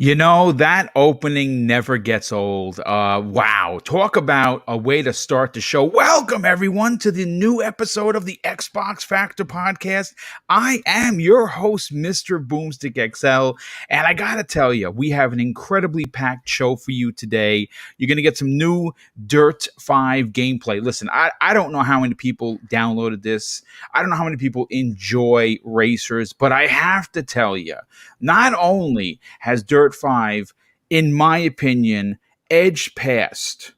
That opening never gets old. Wow. Talk about a way to start the show. Welcome, everyone, to the new episode of the Xbox Factor podcast. I am your host, Mr. Boomstick XL. And I got to tell you, we have an incredibly packed show for you today. You're going to get some new Dirt 5 gameplay. Listen, I don't know how many people downloaded this. I don't know how many people enjoy racers, but I have to tell you, not only has Dirt 5, in my opinion, edged past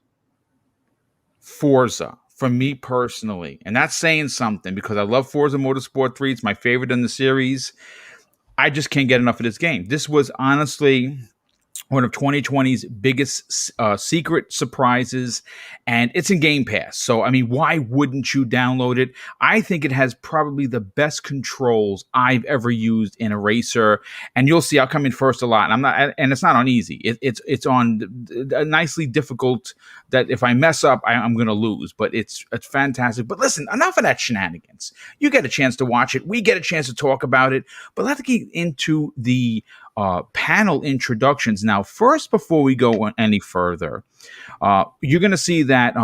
Forza for me personally. And that's saying something because I love Forza Motorsport 3. It's my favorite in the series. I just can't get enough of this game. This was honestly one of 2020's biggest secret surprises, and it's in Game Pass. So, I mean, why wouldn't you download it? I think it has probably the best controls I've ever used in a racer, and you'll see I'll come in first a lot. And it's not on easy. It's on nicely difficult. That if I mess up, I'm going to lose. But it's fantastic. But listen, enough of that shenanigans. You get a chance to watch it. We get a chance to talk about it. But let's get into the panel introductions. Now, first, before we go any further, you're going to see that,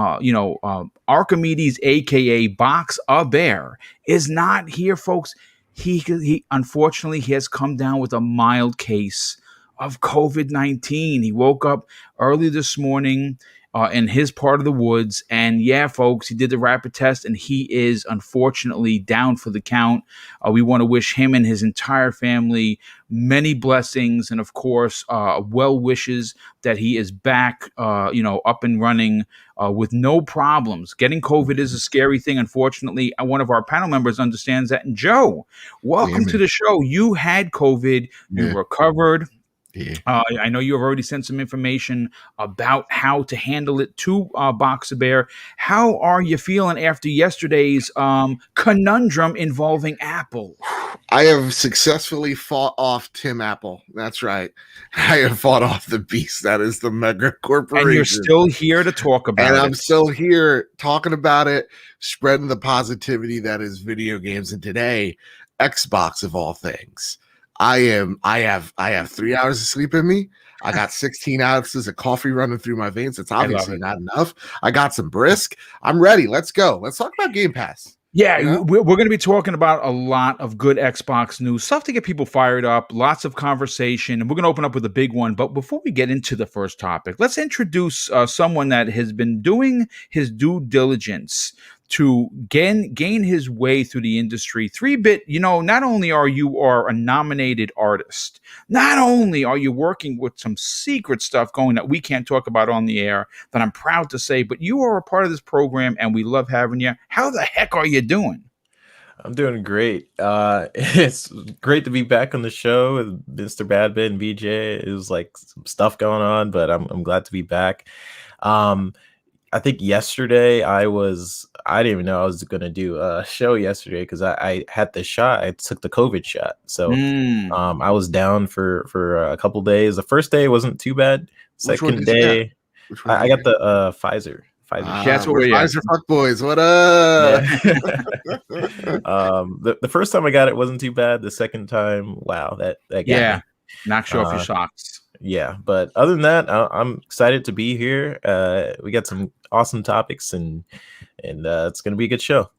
Archimedes, a.k.a. Box a Bear, is not here, folks. He unfortunately, he has come down with a mild case of COVID-19. He woke up early this morning in his part of the woods. And yeah, folks, he did the rapid test and he is unfortunately down for the count. We want to wish him and his entire family many blessings. And of course, well wishes that he is back, up and running with no problems. Getting COVID is a scary thing. Unfortunately, one of our panel members understands that. And Joe, welcome to the show. You had COVID, you recovered. Yeah. I know you have already sent some information about how to handle it to Boxer Bear. How are you feeling after yesterday's conundrum involving Apple? I have successfully fought off Tim Apple. That's right. I have fought off the beast. That is the mega corporation. And you're still here to talk about it. And I'm still here talking about it, spreading the positivity that is video games. And today, Xbox of all things. I have 3 hours of sleep in me. I got 16 ounces of coffee running through my veins. It's obviously not enough. I got some brisk. I'm ready. Let's go. Let's talk about Game Pass. Yeah, we're going to be talking about a lot of good Xbox news, stuff to get people fired up, lots of conversation, and we're going to open up with a big one. But before we get into the first topic, let's introduce someone that has been doing his due diligence to gain his way through the industry. 3-Bit, not only are you a nominated artist, not only are you working with some secret stuff going that we can't talk about on the air, that I'm proud to say, but you are a part of this program and we love having you. How the heck are you doing? I'm doing great. It's great to be back on the show with Mr. Badbit and BJ. It was like some stuff going on, but I'm glad to be back. I think yesterday I didn't even know I was going to do a show yesterday because I had the shot. I took the COVID shot. So I was down for a couple days. The first day wasn't too bad. Second day, I got the Pfizer. That's what we're Pfizer fuck boys. What up? Yeah. The first time I got it wasn't too bad. The second time, wow, that got me. Knocks you off your socks. Yeah, but other than that, I'm excited to be here. We got some awesome topics, and it's going to be a good show.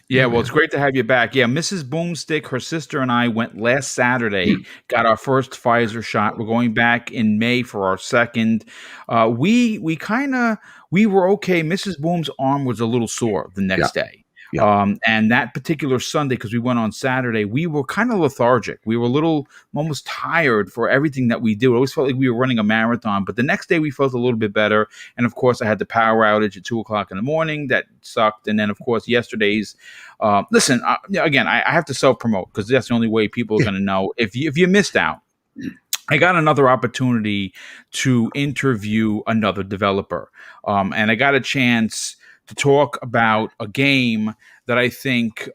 Yeah, well, it's great to have you back. Yeah, Mrs. Boomstick, her sister, and I went last Saturday, got our first Pfizer shot. We're going back in May for our second. We were okay. Mrs. Boom's arm was a little sore the next day. Yeah. And that particular Sunday, because we went on Saturday, we were kind of lethargic. We were almost tired for everything that we did. It always felt like we were running a marathon. But the next day we felt a little bit better. And of course, I had the power outage at 2:00 in the morning. That sucked. And then, of course, yesterday's. Listen, again, I have to self-promote because that's the only way people are going to know. If you missed out, I got another opportunity to interview another developer. And I got a chance to talk about a game that I think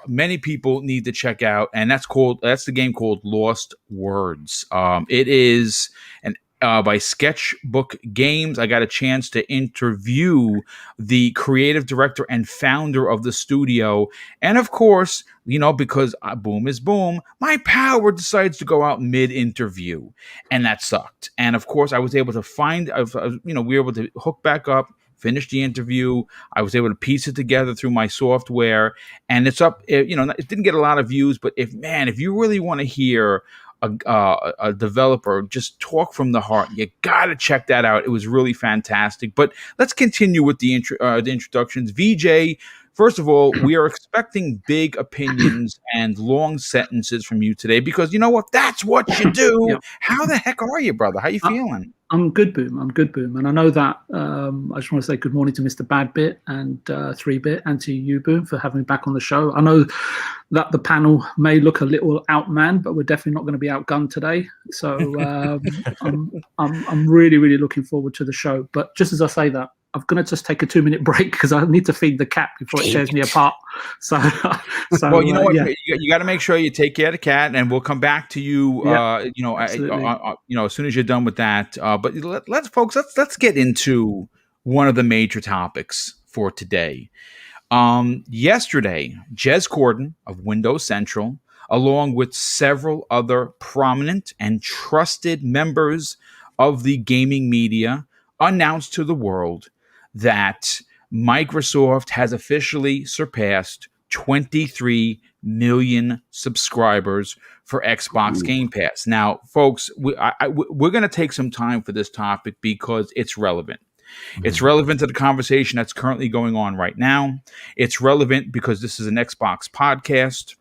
many people need to check out, and that's the game called Lost Words. It is by Sketchbook Games. I got a chance to interview the creative director and founder of the studio. And of course, because boom is boom, my power decides to go out mid-interview. And that sucked. And of course, I was able to we were able to hook back up, finish the interview. I was able to piece it together through my software. And it's up, it didn't get a lot of views, but if you really want to hear a developer just talk from the heart, you gotta check that out. It was really fantastic. But let's continue with the introductions. VJ, first of all, we are expecting big opinions and long sentences from you today, because you know what? That's what you do. Yeah. How the heck are you, brother? How you feeling? I'm good, Boom. And I know that I just want to say good morning to Mr. Badbit and 3-Bit, and to you, Boom, for having me back on the show. I know that the panel may look a little outmanned, but we're definitely not going to be outgunned today. So I'm really, really looking forward to the show. But just as I say that, I'm going to just take a 2-minute break because I need to feed the cat before it tears me apart. So well, you know what? Yeah. You got to make sure you take care of the cat, and we'll come back to you. As soon as you're done with that. But let's get into one of the major topics for today. Yesterday, Jez Corden of Windows Central, along with several other prominent and trusted members of the gaming media, announced to the world that Microsoft has officially surpassed 23 million subscribers for Xbox Game Pass. Now, folks, we're going to take some time for this topic because it's relevant. It's relevant to the conversation that's currently going on right now. It's relevant because this is an Xbox podcast.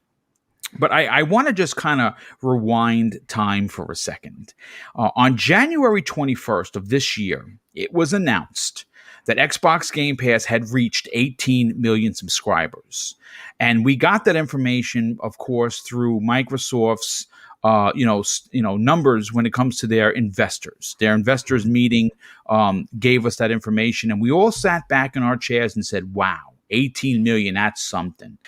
But I want to just kind of rewind time for a second. On January 21st of this year, it was announced that Xbox Game Pass had reached 18 million subscribers. And we got that information, of course, through Microsoft's numbers when it comes to their investors. Their investors meeting gave us that information, and we all sat back in our chairs and said, wow, 18 million, that's something.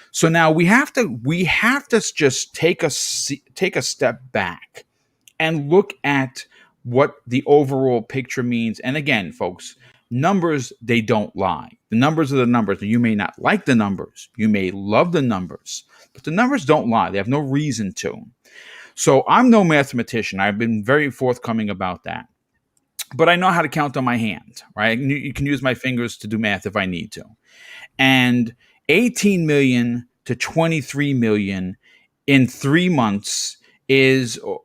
So now we have to just take a step back and look at what the overall picture means. And again, folks, numbers, they don't lie. The numbers are the numbers. You may not like the numbers. You may love the numbers, but the numbers don't lie. They have no reason to. So I'm no mathematician. I've been very forthcoming about that. But I know how to count on my hand, right? You can use my fingers to do math if I need to. And 18 million to 23 million in 3 months or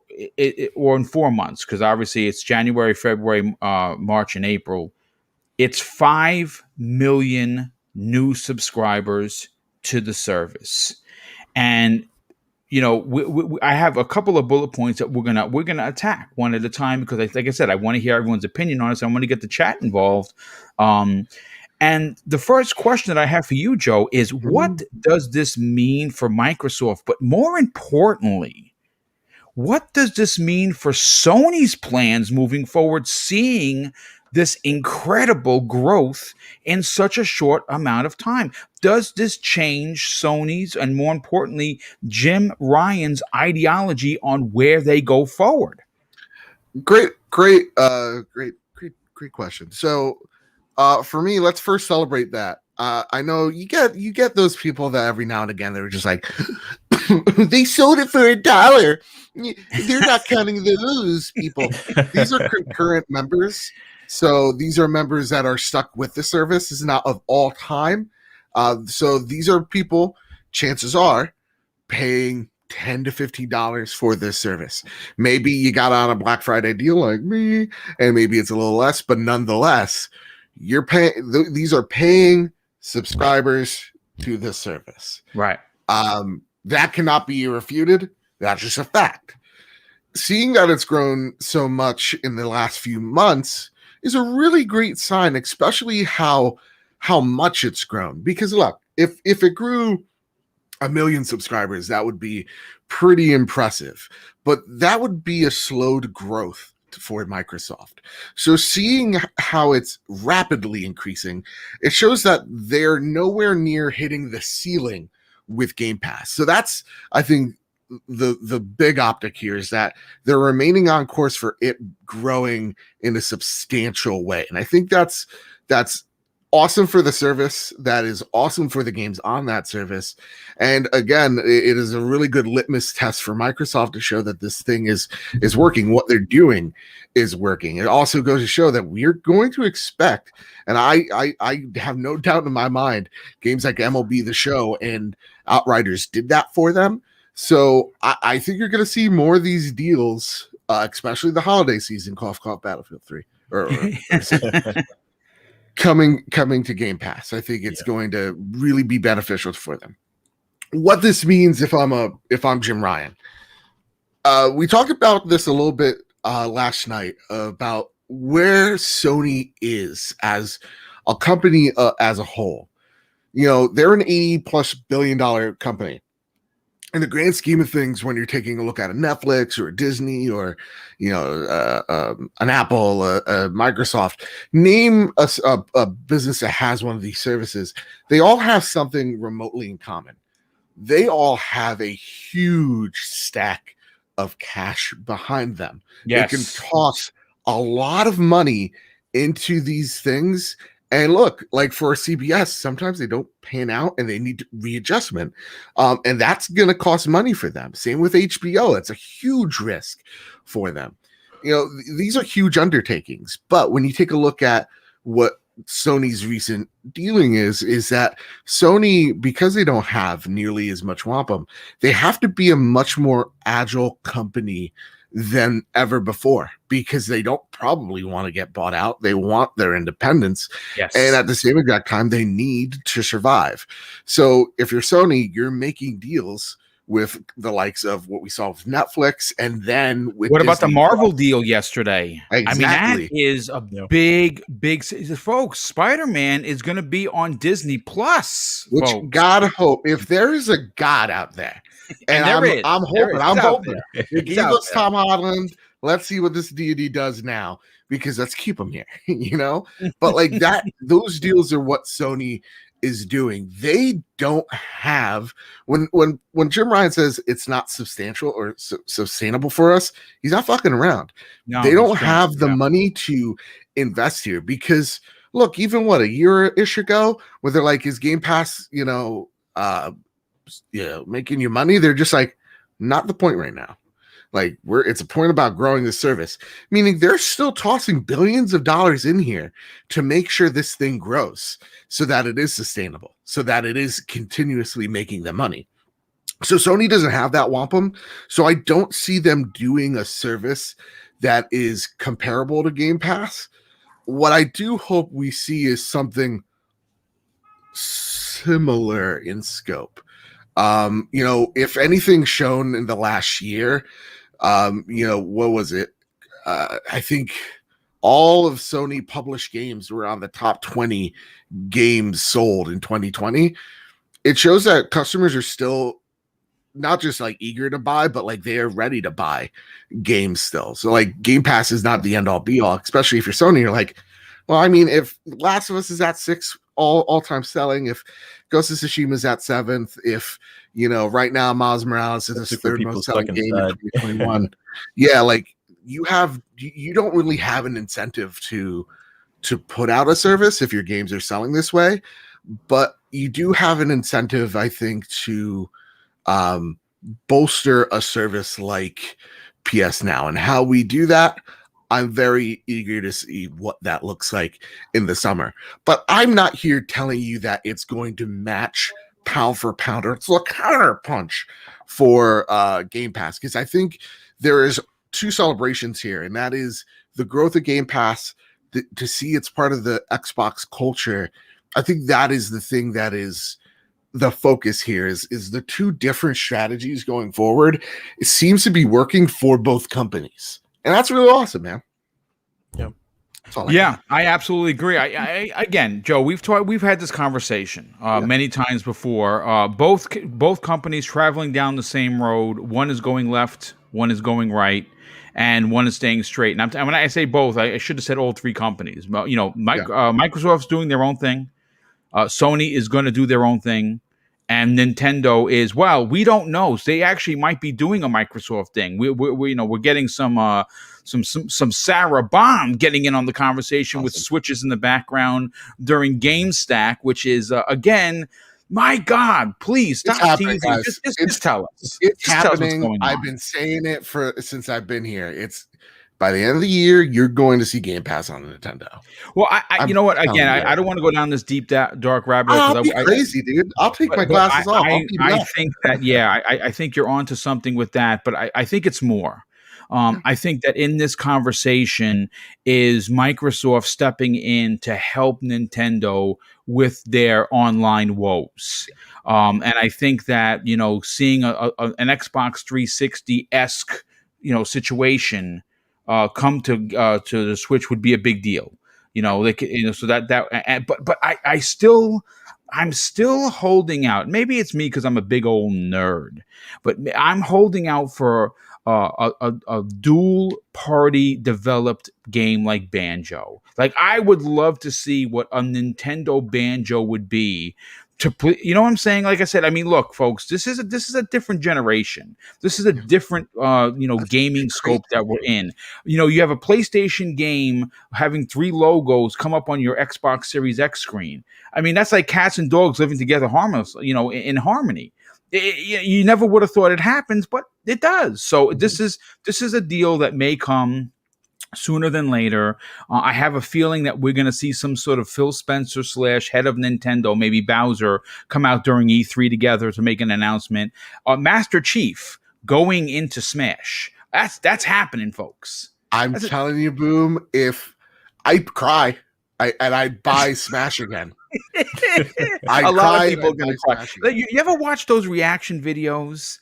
in 4 months, because obviously it's January, February, March, and April. It's 5 million new subscribers to the service. And I have a couple of bullet points that we're gonna attack one at a time, because like I said, I want to hear everyone's opinion on it. So I want to get the chat involved. And the first question that I have for you, Joe, is what does this mean for Microsoft? But more importantly, what does this mean for Sony's plans moving forward, seeing this incredible growth in such a short amount of time? Does this change Sony's, and more importantly, Jim Ryan's ideology on where they go forward? Great question. So, for me, let's first celebrate that. I know you get those people that every now and again they're just like, they sold it for $1. They're not counting those people. These are concurrent members. So these are members that are stuck with the service. This is not of all time. So these are people, chances are, paying $10 to $15 for this service. Maybe you got on a Black Friday deal like me, and maybe it's a little less, but nonetheless, you're paying. These are paying subscribers to this service. Right. That cannot be refuted. That's just a fact. Seeing that it's grown so much in the last few months is a really great sign, especially how much it's grown. Because look, if it grew 1 million subscribers, that would be pretty impressive. But that would be a slowed growth for Microsoft. So seeing how it's rapidly increasing, it shows that they're nowhere near hitting the ceiling with Game Pass. So that's, I think, the big optic here is that they're remaining on course for it growing in a substantial way, and I think that's awesome for the service. That is awesome for the games on that service. And again, it is a really good litmus test for Microsoft to show that this thing is working. What they're doing is working. It also goes to show that we're going to expect, and I have no doubt in my mind, games like MLB The Show and Outriders did that for them. So I think you're going to see more of these deals, especially the holiday season, cough, cough, Battlefield 3. Or coming to Game Pass. I think it's going to really be beneficial for them. What this means if I'm Jim Ryan. We talked about this a little bit last night about where Sony is as a company as a whole. They're an $80+ billion company. In the grand scheme of things, when you're taking a look at a Netflix or a Disney or an Apple, a Microsoft, name a business that has one of these services, they all have something remotely in common. They all have a huge stack of cash behind them. Yes. They can toss a lot of money into these things. And look, like for CBS, sometimes they don't pan out and they need readjustment. And that's going to cost money for them. Same with HBO. It's a huge risk for them. These are huge undertakings. But when you take a look at what Sony's recent dealing is that Sony, because they don't have nearly as much wampum, they have to be a much more agile company than ever before, because they don't probably want to get bought out. They want their independence. Yes. And at the same exact time, they need to survive. So if you're Sony, you're making deals with the likes of what we saw with Netflix, and then with what about the Disney Marvel deal yesterday? Exactly. I mean, that is a big folks. Spider-Man is going to be on Disney Plus, which folks. God hope, if there is a God out there, and I'm hoping he gave us Tom Holland. Let's see what this deity does now, because let's keep him here, But like that, those deals are what Sony is doing. They don't have when Jim Ryan says it's not substantial or sustainable for us, he's not fucking around. No, they don't have the money to invest here, because look, even a year-ish ago, where they're like, is Game Pass, making you money? They're just like, not the point right now. Like, it's a point about growing the service, meaning they're still tossing billions of dollars in here to make sure this thing grows so that it is sustainable, so that it is continuously making them money. So Sony doesn't have that wampum. So I don't see them doing a service that is comparable to Game Pass. What I do hope we see is something similar in scope. If anything shown in the last year, what was it? I think all of Sony published games were on the top 20 games sold in 2020. It shows that customers are still not just like eager to buy, but like they are ready to buy games still. So like Game Pass is not the end all be all, especially if you're Sony. You're like, well, I mean, if Last of Us is at 6 all-time selling, if Ghost of Tsushima is at 7th, if right now Miles Morales is the third most selling game in 2021, yeah, like you don't really have an incentive to put out a service if your games are selling this way, but you do have an incentive, I think, to bolster a service like PS Now. And how we do that, I'm very eager to see what that looks like in the summer. But I'm not here telling you that it's going to match pound for pound, or it's a counter punch for Game Pass, because I think there is two celebrations here, and that is the growth of Game Pass, to see it's part of the Xbox culture. I think that is the thing that is the focus here, is the two different strategies going forward. It seems to be working for both companies. And that's really awesome, man. Yeah, I absolutely agree. I again, Joe, we've had this conversation many times before. Both companies traveling down the same road. One is going left, one is going right, and one is staying straight. And when I say both, I should have said all three companies. But Microsoft's doing their own thing. Sony is going to do their own thing. And Nintendo is, well, we don't know. So they actually might be doing a Microsoft thing. We're getting some Sarah Bond getting in on the conversation with switches in the background during GameStack, which is again, my God, please stop teasing. Just tell us. It's just tell us what's happening. going on. I've been saying it since I've been here. It's by the end of the year, you're going to see Game Pass on Nintendo. Well, I you know what? Again, I don't want to go down this deep dark rabbit hole. I'll be crazy, dude. I'll take my glasses off. I think that, yeah, I think you're onto something with that, but I think it's more. I think that in this conversation is Microsoft stepping in to help Nintendo with their online woes. And I think that, seeing an Xbox 360-esque, situation come to the Switch would be a big deal. So but I'm still holding out. Maybe it's me because I'm a big old nerd, but I'm holding out for a dual party developed game like Banjo. Like, I would love to see what a Nintendo Banjo would be to play. You know what I'm saying? Like I said, I mean, look, folks, this is a different generation. This is a different gaming scope that we're in. You have a PlayStation game having 3 logos come up on your Xbox Series X screen. I mean, that's like cats and dogs living together harmless, in harmony. You never would have thought it happens, but it does. So this is a deal that may come sooner than later. I have a feeling that we're going to see some sort of Phil Spencer / head of Nintendo, maybe Bowser, come out during E3 together to make an announcement. Master Chief going into Smash. That's happening, folks. I'm telling you, Boom, if I cry, I'd buy Smash again. A lot of people are going to cry. You ever watch those reaction videos?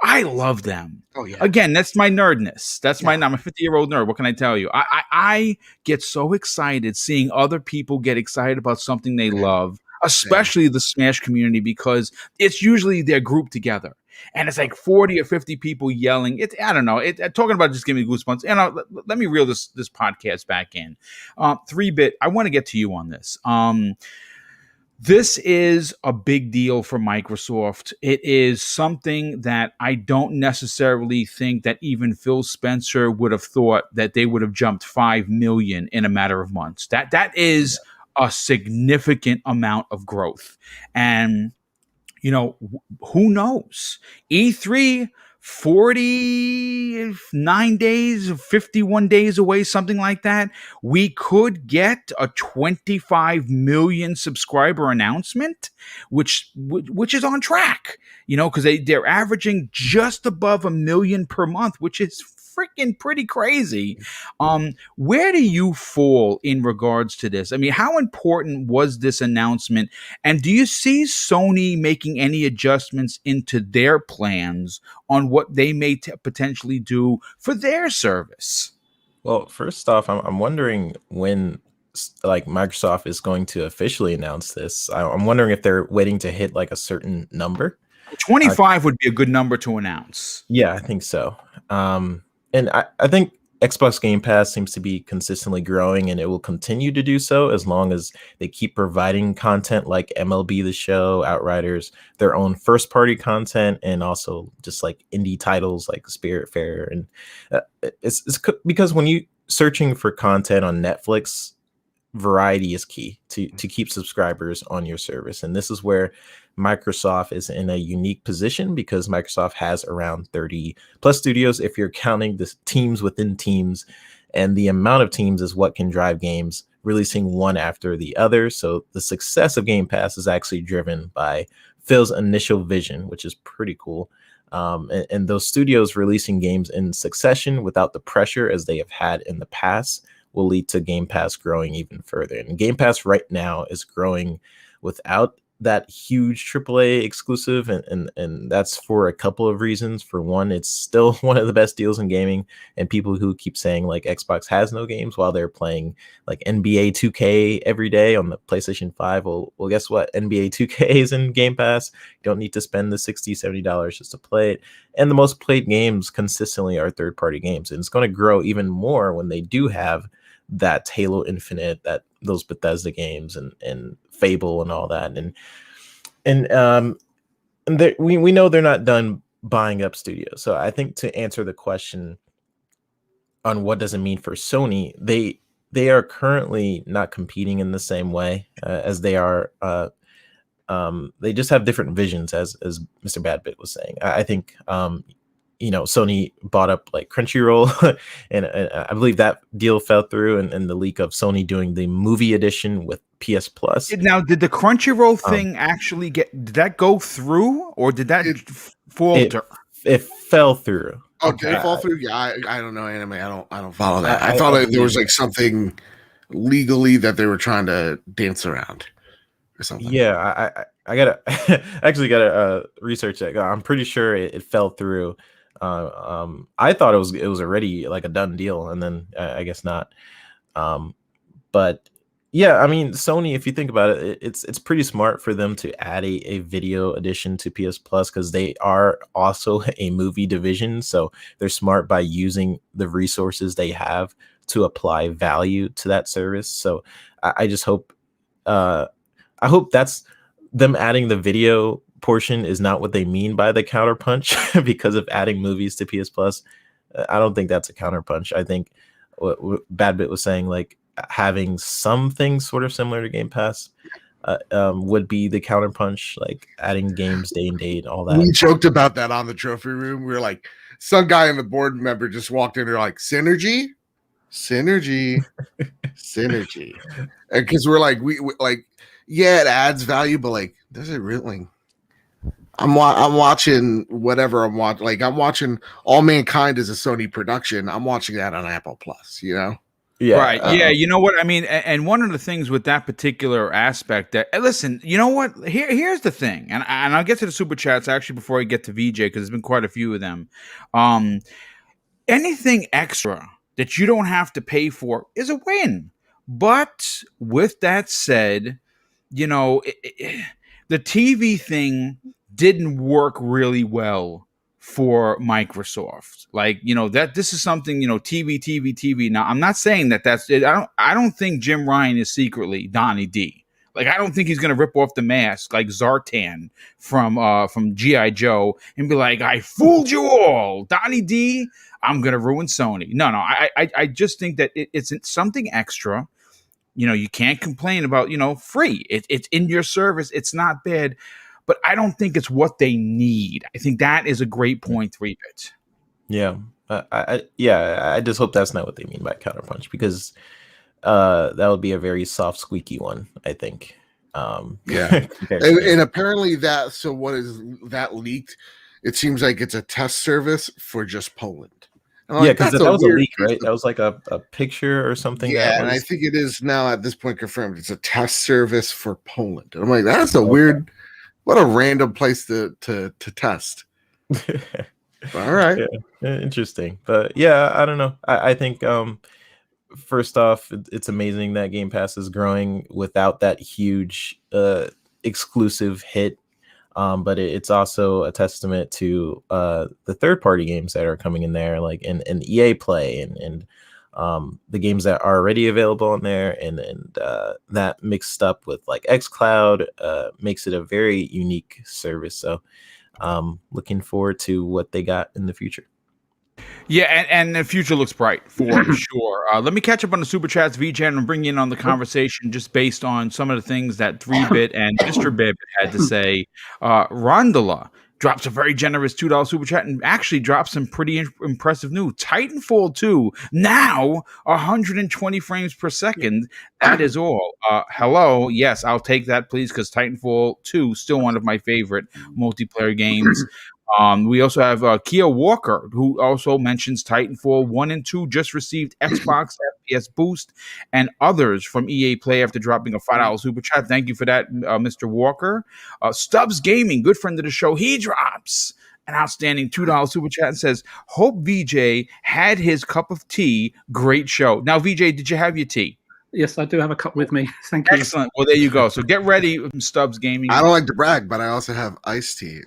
I love them. Oh yeah. Again, that's my nerdness. I'm a 50-year-old nerd. What can I tell you? I get so excited seeing other people get excited about something they love, especially the Smash community, because it's usually they're grouped together. And it's like 40 or 50 people yelling. I don't know. Talking about it just giving me goosebumps. And let me reel this podcast back in. 3-Bit, I want to get to you on this. This is a big deal for Microsoft. It is something that I don't necessarily think that even Phil Spencer would have thought that they would have jumped 5 million in a matter of months. That is a significant amount of growth. And who knows? E3, 49 days, 51 days away, something like that. We could get a 25 million subscriber announcement, which is on track, because they're averaging just above 1 million per month, which is freaking pretty crazy. Where do you fall in regards to this? I mean, how important was this announcement? And do you see Sony making any adjustments into their plans on what they may potentially do for their service? Well, first off, I'm wondering when Microsoft is going to officially announce this. I'm wondering if they're waiting to hit like a certain number. 25 would be a good number to announce. Yeah, I think so. And I think Xbox Game Pass seems to be consistently growing, and it will continue to do so as long as they keep providing content like MLB The Show, Outriders, their own first-party content, and also just like indie titles like Spiritfarer. And it's because when you searching for content on Netflix, variety is key to keep subscribers on your service. And this is where Microsoft is in a unique position because Microsoft has around 30 plus studios if you're counting the teams within teams, and the amount of teams is what can drive games releasing one after the other. So the success of Game Pass is actually driven by Phil's initial vision, which is pretty cool. And those studios releasing games in succession without the pressure as they have had in the past will lead to Game Pass growing even further. And Game Pass right now is growing without that huge AAA exclusive, and that's for a couple of reasons. For one, it's still one of the best deals in gaming, and people who keep saying like Xbox has no games while they're playing like NBA 2K every day on the PlayStation 5. Well, guess what? NBA 2K is in Game Pass. You don't need to spend the $60-$70 just to play it. And the most played games consistently are third-party games, and it's going to grow even more when they do have that Halo Infinite, those Bethesda games and Fable and all that. And and we know they're not done buying up studios. So I think to answer the question on what does it mean for Sony, they are currently not competing in the same way as they are. They just have different visions, as Mr. Badbit was saying. I think Sony bought up like Crunchyroll, and I believe that deal fell through, and the leak of Sony doing the movie edition with PS Plus. Now, did the Crunchyroll thing actually did that go through, or did that falter? It fell through. Oh, did it fall through? Yeah, I don't know anime. I don't follow that. I thought there was like something legally that they were trying to dance around or something. Yeah, I gotta actually gotta research that. I'm pretty sure it fell through. I thought it was already like a done deal, and then I guess not. But yeah, I mean, Sony, if you think about it, it's pretty smart for them to add a video edition to PS Plus, because they are also a movie division. So they're smart by using the resources they have to apply value to that service. So I just hope, I hope that's them adding the video portion is not what they mean by the counterpunch because of adding movies to PS Plus. I don't think that's a counterpunch. I think what Badbit was saying, like, having something sort of similar to Game Pass would be the counterpunch, like adding games day and date, all that. We joked about that on the trophy room. We were like, some guy in the board member just walked in and like, synergy, synergy. Because we're like, we like, yeah, it adds value, but like, does it really? I'm watching whatever I'm watching. Like, I'm watching All Mankind as a Sony production. I'm watching that on Apple Plus, you know? Yeah. Right. Yeah. You know what I mean? And one of the things with that particular aspect that, listen, you know what? Here's the thing. And I'll get to the super chats actually before I get to VJ, because there's been quite a few of them. Anything extra that you don't have to pay for is a win. But with that said, the TV thing didn't work really well for Microsoft. Like, that this is something, TV. Now, I'm not saying that's it. I don't think Jim Ryan is secretly Donnie D. Like, I don't think he's going to rip off the mask like Zartan from G.I. Joe and be like, I fooled you all. Donnie D, I'm going to ruin Sony. No, I just think that it's something extra. You can't complain about, free. It's in your service. It's not bad. But I don't think it's what they need. I think that is a great point, 3-bit. Yeah. I just hope that's not what they mean by counterpunch, because that would be a very soft, squeaky one, I think. Yeah. and apparently what is that leaked? It seems like it's a test service for just Poland. Yeah, because that was a leak, right? That was like a picture or something. Yeah, and I think it is now at this point confirmed. It's a test service for Poland. And I'm like, that's a weird... What a random place to test. All right. Yeah, interesting. But yeah, I don't know. I think first off, it's amazing that Game Pass is growing without that huge exclusive hit. But it's also a testament to the third-party games that are coming in there, like in EA Play and the games that are already available on there, and that mixed up with like xCloud makes it a very unique service. So looking forward to what they got in the future. Yeah, and the future looks bright for sure. Let me catch up on the super chats, VJ, and bring you in on the conversation just based on some of the things that 3-bit and Mr. Bib had to say. Rondala drops a very generous $2 super chat and actually drops some pretty impressive news. Titanfall 2, now 120 frames per second. That is all. Hello. Yes, I'll take that, please, because Titanfall 2 still one of my favorite multiplayer games. We also have Kia Walker, who also mentions Titanfall 1 and 2 just received Xbox FPS boost and others from EA Play after dropping a $5 super chat. Thank you for that, Mr. Walker. Stubbs Gaming, good friend of the show, he drops an outstanding $2 super chat and says, hope VJ had his cup of tea. Great show. Now, VJ, did you have your tea? Yes, I do have a cup with me. Thank you. Excellent. Well, there you go. So get ready, Stubbs Gaming. I don't like to brag, but I also have iced tea.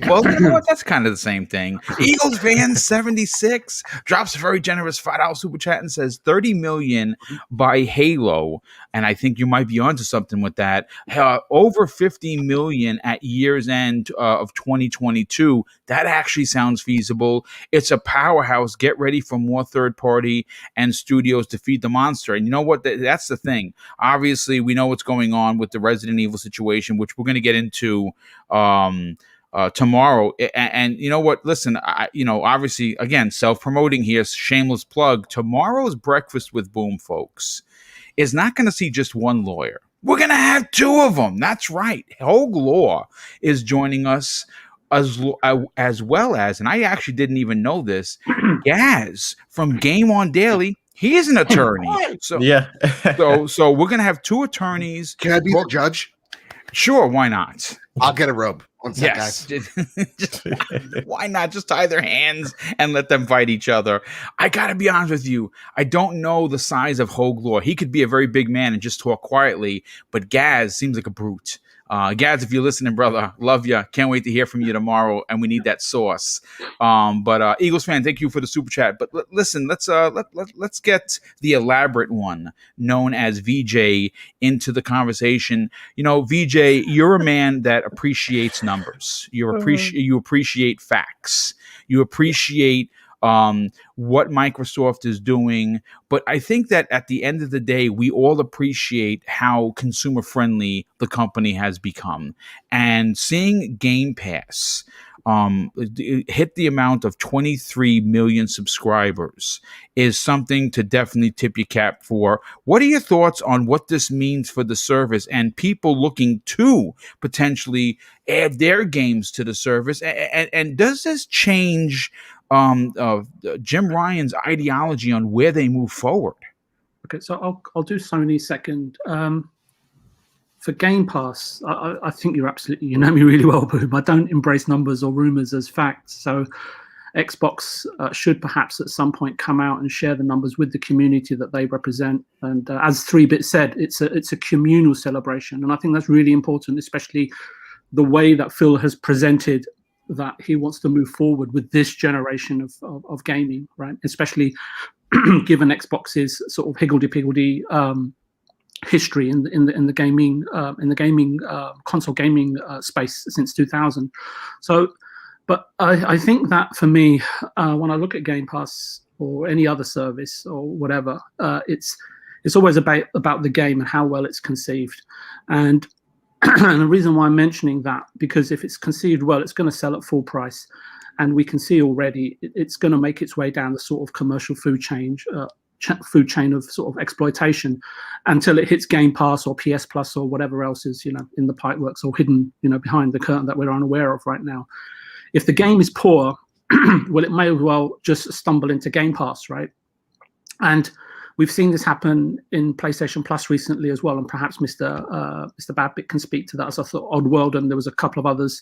Well, you know what? That's kind of the same thing. Eagles fan 76 drops a very generous $5 super chat and says 30 million by Halo. and I think you might be onto something with that. Over 50 million at year's end of 2022. That actually sounds feasible. It's a powerhouse. Get ready for more third party and studios to feed the monster. And you know what? That's the thing. Obviously, we know what's going on with the Resident Evil situation, which we're going to get into tomorrow. And you know what? Listen, obviously, again, self-promoting here, shameless plug. Tomorrow's Breakfast with Boom, folks, is not going to see just one lawyer. We're going to have two of them. That's right. Hogue Law is joining us as well as, and I actually didn't even know this, Gaz from Game On Daily. He is an attorney. So yeah. so we're going to have two attorneys. Can I be the judge? Sure, why not? I'll get a robe. One sec, Yes. guys. Why not just tie their hands and let them fight each other? I got to be honest with you. I don't know the size of Hogue Law. He could be a very big man and just talk quietly, but Gaz seems like a brute. Gaz, if you're listening, brother, love you. Can't wait to hear from you tomorrow, and we need that sauce. But Eagles fan, thank you for the super chat. But listen, let's get the elaborate one, known as VJ, into the conversation. You know, VJ, you're a man that appreciates numbers. You appreciate facts. You appreciate what Microsoft is doing. But I think that at the end of the day, we all appreciate how consumer friendly the company has become. And seeing Game Pass hit the amount of 23 million subscribers is something to definitely tip your cap for. What are your thoughts on what this means for the service and people looking to potentially add their games to the service? And does this change Jim Ryan's ideology on where they move forward? Okay, so I'll do Sony second. For Game Pass, I think you know me really well, Boom. I don't embrace numbers or rumors as facts. So Xbox should perhaps at some point come out and share the numbers with the community that they represent. And as 3-Bit said, it's a communal celebration, and I think that's really important, especially the way that Phil has presented that he wants to move forward with this generation of gaming, right? Especially given Xbox's sort of higgledy-piggledy history in the gaming console gaming space since 2000. So, but I think that for me, when I look at Game Pass or any other service or whatever, it's always about the game and how well it's conceived. And the reason why I'm mentioning that, because if it's conceived well, it's going to sell at full price, and we can see already it's going to make its way down the sort of commercial food chain of sort of exploitation until it hits Game Pass or PS Plus or whatever else is, in the pipeworks or hidden, behind the curtain that we're unaware of right now. If the game is poor, well, it may as well just stumble into Game Pass, right? And we've seen this happen in PlayStation Plus recently as well, and perhaps Mr. Badbit can speak to that. As I thought, Oddworld, and there was a couple of others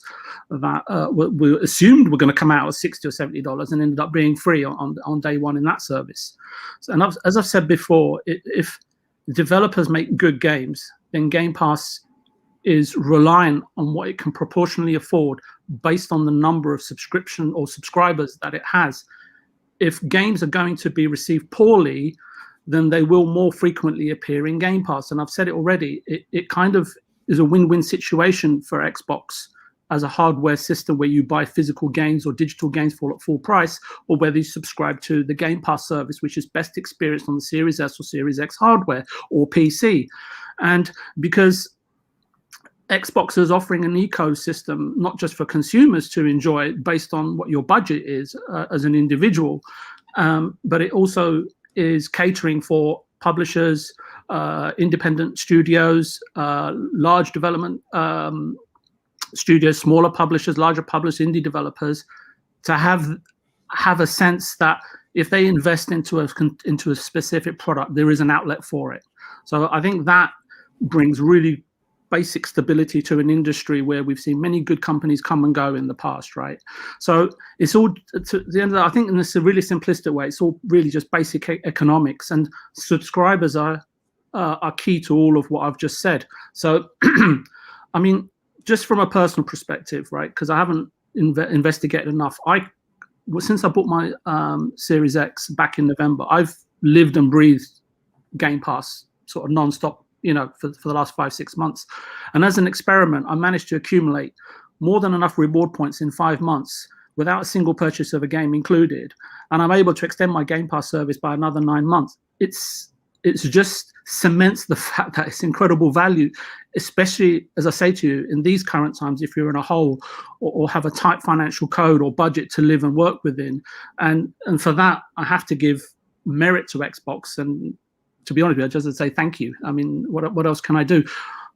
that we assumed were going to come out at $60 or $70 and ended up being free on day one in that service. So, and as I've said before, if developers make good games, then Game Pass is reliant on what it can proportionally afford based on the number of subscription or subscribers that it has. If games are going to be received poorly, then they will more frequently appear in Game Pass. And I've said it already, it kind of is a win-win situation for Xbox as a hardware system where you buy physical games or digital games for at full price, or whether you subscribe to the Game Pass service, which is best experienced on the Series S or Series X hardware or PC. And because Xbox is offering an ecosystem, not just for consumers to enjoy based on what your budget is as an individual, but it also is catering for publishers, independent studios, large development studios, smaller publishers, larger publishers, indie developers, to have a sense that if they invest into a specific product, there is an outlet for it. So I think that brings really basic stability to an industry where we've seen many good companies come and go in the past, right? So it's all, to the end of that, I think in this really simplistic way, it's all really just basic economics, and subscribers are key to all of what I've just said. So, I mean, just from a personal perspective, right, because I haven't investigated enough, since I bought my Series X back in November, I've lived and breathed Game Pass sort of non-stop for the last 5-6 months. And as an experiment, I managed to accumulate more than enough reward points in 5 months without a single purchase of a game included. And I'm able to extend my Game Pass service by another 9 months. It's just cements the fact that it's incredible value, especially, as I say to you, in these current times, if you're in a hole or have a tight financial code or budget to live and work within. And for that, I have to give merit to Xbox. And to be honest with you, I just say thank you. I mean, what else can I do?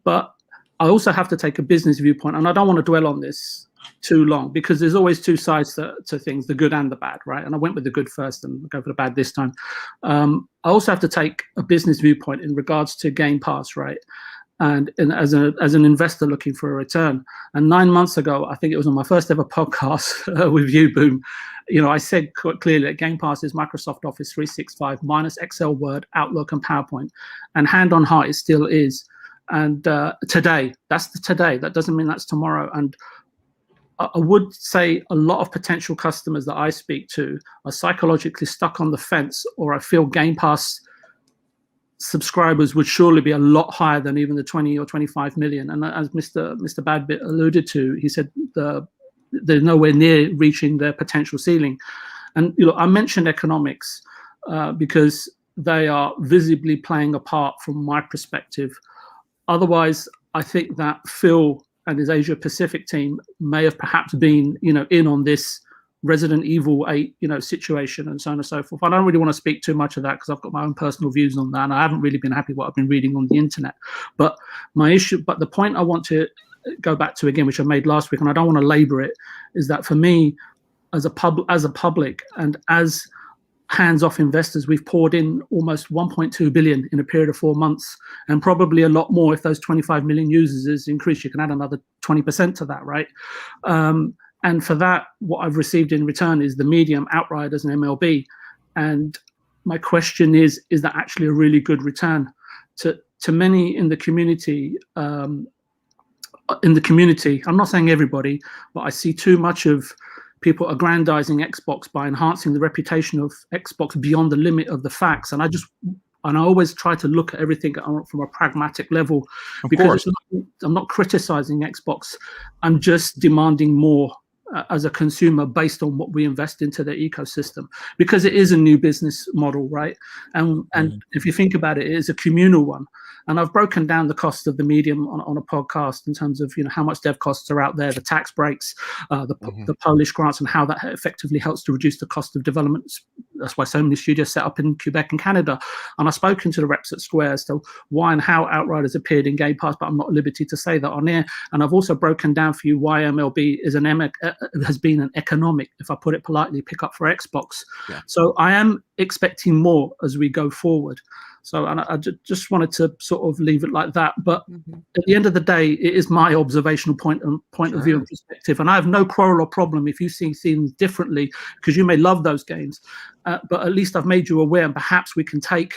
But I also have to take a business viewpoint, and I don't want to dwell on this too long because there's always two sides to things, the good and the bad, right? And I went with the good first and I'll go for the bad this time. I also have to take a business viewpoint in regards to Game Pass, right? And as an investor looking for a return. And 9 months ago, I think it was on my first ever podcast with you, Boom, I said quite clearly that Game Pass is Microsoft Office 365 minus Excel, Word, Outlook, and PowerPoint. And hand on heart, it still is. And today, that's the today. That doesn't mean that's tomorrow. And I would say a lot of potential customers that I speak to are psychologically stuck on the fence, or I feel Game Pass subscribers would surely be a lot higher than even the 20 or 25 million. And as Mr. Badbit alluded to, he said they're nowhere near reaching their potential ceiling. And I mentioned economics because they are visibly playing a part from my perspective. Otherwise, I think that Phil and his Asia Pacific team may have perhaps been, in on this Resident Evil 8, situation and so on and so forth. I don't really want to speak too much of that because I've got my own personal views on that, and I haven't really been happy with what I've been reading on the internet. But the point I want to go back to again, which I made last week, and I don't want to labor it, is that for me, as a public and as hands-off investors, we've poured in almost 1.2 billion in a period of 4 months, and probably a lot more if those 25 million users is increased. You can add another 20% to that, right? And for that, what I've received in return is the medium Outriders and MLB. And my question is that actually a really good return to many in the community? I'm not saying everybody, but I see too much of people aggrandizing Xbox by enhancing the reputation of Xbox beyond the limit of the facts. And I always try to look at everything from a pragmatic level, because I'm not criticizing Xbox. I'm just demanding more as a consumer based on what we invest into the ecosystem, because it is a new business model, right? And if you think about it, it is a communal one. And I've broken down the cost of the medium on a podcast in terms of how much dev costs are out there, the tax breaks, the Polish grants, and how that effectively helps to reduce the cost of development. That's why so many studios set up in Quebec and Canada. And I've spoken to the reps at Square as to why and how Outriders appeared in Game Pass, but I'm not at liberty to say that on air. And I've also broken down for you why MLB is has been an economic, if I put it politely, pickup for Xbox. Yeah. So I am expecting more as we go forward. So and I just wanted to sort of leave it like that. But at the end of the day, it is my observational point of view and perspective. And I have no quarrel or problem if you see things differently, because you may love those games. But at least I've made you aware, and perhaps we can take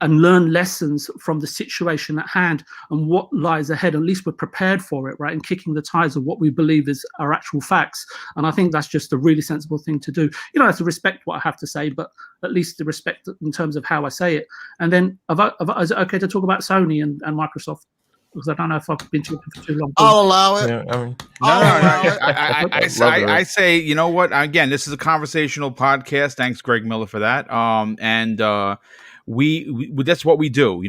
and learn lessons from the situation at hand and what lies ahead. At least we're prepared for it, right? And kicking the tires of what we believe is our actual facts. And I think that's just a really sensible thing to do. You don't have to respect what I have to say, but at least the respect in terms of how I say it. And then is it okay to talk about Sony and Microsoft? Because I don't know if I've been talking for too long. I'll allow it. Yeah, I say, you know what? Again, this is a conversational podcast. Thanks, Greg Miller, for that. We that's what we do.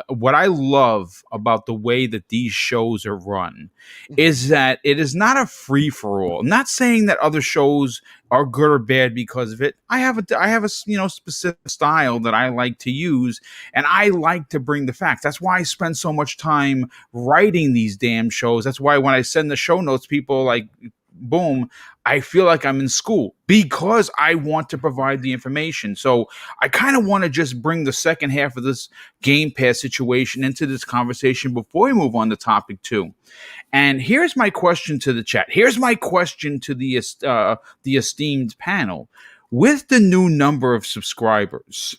What I love about the way that these shows are run is that it is not a free for all. I'm not saying that other shows are good or bad because of it. I have a specific style that I like to use, and I like to bring the facts. That's why I spend so much time writing these damn shows. That's why when I send the show notes, people like, boom, I feel like I'm in school because I want to provide the information. So I kind of want to just bring the second half of this Game Pass situation into this conversation before we move on to topic 2. And here's my question to the chat. Here's my question to the esteemed panel. With the new number of subscribers,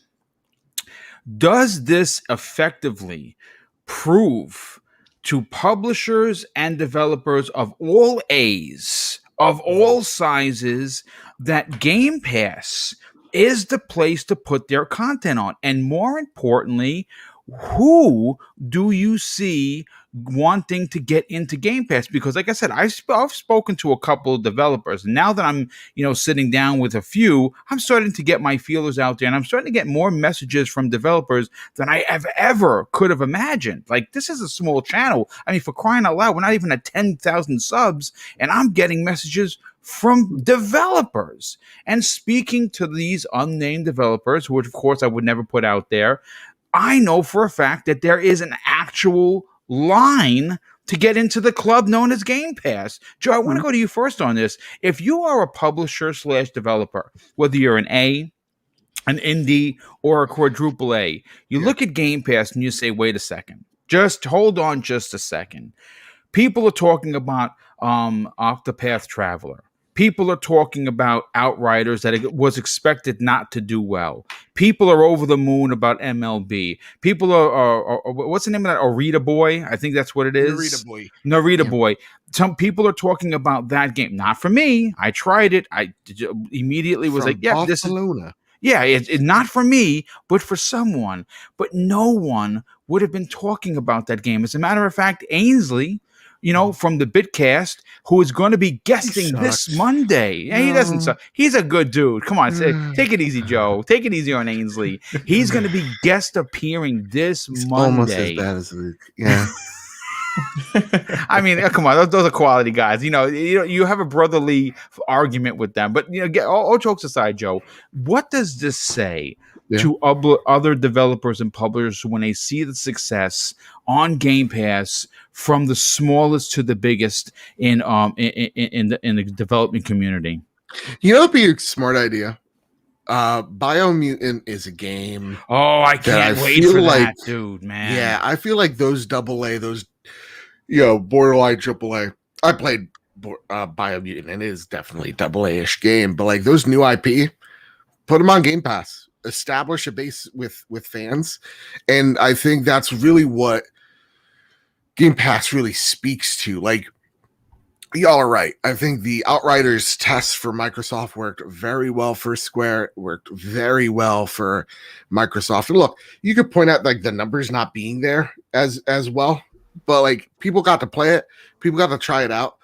does this effectively prove to publishers and developers of all A's, of all sizes, that Game Pass is the place to put their content on? And more importantly, who do you see wanting to get into Game Pass? Because like I said, I've spoken to a couple of developers. Now that I'm, sitting down with a few, I'm starting to get my feelers out there, and I'm starting to get more messages from developers than I have ever could have imagined. Like, this is a small channel. I mean, for crying out loud, we're not even at 10,000 subs, and I'm getting messages from developers. And speaking to these unnamed developers, which of course I would never put out there, I know for a fact that there is an actual line to get into the club known as Game Pass. Joe, I want to go to you first on this. If you are a publisher / developer, whether you're an A, an indie, or a quadruple A, you look at Game Pass and you say, wait a second, just hold on just a second. People are talking about Octopath Traveler. People are talking about Outriders that it was expected not to do well. People are over the moon about MLB. People are what's the name of that? Arita Boy? I think that's what it is. Narita Boy. Some people are talking about that game. Not for me. I tried it. I immediately was like, yeah, this is... Yeah, it's not for me, but for someone. But no one would have been talking about that game. As a matter of fact, Ainsley, from the Bitcast, who is going to be guesting this Monday. Yeah, he doesn't suck. He's a good dude. Come on, take it easy, Joe. Take it easy on Ainsley. He's going to be guest appearing this Monday. Almost as bad as Luke. Yeah. I mean, come on, those are quality guys. You have a brotherly argument with them. But get all jokes aside, Joe, what does this say to other developers and publishers when they see the success on Game Pass from the smallest to the biggest in the development community? It'd be a smart idea. Biomutant is a game. Oh, I can't wait for that, dude, man. Yeah, I feel like those AA, those borderline AAA. I played Biomutant, and it is definitely AA-ish game. But like those new IP, put them on Game Pass. Establish a base with fans, and I think that's really what Game Pass really speaks to. Like, y'all are right. I think the Outriders test for Microsoft worked very well for Square, worked very well for Microsoft. And look, you could point out like the numbers not being there as well, but like people got to play it, people got to try it out,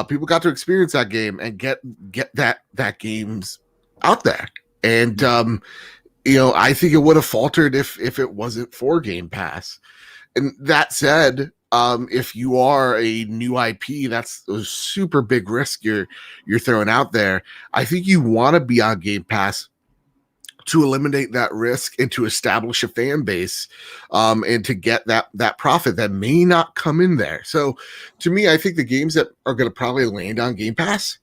people got to experience that game and get that game's out there. And I think it would have faltered if it wasn't for Game Pass. And that said, if you are a new IP, that's a super big risk you're throwing out there. I think you want to be on Game Pass to eliminate that risk and to establish a fan base, and to get that profit that may not come in there. So to me, I think the games that are going to probably land on Game Pass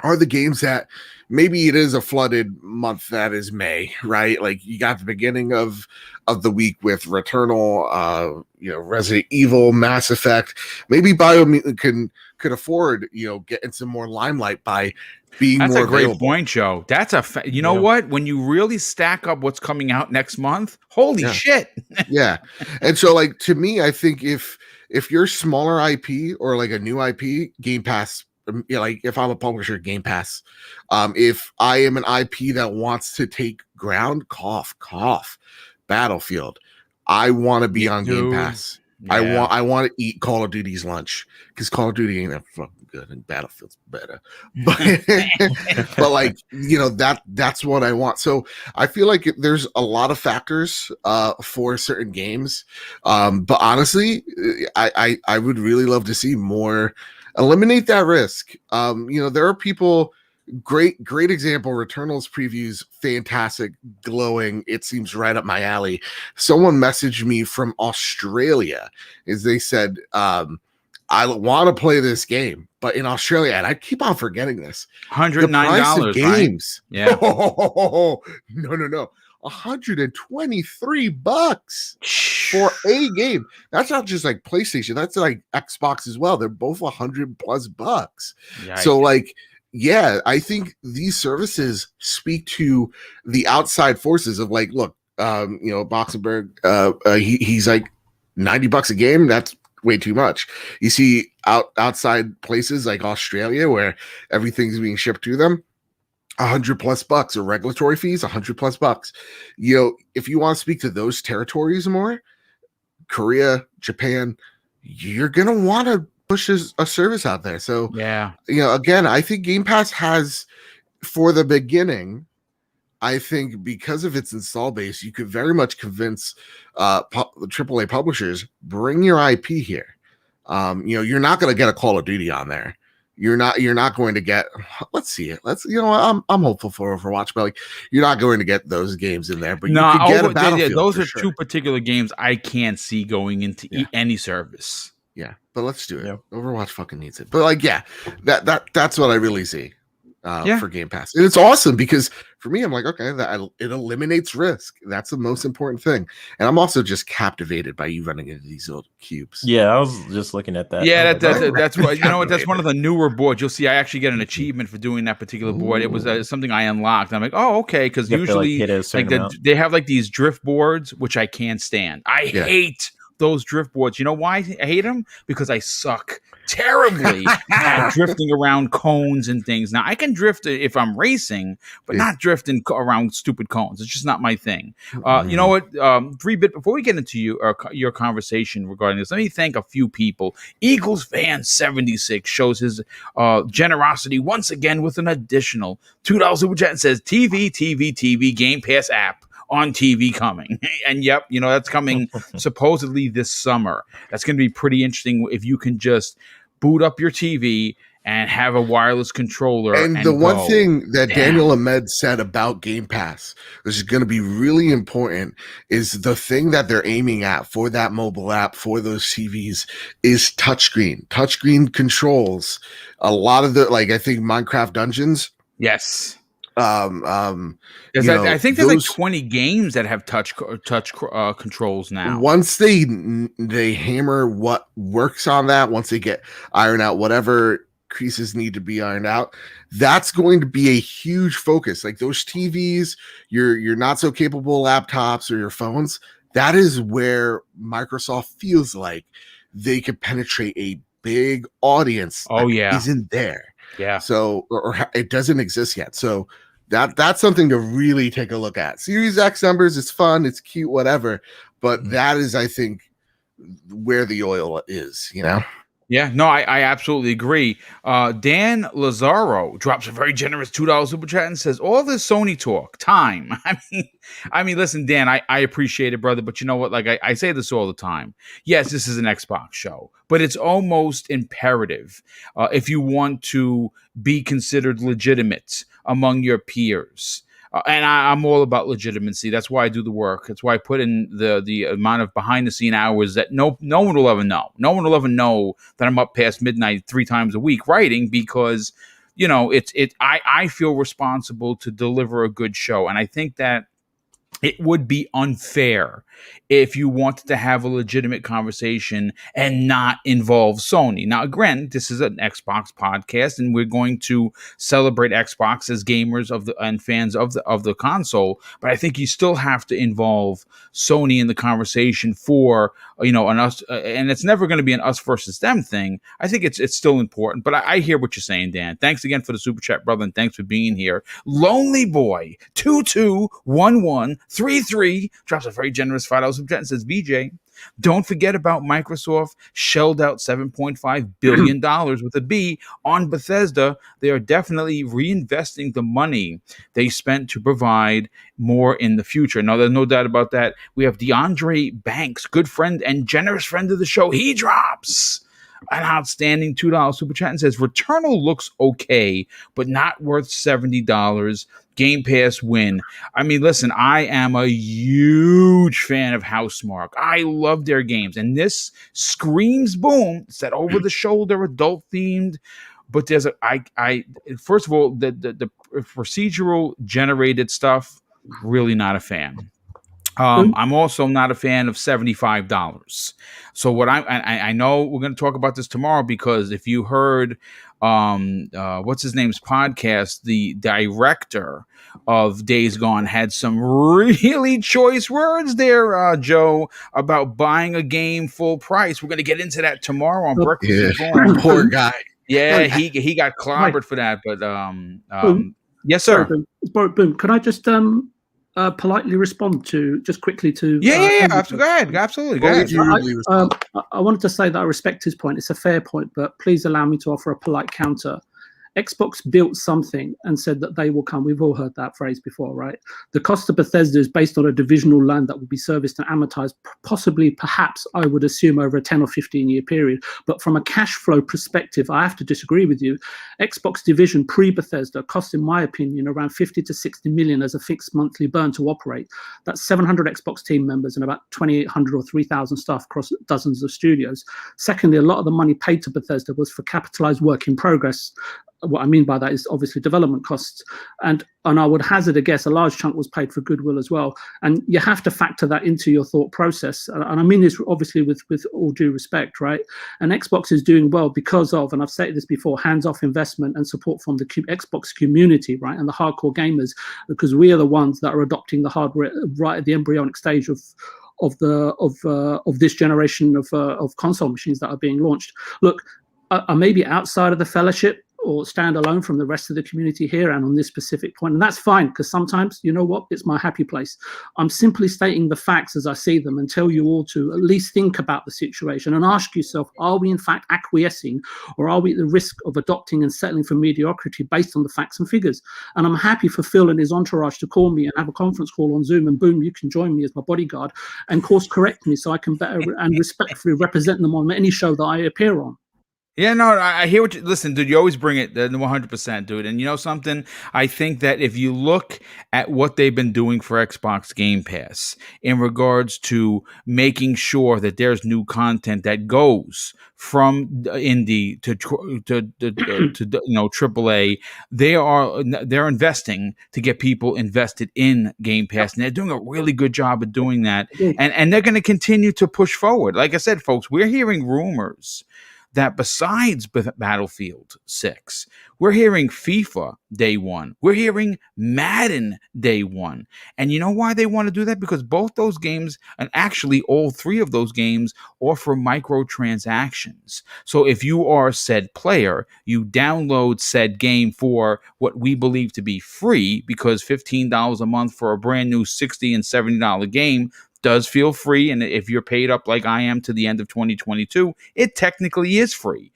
are the games that maybe it is a flooded month, that is May, right? Like you got the beginning of the week with Returnal, Resident Evil, Mass Effect. Maybe Biomutant could afford, getting some more limelight by being That's more a great available. point, Joe. That's know what? When you really stack up what's coming out next month, holy shit. Yeah. And so like to me, I think if you're smaller IP or like a new IP, Game Pass, like if I'm a publisher, Game Pass. If I am an IP that wants to take ground, cough, Battlefield, I want to be on Game Pass. Yeah. I want to eat Call of Duty's lunch because Call of Duty ain't that fucking good and Battlefield's better. But like that's what I want. So I feel like there's a lot of factors for certain games. But honestly, I would really love to see more. Eliminate that risk. There are people. Great example. Returnal's previews, fantastic, glowing. It seems right up my alley. Someone messaged me from Australia, as they said, I want to play this game, but in Australia, and I keep on forgetting this, $109 games. Right? Yeah. No. $123 for a game. That's not just like PlayStation. That's like Xbox as well. They're both $100+ bucks. Yikes. So like, yeah, I think these services speak to the outside forces of like, look, Boxenberg, he's like $90 a game. That's way too much. You see outside places like Australia where everything's being shipped to them. $100+ or regulatory fees, $100+. You know, if you want to speak to those territories more, Korea, Japan, you're gonna want to push a service out there. So Yeah. you know, again, I think Game Pass has, for the beginning, I think because of its install base, you could very much convince AAA publishers, bring your IP here. You know, you're not going to get a Call of Duty on there. You're not going to get. Let's see it. You know, I'm hopeful for Overwatch, but like, you're not going to get those games in there. But you could get a Battlefield. Those are sure. two particular games I can't see going into any service. Yeah, but let's do it. Yeah. Overwatch fucking needs it. But like, yeah, that's what I really see Yeah. for Game Pass. And it's awesome because for me, I'm like, okay, it eliminates risk. That's the most important thing. And I'm also just captivated by you running into these little cubes. Yeah, I was just looking at that. Yeah, I was like, that's what, you know what, that's one of the newer boards. You'll see I actually get an achievement for doing that particular board. It was something I unlocked. I'm like, oh, okay, because You have to, like, usually hit a certain amount. they have like these drift boards, which I can't stand. I hate those drift boards. You know why I hate them? Because I suck terribly at drifting around cones and things. Now I can drift if I'm racing, but not drifting around stupid cones. It's just not my thing. You know what? 3-bit. Before we get into your conversation regarding this, let me thank a few people. Eagles fan 76 shows his generosity once again with an additional $2 super chat and says TV Game Pass app on TV coming. And yep, you know, that's coming supposedly this summer. That's going to be pretty interesting if you can just boot up your TV and have a wireless controller. And the one thing that Daniel Ahmed said about Game Pass, which is going to be really important, is the thing that they're aiming at for that mobile app, for those TVs, is touchscreen. Touchscreen controls. A lot of the, like, I think Minecraft Dungeons. Yes. I think there's like 20 games that have touch controls now. Once they hammer what works on that, once they iron out whatever creases need to be ironed out, that's going to be a huge focus. Like those TVs, your not so capable laptops or your phones, that is where Microsoft feels like they could penetrate a big audience. Isn't there? Yeah. So, or it doesn't exist yet. So that's something to really take a look at. Series X numbers, it's fun, it's cute, whatever. But that is, I think, where the oil is, you know? Yeah, no, I absolutely agree. Dan Lazaro drops a very generous $2 super chat and says, all this Sony talk, time. I mean, listen, Dan, I appreciate it, brother, but you know what? Like I say this all the time. Yes, this is an Xbox show, but it's almost imperative if you want to be considered legitimate among your peers. And I'm all about legitimacy. That's why I do the work. That's why I put in the amount of behind the scene hours that no one will ever know. No one will ever know that I'm up past midnight 3 times a week writing, because, you know, I feel responsible to deliver a good show. And I think that it would be unfair if you wanted to have a legitimate conversation and not involve Sony. Now, again, this is an Xbox podcast, and we're going to celebrate Xbox as gamers and fans of the console. But I think you still have to involve Sony in the conversation for, you know, an us, and it's never going to be an us versus them thing. I think it's still important. But I hear what you're saying, Dan. Thanks again for the super chat, brother, and thanks for being here. Lonely Boy 221133 drops a very generous $5 super chat and says, VJ, don't forget about Microsoft shelled out $7.5 billion with a B on Bethesda. They are definitely reinvesting the money they spent to provide more in the future. Now, there's no doubt about that. We have DeAndre Banks, good friend and generous friend of the show. He drops an outstanding $2 super chat and says, Returnal looks okay, but not worth $70. Game Pass win. I mean, listen, I am a huge fan of Housemarque. I love their games, and this screams boom. It's that over-the-shoulder, adult-themed. But there's first of all, the procedural generated stuff, really not a fan. I'm also not a fan of $75. So what I know we're going to talk about this tomorrow, because if you heard what's his name's podcast, the director of Days Gone had some really choice words there, Joe, about buying a game full price. We're going to get into that tomorrow on Breakfast with Vaughn. Poor guy. Yeah, he got clobbered for that, but Yes, Sorry, sir. Boom. Can I just politely respond to just quickly to? Yeah. Go ahead. Absolutely. Go ahead. I wanted to say that I respect his point. It's a fair point, but please allow me to offer a polite counter. Xbox built something and said that they will come. We've all heard that phrase before, right? The cost of Bethesda is based on a divisional land that will be serviced and amortized, possibly, perhaps, I would assume, over a 10 or 15-year period. But from a cash flow perspective, I have to disagree with you. Xbox Division pre-Bethesda cost, in my opinion, around 50 to 60 million as a fixed monthly burn to operate. That's 700 Xbox team members and about 2,800 or 3,000 staff across dozens of studios. Secondly, a lot of the money paid to Bethesda was for capitalized work in progress. What I mean by that is obviously development costs, and I would hazard a guess a large chunk was paid for goodwill as well. And you have to factor that into your thought process. And I mean this obviously with all due respect, right? And Xbox is doing well because of, and I've stated this before, hands-off investment and support from the Xbox community, right, and the hardcore gamers, because we are the ones that are adopting the hardware right at the embryonic stage of this generation of console machines that are being launched. Look, I may be outside of the fellowship or stand alone from the rest of the community here and on this specific point. And that's fine, because sometimes, you know what, it's my happy place. I'm simply stating the facts as I see them and tell you all to at least think about the situation and ask yourself, are we in fact acquiescing, or are we at the risk of adopting and settling for mediocrity based on the facts and figures? And I'm happy for Phil and his entourage to call me and have a conference call on Zoom, and boom, you can join me as my bodyguard and course correct me so I can better and respectfully represent them on any show that I appear on. Yeah, no, I hear what you listen, dude. You always bring it 100%, dude. And you know something? I think that if you look at what they've been doing for Xbox Game Pass in regards to making sure that there's new content that goes from indie to AAA, they're investing to get people invested in Game Pass, and they're doing a really good job of doing that. And they're going to continue to push forward. Like I said, folks, we're hearing rumors that besides Battlefield 6, we're hearing FIFA day one. We're hearing Madden day one. And you know why they want to do that? Because both those games, and actually all three of those games, offer microtransactions. So if you are said player, you download said game for what we believe to be free, because $15 a month for a brand new $60 and $70 game does feel free, and if you're paid up like I am to the end of 2022, it technically is free.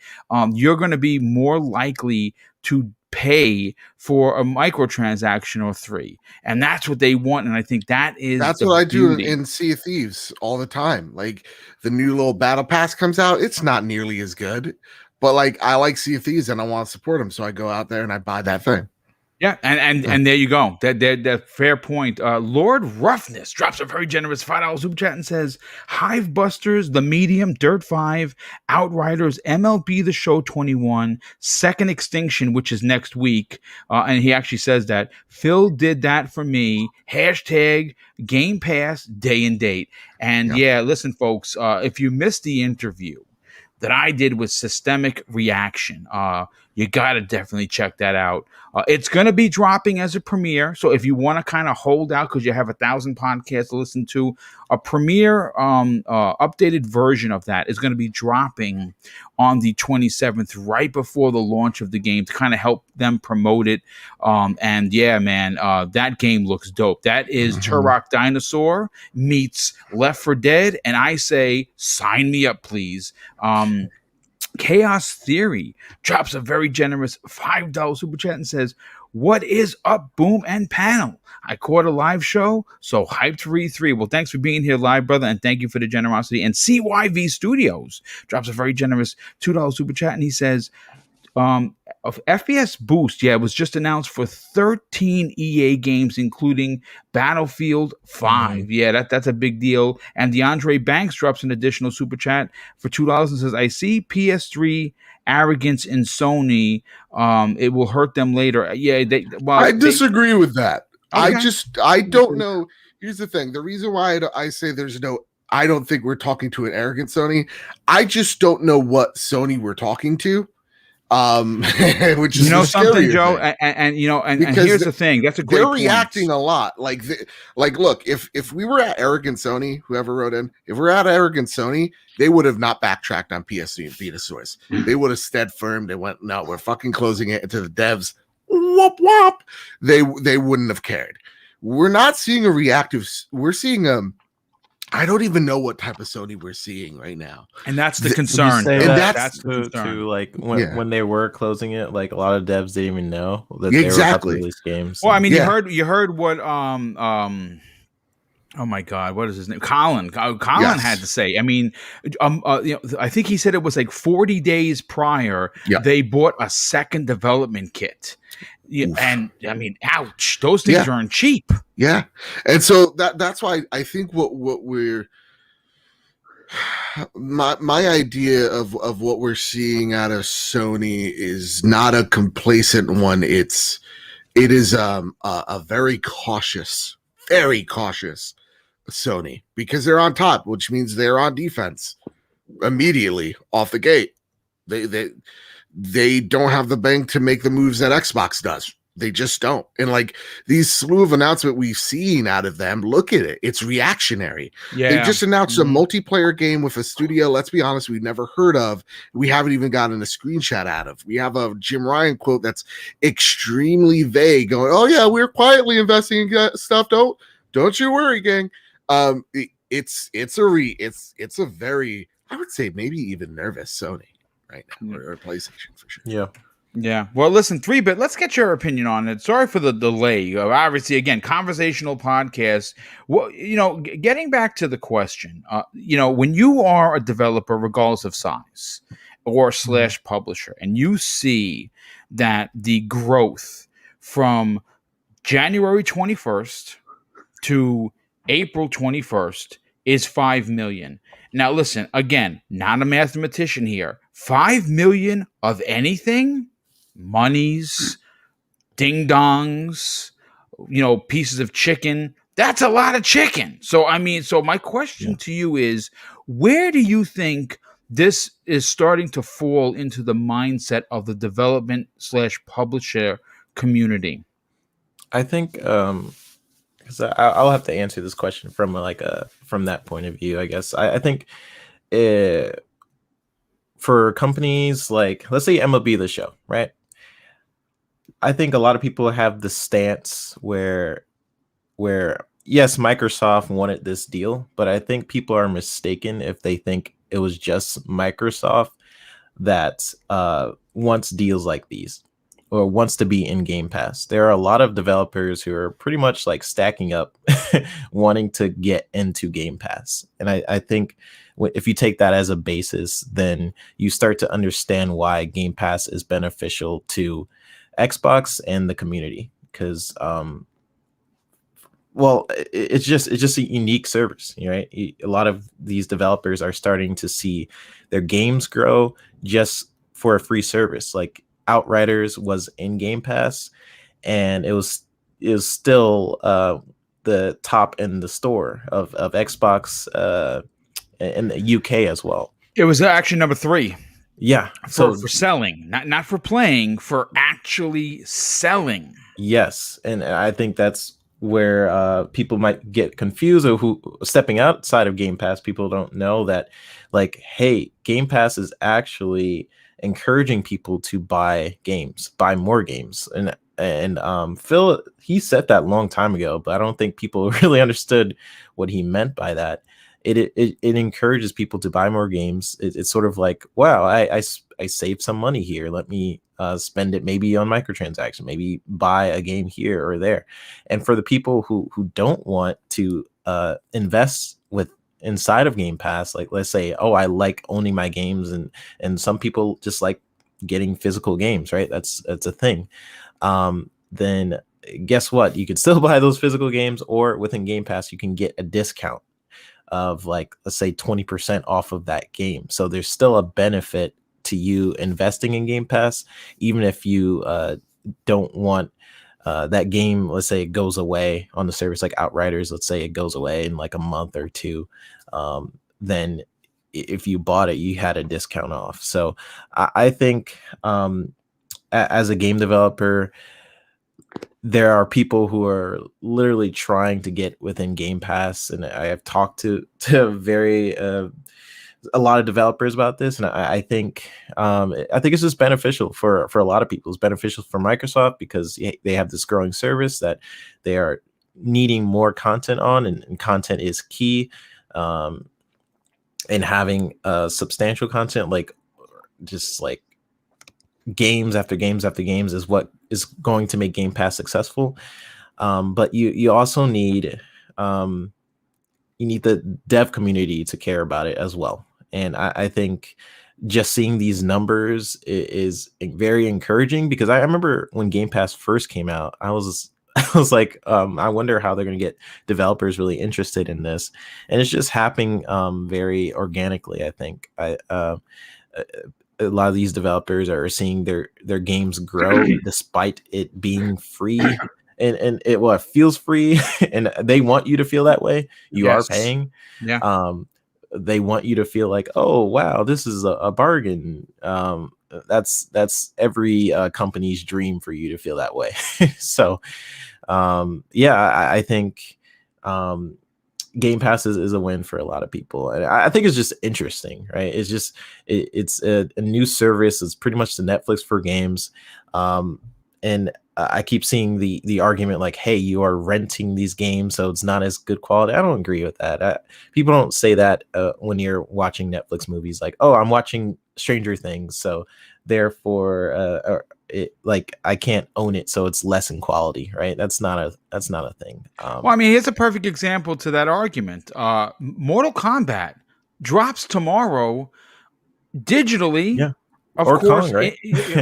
You're going to be more likely to pay for a microtransaction or three, and that's what they want. And I think that's what I do in Sea of Thieves all the time. Like, the new little battle pass comes out, it's not nearly as good, but like, I like Sea of Thieves and I want to support them, so I go out there and I buy that thing. Yeah, and there you go. That fair point. Lord Roughness drops a very generous $5 super chat and says, Hive Busters, The Medium, Dirt 5, Outriders, MLB The Show 21, Second Extinction, which is next week. And he actually says that Phil did that for me. # Game Pass day and date. And yeah, listen, folks, if you missed the interview that I did with Systemic Reaction, you got to definitely check that out. It's going to be dropping as a premiere. So if you want to kind of hold out because you have 1,000 podcasts to listen to, a premiere updated version of that is going to be dropping on the 27th, right before the launch of the game, to kind of help them promote it. And yeah, man, that game looks dope. That is Turok Dinosaur meets Left 4 Dead. And I say, sign me up, please. Chaos Theory drops a very generous $5 super chat and says, what is up, Boom and Panel? I caught a live show, so hyped for E3. Well, thanks for being here live, brother, and thank you for the generosity. And CYV Studios drops a very generous $2 super chat, and he says, of FPS Boost, it was just announced for 13 EA games, including Battlefield 5. Yeah, that's a big deal. And DeAndre Banks drops an additional super chat for $2 and says, I see PS3 arrogance in Sony. It will hurt them later. Yeah, I disagree with that. Okay. I don't know. Here's the thing. The reason why I say I don't think we're talking to an arrogant Sony. I just don't know what Sony we're talking to. Which is something, Joe, and here's the thing. That's a great point. They're reacting a lot. Like, look, if we were at arrogant Sony, whoever wrote in, if we're at arrogant Sony, they would have not backtracked on PS3 and Beta Source. They would have stead firm. They went, no, we're fucking closing it to the devs. whoop whoop, they wouldn't have cared. We're not seeing a reactive. We're seeing I don't even know what type of Sony we're seeing right now, and that's the Would you concern. say And that That's the concern. to like when they were closing it, like a lot of devs didn't even know that Yeah, they were about to exactly. release games. Well, I mean, Yeah. you heard what oh my God, what is his name? Colin Yes. had to say. I mean, I think he said it was like 40 days prior Yep. they bought a second development kit. Yeah, Oof. and I mean, ouch, those things aren't cheap. Yeah, and so that's why I think what we're my idea of what we're seeing out of Sony is not a complacent one. It is a very cautious Sony, because they're on top, which means they're on defense immediately off the gate. They don't have the bank to make the moves that Xbox does. They just don't. And like these slew of announcements we've seen out of them, look at it. It's reactionary. Yeah, They just announced a multiplayer game with a studio, let's be honest, we've never heard of. We haven't even gotten a screenshot out of. We have a Jim Ryan quote that's extremely vague, going, "Oh yeah, we're quietly investing in stuff. Don't you worry, gang." It's a very, I would say, maybe even nervous Sony right now, or PlayStation for sure. Yeah. Yeah. Well, listen, 3-Bit, let's get your opinion on it. Sorry for the delay. Obviously, again, conversational podcast. Well, getting back to the question, when you are a developer, regardless of size or / publisher, and you see that the growth from January 21st to April 21st is 5 million. Now, listen, again, not a mathematician here. 5 million of anything? Monies, ding dongs, pieces of chicken. That's a lot of chicken. So, I mean, my question to you is, where do you think this is starting to fall into the mindset of the development / publisher community? I think because I'll have to answer this question from from that point of view. I guess I think for companies like, let's say MLB The Show, right? I think a lot of people have the stance where yes, Microsoft wanted this deal, but I think people are mistaken if they think it was just Microsoft that wants deals like these or wants to be in Game Pass. There are a lot of developers who are pretty much like stacking up wanting to get into Game Pass. And I think if you take that as a basis, then you start to understand why Game Pass is beneficial to Xbox and the community, because it's just a unique service, right? A lot of these developers are starting to see their games grow just for a free service. Like Outriders was in Game Pass, and it was still the top in the store of Xbox in the UK as well. It was actually number 3. Yeah, for selling, not for playing, for actually selling. Yes, and I think that's where people might get confused, or who stepping outside of Game Pass, people don't know that, like, hey, Game Pass is actually encouraging people to buy more games, and Phil, he said that a long time ago, but I don't think people really understood what he meant by that. It encourages people to buy more games. It's sort of like, wow, I saved some money here. Let me spend it maybe on microtransaction, maybe buy a game here or there. And for the people who don't want to invest inside of Game Pass, like let's say, oh, I like owning my games, and some people just like getting physical games, right? That's a thing. Then guess what? You can still buy those physical games, or within Game Pass, you can get a discount of, like, let's say 20% off of that game. So there's still a benefit to you investing in Game Pass, even if you don't want that game. Let's say it goes away on the service, like Outriders. Let's say it goes away in like a month or two. Then if you bought it, you had a discount off. So I think as a game developer, there are people who are literally trying to get within Game Pass, and I have talked to very a lot of developers about this, and I think it's just beneficial for a lot of people. It's beneficial for Microsoft because they have this growing service that they are needing more content on, and content is key. And having substantial content, like just like games after games after games, is what is going to make Game Pass successful. But you also need the dev community to care about it as well. And I think just seeing these numbers is very encouraging, because I remember when Game Pass first came out, I was like, I wonder how they're going to get developers really interested in this. And it's just happening very organically. I think a lot of these developers are seeing their games grow despite it being free. And it feels free, and they want you to feel that way. You are paying. Yeah. They want you to feel like, oh wow, this is a bargain. That's every company's dream for you to feel that way. So I think Game Pass is a win for a lot of people, and I think it's just interesting, right? It's just it's a new service. It's pretty much the Netflix for games, and I keep seeing the argument like, hey, you are renting these games, so it's not as good quality. I don't agree with that. People don't say that when you're watching Netflix movies, like, oh, I'm watching Stranger Things, so therefore I can't own it, so it's less in quality, right? That's not a thing. Well, I mean, here's a perfect example to that argument. Mortal Kombat drops tomorrow digitally. Yeah. Of or course, Kong, right?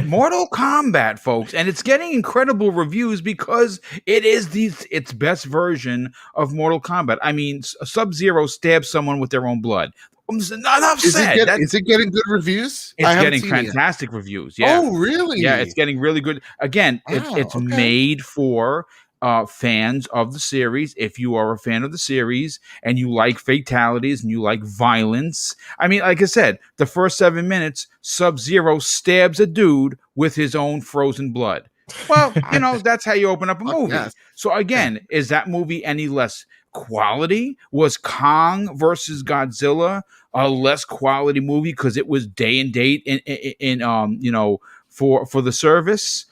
Mortal Kombat, folks, and it's getting incredible reviews because it is its best version of Mortal Kombat. I mean, Sub-Zero stabs someone with their own blood. Enough said. Is it getting good reviews? It's getting fantastic reviews. Yeah. Oh, really? Yeah, it's getting really good. Again, it's made for fans of the series. If you are a fan of the series and you like fatalities and you like violence, I mean, like I said, the first 7 minutes, Sub-Zero stabs a dude with his own frozen blood. Well, that's how you open up a movie. Yes. So again, is that movie any less quality? Was Kong versus Godzilla a less quality movie because it was day and date in for the service?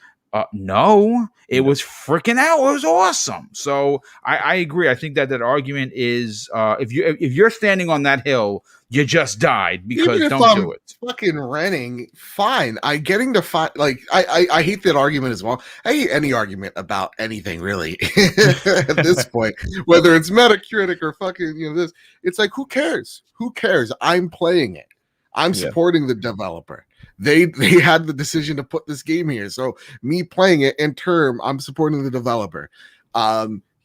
No, it was freaking out. It was awesome. So I agree. I think that argument is if you're standing on that hill, you just died, because don't do it. Fucking renting, fine. I getting to find, like, I hate that argument as well. I hate any argument about anything really at this point, whether it's Metacritic or fucking this. It's like, who cares? Who cares? I'm playing it. I'm supporting the developer. They had the decision to put this game here, so me playing it in turn, I'm supporting the developer.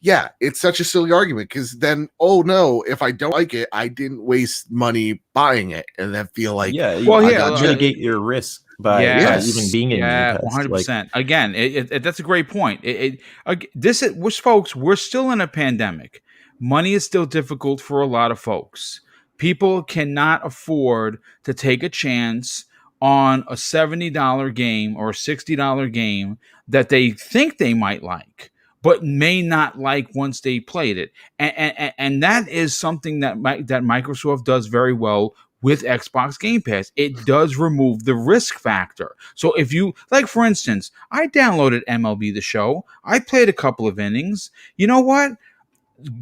Yeah, it's such a silly argument, because then, oh no, if I don't like it, I didn't waste money buying it, and then feel like, mitigate your risk by even being in. 100%. Again, that's a great point. Folks, we're still in a pandemic. Money is still difficult for a lot of folks. People cannot afford to take a chance on a $70 game or a $60 game that they think they might like, but may not like once they played it. And that is something that Microsoft does very well with Xbox Game Pass. It does remove the risk factor. So if you, like, for instance, I downloaded MLB The Show. I played a couple of innings. You know what?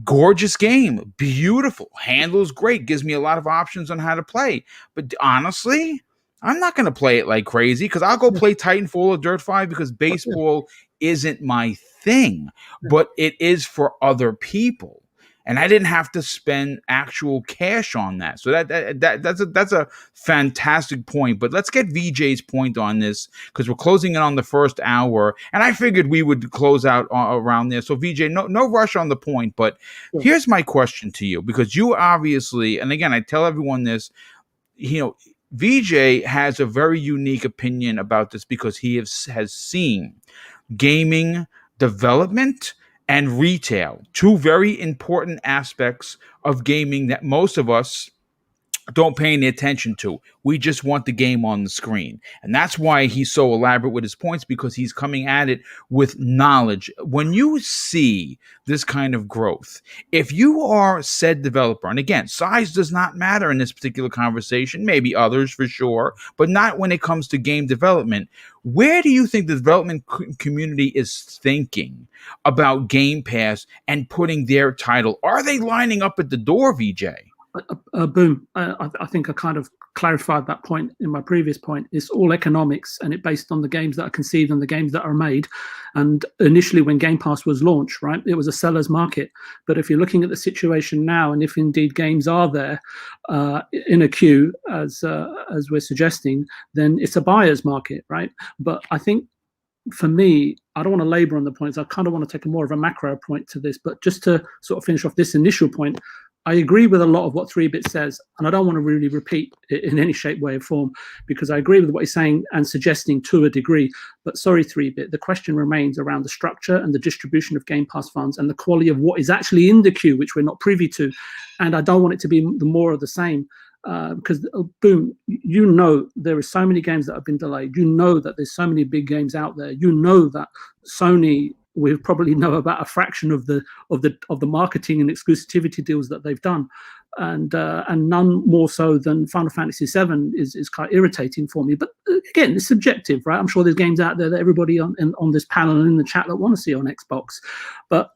Gorgeous game. Beautiful. Handles great. Gives me a lot of options on how to play. But honestly, I'm not going to play it like crazy, because I'll go play Titanfall or Dirt 5 because baseball isn't my thing, but it is for other people. And I didn't have to spend actual cash on that. So that's a fantastic point. But let's get VJ's point on this, because we're closing in on the first hour, and I figured we would close out around there. So VJ, no rush on the point, but here's my question to you, because you obviously, and again, I tell everyone this, VJ has a very unique opinion about this, because he has seen gaming development and retail, two very important aspects of gaming that most of us don't pay any attention to. We just want the game on the screen. And that's why he's so elaborate with his points, because he's coming at it with knowledge. When you see this kind of growth, if you are said developer, and again, size does not matter in this particular conversation, maybe others for sure, but not when it comes to game development. Where do you think the development community is thinking about Game Pass and putting their title? Are they lining up at the door, VJ? Boom. I think I kind of clarified that point in my previous point. It's all economics, and it's based on the games that are conceived and the games that are made. And initially, when Game Pass was launched, right, it was a seller's market. But if you're looking at the situation now, and if indeed games are there in a queue, as we're suggesting, then it's a buyer's market, right? But I think, for me, I don't want to labor on the points. I kind of want to take a more of a macro point to this. But just to sort of finish off this initial point, I agree with a lot of what 3-Bit says, and I don't want to really repeat it in any shape, way, or form, because I agree with what he's saying and suggesting to a degree. But sorry, 3-Bit, the question remains around the structure and the distribution of Game Pass funds and the quality of what is actually in the queue, which we're not privy to. And I don't want it to be the more of the same. Because boom, you know, there are so many games that have been delayed. You know that there's so many big games out there. You know that Sony, we probably know about a fraction of the marketing and exclusivity deals that they've done, and none more so than Final Fantasy VII is quite irritating for me. But again, it's subjective, right? I'm sure there's games out there that everybody on this panel and in the chat that want to see on Xbox, but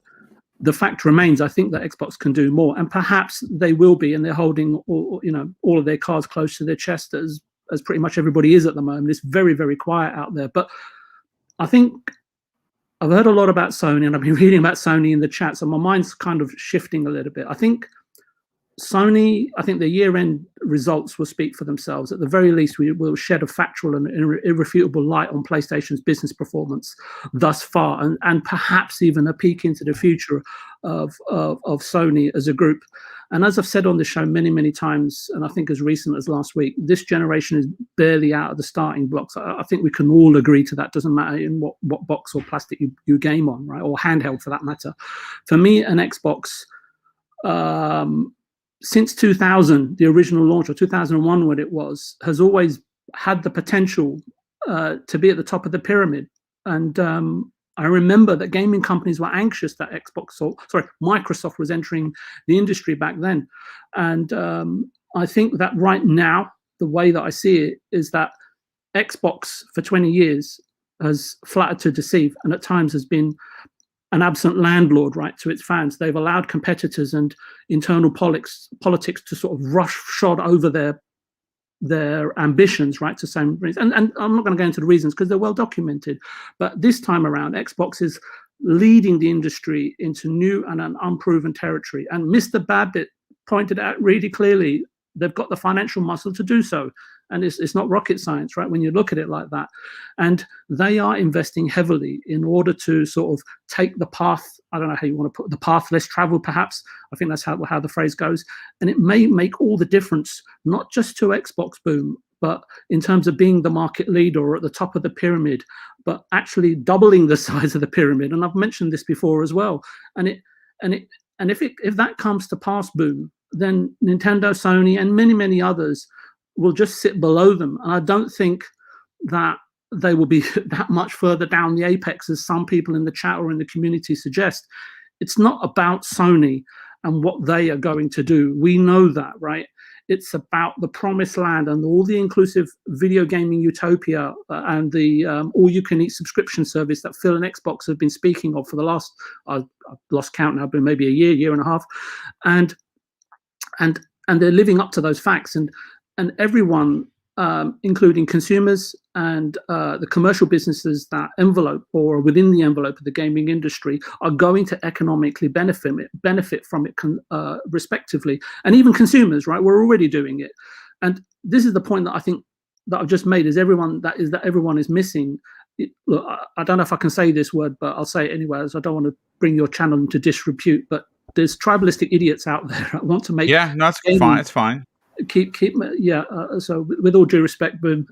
the fact remains, I think that Xbox can do more, and perhaps they will be, and they're holding all of their cards close to their chest, as pretty much everybody is at the moment. It's very, very quiet out there. But I think I've heard a lot about Sony, and I've been reading about Sony in the chat, so my mind's kind of shifting a little bit. I think Sony, the year-end results will speak for themselves. At the very least, we will shed a factual and irrefutable light on PlayStation's business performance thus far, and perhaps even a peek into the future of Sony as a group. And as I've said on the show many, many times, and I think as recent as last week, this generation is barely out of the starting blocks. I think we can all agree to that. Doesn't matter in what box or plastic you game on, right, or handheld for that matter. For me, an Xbox, since 2000, the original launch, or 2001 when it was, has always had the potential to be at the top of the pyramid. And I remember that gaming companies were anxious that Microsoft was entering the industry back then. And I think that right now, the way that I see it is that Xbox for 20 years has flattered to deceive, and at times has been an absent landlord, right, to its fans. They've allowed competitors and internal politics to sort of roughshod over their ambitions, right, to some reason. And I'm not going to go into the reasons because they're well documented. But this time around, Xbox is leading the industry into new and an unproven territory. And Mr. Babbitt pointed out really clearly, they've got the financial muscle to do so. And it's not rocket science, right, when you look at it like that. And they are investing heavily in order to sort of take the path, I don't know how you want to put the path less traveled, perhaps. I think that's how the phrase goes. And it may make all the difference, not just to Xbox, boom, but in terms of being the market leader or at the top of the pyramid, but actually doubling the size of the pyramid. And I've mentioned this before as well. And if that comes to pass, boom, then Nintendo, Sony, and many, many others will just sit below them. And I don't think that they will be that much further down the apex as some people in the chat or in the community suggest. It's not about Sony and what they are going to do. We know that, right? It's about the promised land and all the inclusive video gaming utopia and the all-you-can-eat subscription service that Phil and Xbox have been speaking of for the last, I've lost count now, but maybe a year and a half. And they're living up to those facts. And everyone, including consumers and the commercial businesses that envelope or within the envelope of the gaming industry, are going to economically benefit from it respectively. And even consumers, right? We're already doing it. And this is the point that I think that I've just made, is that everyone is missing. Look, I don't know if I can say this word, but I'll say it anyway, as I don't want to bring your channel into disrepute, but there's tribalistic idiots out there that want to make... Yeah, no, it's fine. It's fine. So with all due respect, boom,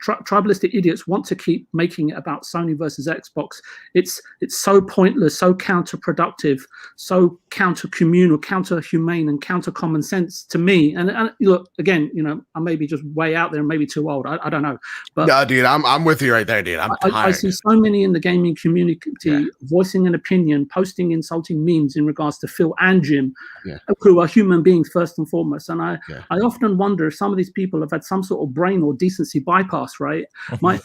tribalistic idiots want to keep making it about Sony versus Xbox. It's so pointless, so counterproductive, so counter-communal, counter-humane, and counter-common sense to me. And look, again, I may be just way out there and maybe too old. I don't know. But no, dude, I'm with you right there, dude. I see so many in the gaming community voicing an opinion, posting insulting memes in regards to Phil and Jim, who are human beings first and foremost. And I often wonder if some of these people have had some sort of brain or decency bypass, right? That's a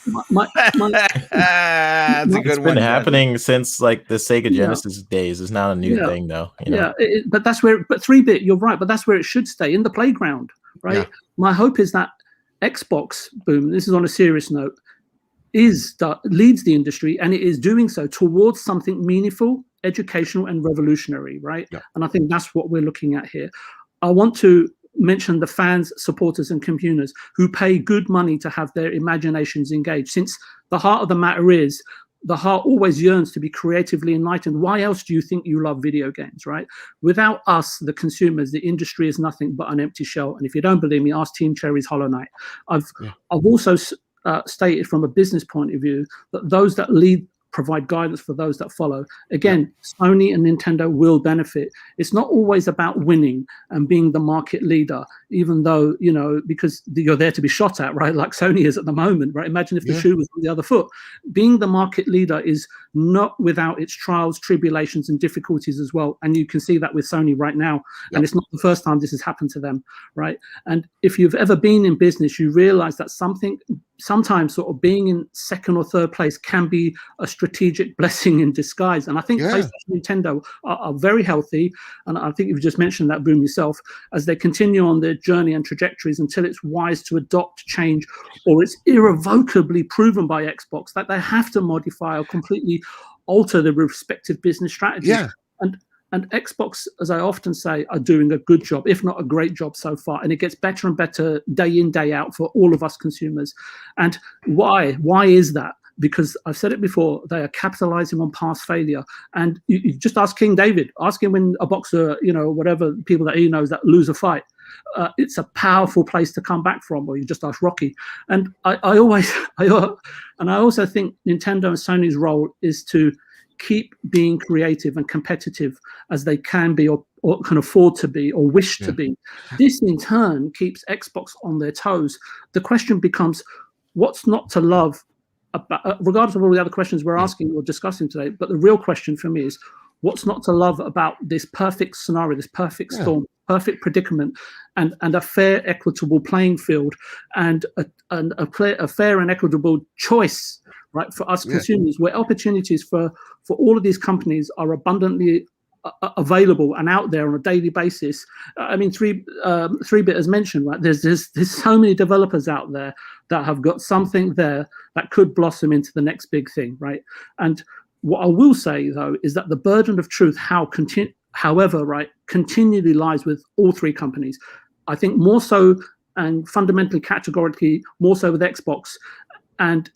good it's one. been happening since like the Sega Genesis days. It's not a new thing, though. But that's where. But 3-bit, you're right. But that's where it should stay, in the playground, right? Yeah. My hope is that Xbox, boom. This is on a serious note. Leads the industry, and it is doing so towards something meaningful, educational, and revolutionary, right? Yeah. And I think that's what we're looking at here. I want to mention the fans, supporters, and communers who pay good money to have their imaginations engaged, since the heart of the matter is the heart always yearns to be creatively enlightened. Why else do you think you love video games, right? Without us, the consumers, the industry is nothing but an empty shell. And if you don't believe me, ask Team Cherry's Hollow Knight. I've also stated from a business point of view that those that lead provide guidance for those that follow. Again, Sony and Nintendo will benefit. It's not always about winning and being the market leader, even though, because you're there to be shot at, right? Like Sony is at the moment, right? Imagine if the shoe was on the other foot. Being the market leader is not without its trials, tribulations, and difficulties as well. And you can see that with Sony right now. And it's not the first time this has happened to them, right? And if you've ever been in business, you realize that sometimes sort of being in second or third place can be a strategic blessing in disguise. And I think PlayStation and Nintendo are very healthy. And I think you've just mentioned that, Boom, yourself, as they continue on their journey and trajectories until it's wise to adopt change, or it's irrevocably proven by Xbox that they have to modify or completely alter their respective business strategies. Yeah. And Xbox, as I often say, are doing a good job, if not a great job so far. And it gets better and better day in, day out for all of us consumers. And why? Why is that? Because I've said it before, they are capitalizing on past failure. And you just ask King David, ask him when a boxer, whatever people that he knows that lose a fight. It's a powerful place to come back from, or you just ask Rocky. And I also think Nintendo and Sony's role is to keep being creative and competitive as they can be or can afford to be or wish to be. This in turn keeps Xbox on their toes. The question becomes, what's not to love about, regardless of all the other questions we're asking or discussing today, but the real question for me is, what's not to love about this perfect scenario, this perfect storm, perfect predicament, and a fair, equitable playing field, and a fair and equitable choice, right, for us consumers, where opportunities for all of these companies are abundantly available and out there on a daily basis. I mean, 3-bit as mentioned, right? There's so many developers out there that have got something there that could blossom into the next big thing, right? And what I will say, though, is that the burden of truth, however, right, continually lies with all three companies. I think more so, and fundamentally, categorically, more so with Xbox. And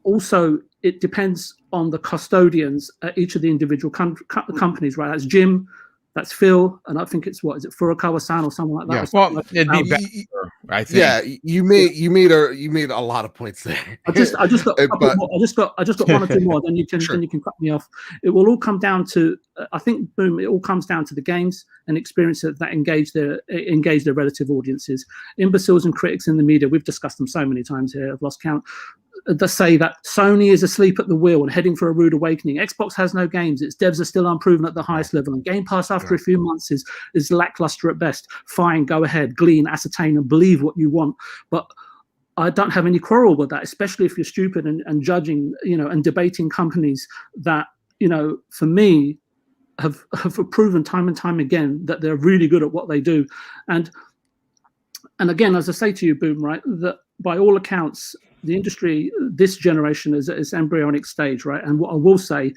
also, it depends on the custodians at each of the individual companies, right? That's Jim, that's Phil, and I think it's Furukawa-san or something like that. Yeah. Well, it'd be better, I think. Yeah, you made a lot of points there. I just got one or two more. Then you can cut me off. It will all come down to, I think, Boom. It all comes down to the games and experiences that engage their relative audiences. Imbeciles and critics in the media. We've discussed them so many times here. I've lost count. That say that Sony is asleep at the wheel and heading for a rude awakening. Xbox has no games. Its devs are still unproven at the highest level. And Game Pass, after a few months, is lackluster at best. Fine, go ahead, glean, ascertain, and believe what you want. But I don't have any quarrel with that, especially if you're stupid and judging, and debating companies that, for me, have proven time and time again that they're really good at what they do. And again, as I say to you, Boom, right, that by all accounts, the industry, this generation is embryonic stage, right? And what I will say,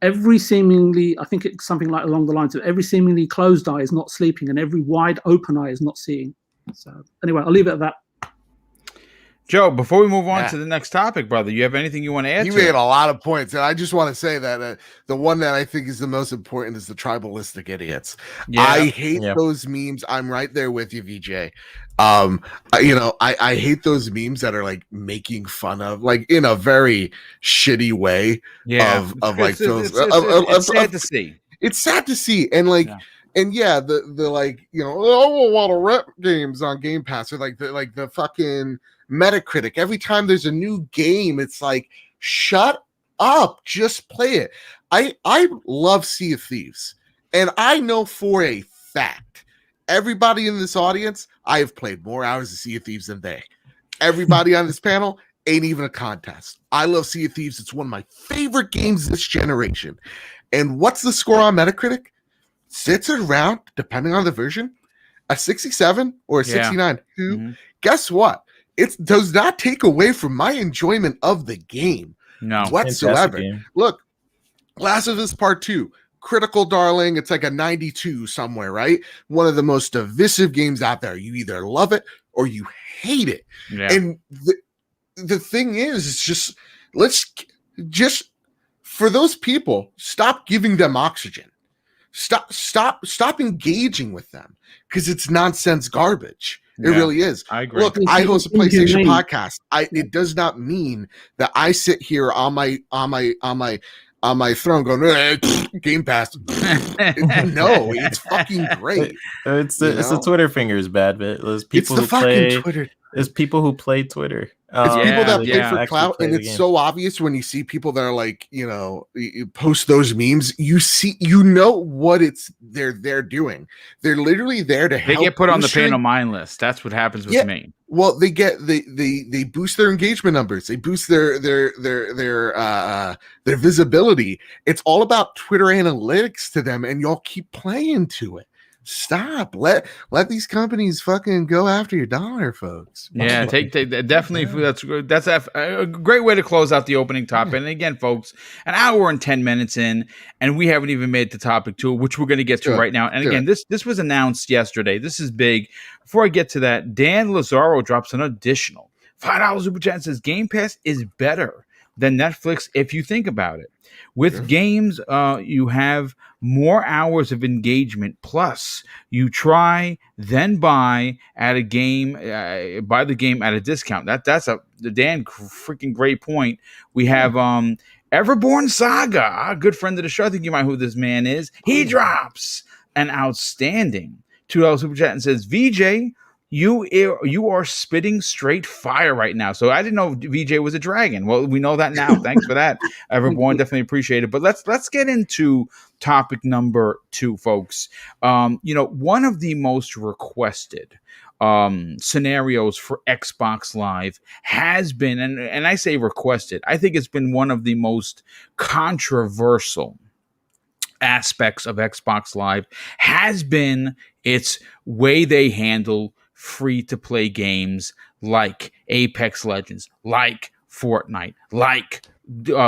I think it's something like along the lines of every seemingly closed eye is not sleeping and every wide open eye is not seeing. So anyway, I'll leave it at that. Joe, before we move on Yeah. to the next topic, brother, you have anything you want to add He to made it? a lot of points, and I just want to say that the one that I think is the most important is the tribalistic idiots. Yeah. I hate Yeah. those memes. I'm right there with you, VJ. I hate those memes that are like making fun of, like in a very shitty way, Yeah. of like films. It's sad to see. It's sad to see, and like. Yeah. And yeah, the like, you know, a lot of rep games on Game Pass or like the fucking Metacritic. Every time there's a new game, it's like, shut up, just play it. I love Sea of Thieves, and I know for a fact, everybody in this audience, I have played more hours of Sea of Thieves than they. Everybody on this panel ain't even a contest. I love Sea of Thieves. It's one of my favorite games this generation. And what's the score on Metacritic? Sits around, depending on the version, a 67 or a 69. Guess what? It does not take away from my enjoyment of the game whatsoever. Game. Look, Last of Us Part 2, critical darling. It's like a 92 somewhere, right? One of the most divisive games out there. You either love it or you hate it. Yeah. And the thing is, it's just, let's just, for those people, stop giving them oxygen. Stop engaging with them, because it's nonsense garbage. It really is. I agree. Look, I host a PlayStation podcast. It does not mean that I sit here on my throne going, Game Pass. No, it's fucking great. It's the Twitter fingers, bad bit. There's people It's the who fucking play Twitter. There's people who play Twitter. It's people that play yeah. for clout, and it's so obvious when you see people that are like, you know, you post those memes. You see, you know what they're doing. They're literally there to help. They get put on the pain on mine list. That's what happens with me. Well, they boost their engagement numbers. They boost their visibility. It's all about Twitter analytics to them, and y'all keep playing to it. Stop. Let these companies fucking go after your dollar, folks. Yeah, take definitely. That's a great way to close out the opening topic. And again, folks, an hour and 10 minutes in, and we haven't even made the topic to it, which we're going to get to right now. And again, this was announced yesterday. This is big. Before I get to that, Dan Lazaro drops an additional $5 super chat and says Game Pass is better than Netflix if you think about it. With games, you have more hours of engagement. Plus, you try, then buy at a game, buy the game at a discount. That's a damn freaking great point. We have Everborn Saga, a good friend of the show. I think you might know who this man is. He drops an outstanding $2 super chat and says, VJ, you are spitting straight fire right now. So I didn't know VJ was a dragon. Well, we know that now. Thanks for that, Everborn. Definitely appreciate it. But let's get into topic number 2, folks. One of the most requested scenarios for Xbox Live has been, and I say requested, I think it's been one of the most controversial aspects of Xbox Live, has been its way they handle free-to-play games like Apex Legends, like Fortnite, like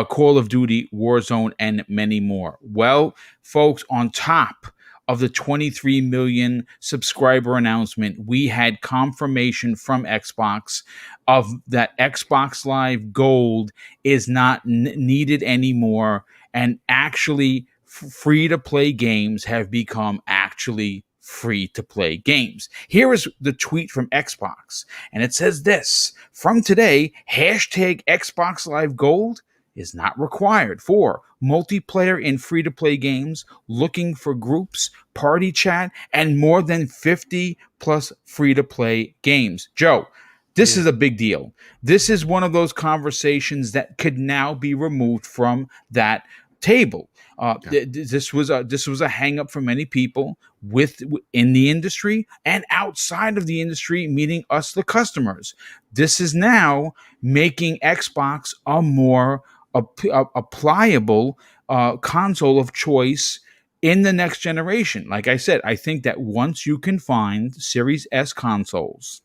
Call of Duty, Warzone, and many more. Well, folks, on top of the 23 million subscriber announcement, we had confirmation from Xbox of that Xbox Live Gold is not needed anymore, and actually free-to-play games have become actually free-to-play games. Here is the tweet from Xbox, and it says this: from today, hashtag Xbox Live Gold is not required for multiplayer in free-to-play games, looking for groups, party chat, and more than 50 plus free-to-play games. Joe, this is a big deal. This is one of those conversations that could now be removed from that table. This was a hang up for many people in the industry and outside of the industry, meaning us, the customers. This is now making Xbox a more pliable console of choice in the next generation. Like I said, I think that once you can find Series S consoles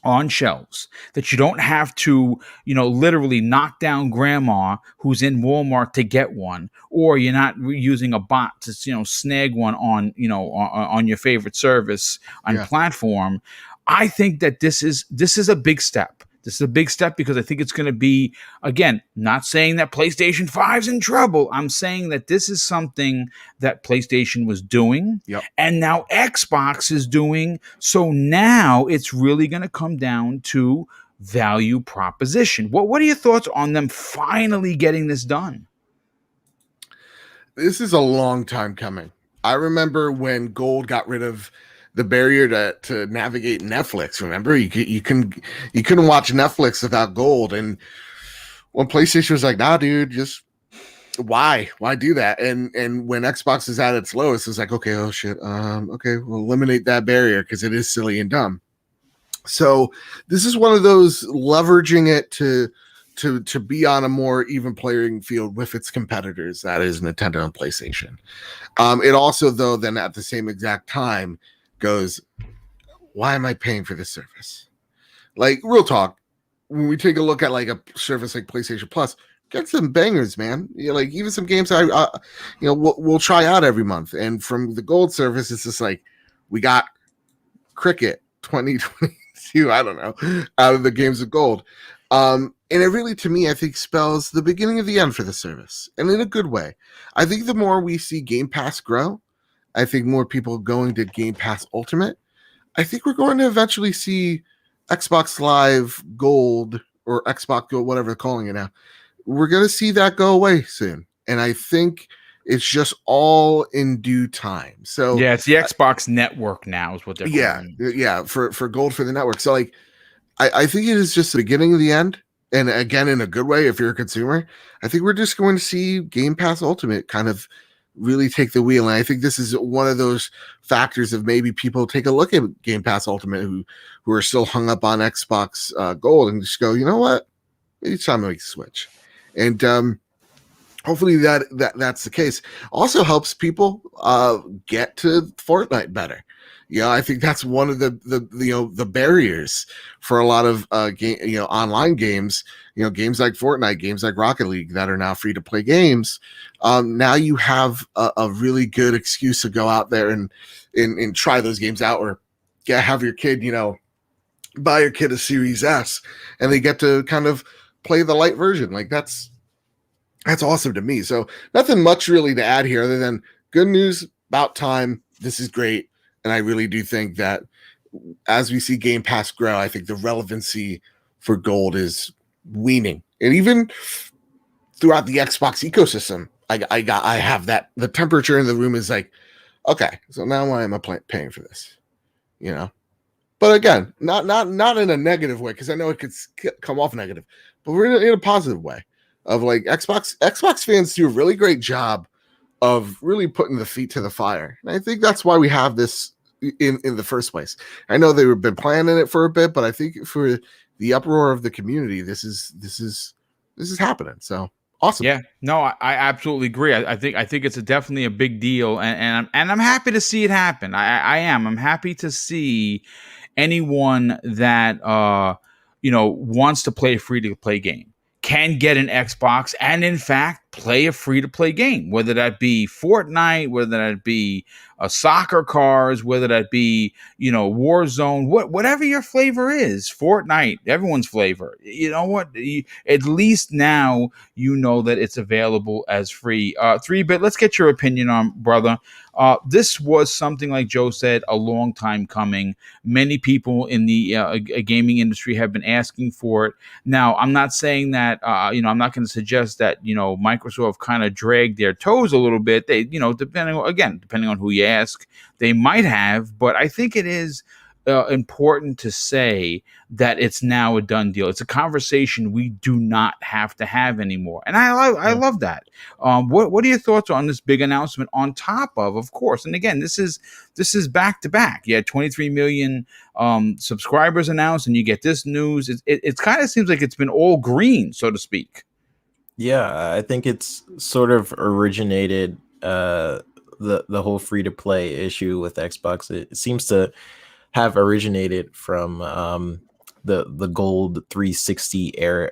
on shelves, that you don't have to, literally knock down grandma who's in Walmart to get one, or you're not using a bot to, snag one on, on your favorite service and platform. I think that this is a big step. This is a big step because I think it's going to be, again, not saying that PlayStation 5's in trouble. I'm saying that this is something that PlayStation was doing and now Xbox is doing. So now it's really going to come down to value proposition. What are your thoughts on them finally getting this done? This is a long time coming. I remember when Gold got rid of the barrier to navigate Netflix. Remember, you couldn't watch Netflix without Gold, and when PlayStation was like, "Nah, dude, just why do that?" And when Xbox is at its lowest, it's like, "Okay, oh shit, okay, we'll eliminate that barrier because it is silly and dumb." So this is one of those leveraging it to be on a more even playing field with its competitors, that is Nintendo and PlayStation. It also, though, then at the same exact time goes, why am I paying for this service? Like, real talk, when we take a look at like a service like PlayStation Plus, get some bangers, man. Like even some games we'll try out every month. And from the Gold service, it's just like, we got Cricket 2022, I don't know, out of the games of Gold. And it really, to me, I think spells the beginning of the end for the service, and in a good way. I think the more we see Game Pass grow, I think more people going to Game Pass Ultimate. I think we're going to eventually see Xbox Live Gold or Xbox Gold, whatever they're calling it now. We're going to see that go away soon. And I think it's just all in due time. So yeah, it's the Xbox Network now is what they're calling it. Yeah, for Gold for the network. So like, I think it is just the beginning of the end. And again, in a good way, if you're a consumer, I think we're just going to see Game Pass Ultimate kind of really take the wheel. And I think this is one of those factors of maybe people take a look at Game Pass Ultimate who are still hung up on Xbox Gold and just go, you know what? Maybe it's time to make a switch. And hopefully that's the case. Also helps people get to Fortnite better. I think that's one of the barriers for a lot of online games. Games like Fortnite, games like Rocket League that are now free to play games. Now you have a really good excuse to go out there and try those games out, or have your kid, buy your kid a Series S, and they get to kind of play the light version. Like that's awesome to me. So nothing much really to add here other than good news, about time. This is great. And I really do think that as we see Game Pass grow, I think the relevancy for Gold is weaning. And even throughout the Xbox ecosystem, I have that. The temperature in the room is like, okay, so now why am I paying for this? But again, not in a negative way, because I know it could come off negative, but we're in a positive way of like Xbox fans do a really great job of really putting the feet to the fire. And I think that's why we have this in the first place. I know they've been planning it for a bit, but I think for the uproar of the community, this is happening. So awesome. Yeah, no, I absolutely agree. I think it's definitely a big deal, and I'm happy to see it happen. I am. I'm happy to see anyone that wants to play a free to play game can get an Xbox and in fact play a free to play game, whether that be Fortnite, whether that be soccer cars, whether that be Warzone, whatever your flavor is. Fortnite, everyone's flavor. You know what? At least now you know that it's available as free. 3-Bit, let's get your opinion on, brother. This was something, like Joe said, a long time coming. Many people in the gaming industry have been asking for it. Now, I'm not saying that, I'm not going to suggest that, Microsoft kind of dragged their toes a little bit. They, depending on who you ask, they might have, but I think it is important to say that it's now a done deal. It's a conversation we do not have to have anymore, and I love that. What are your thoughts on this big announcement? On top of course, and again, this is back to back. You had 23 million subscribers announced, and you get this news. It kind of seems like it's been all green, so to speak. Yeah, I think it's sort of originated the whole free to play issue with Xbox. It seems to have originated from the Gold 360 era,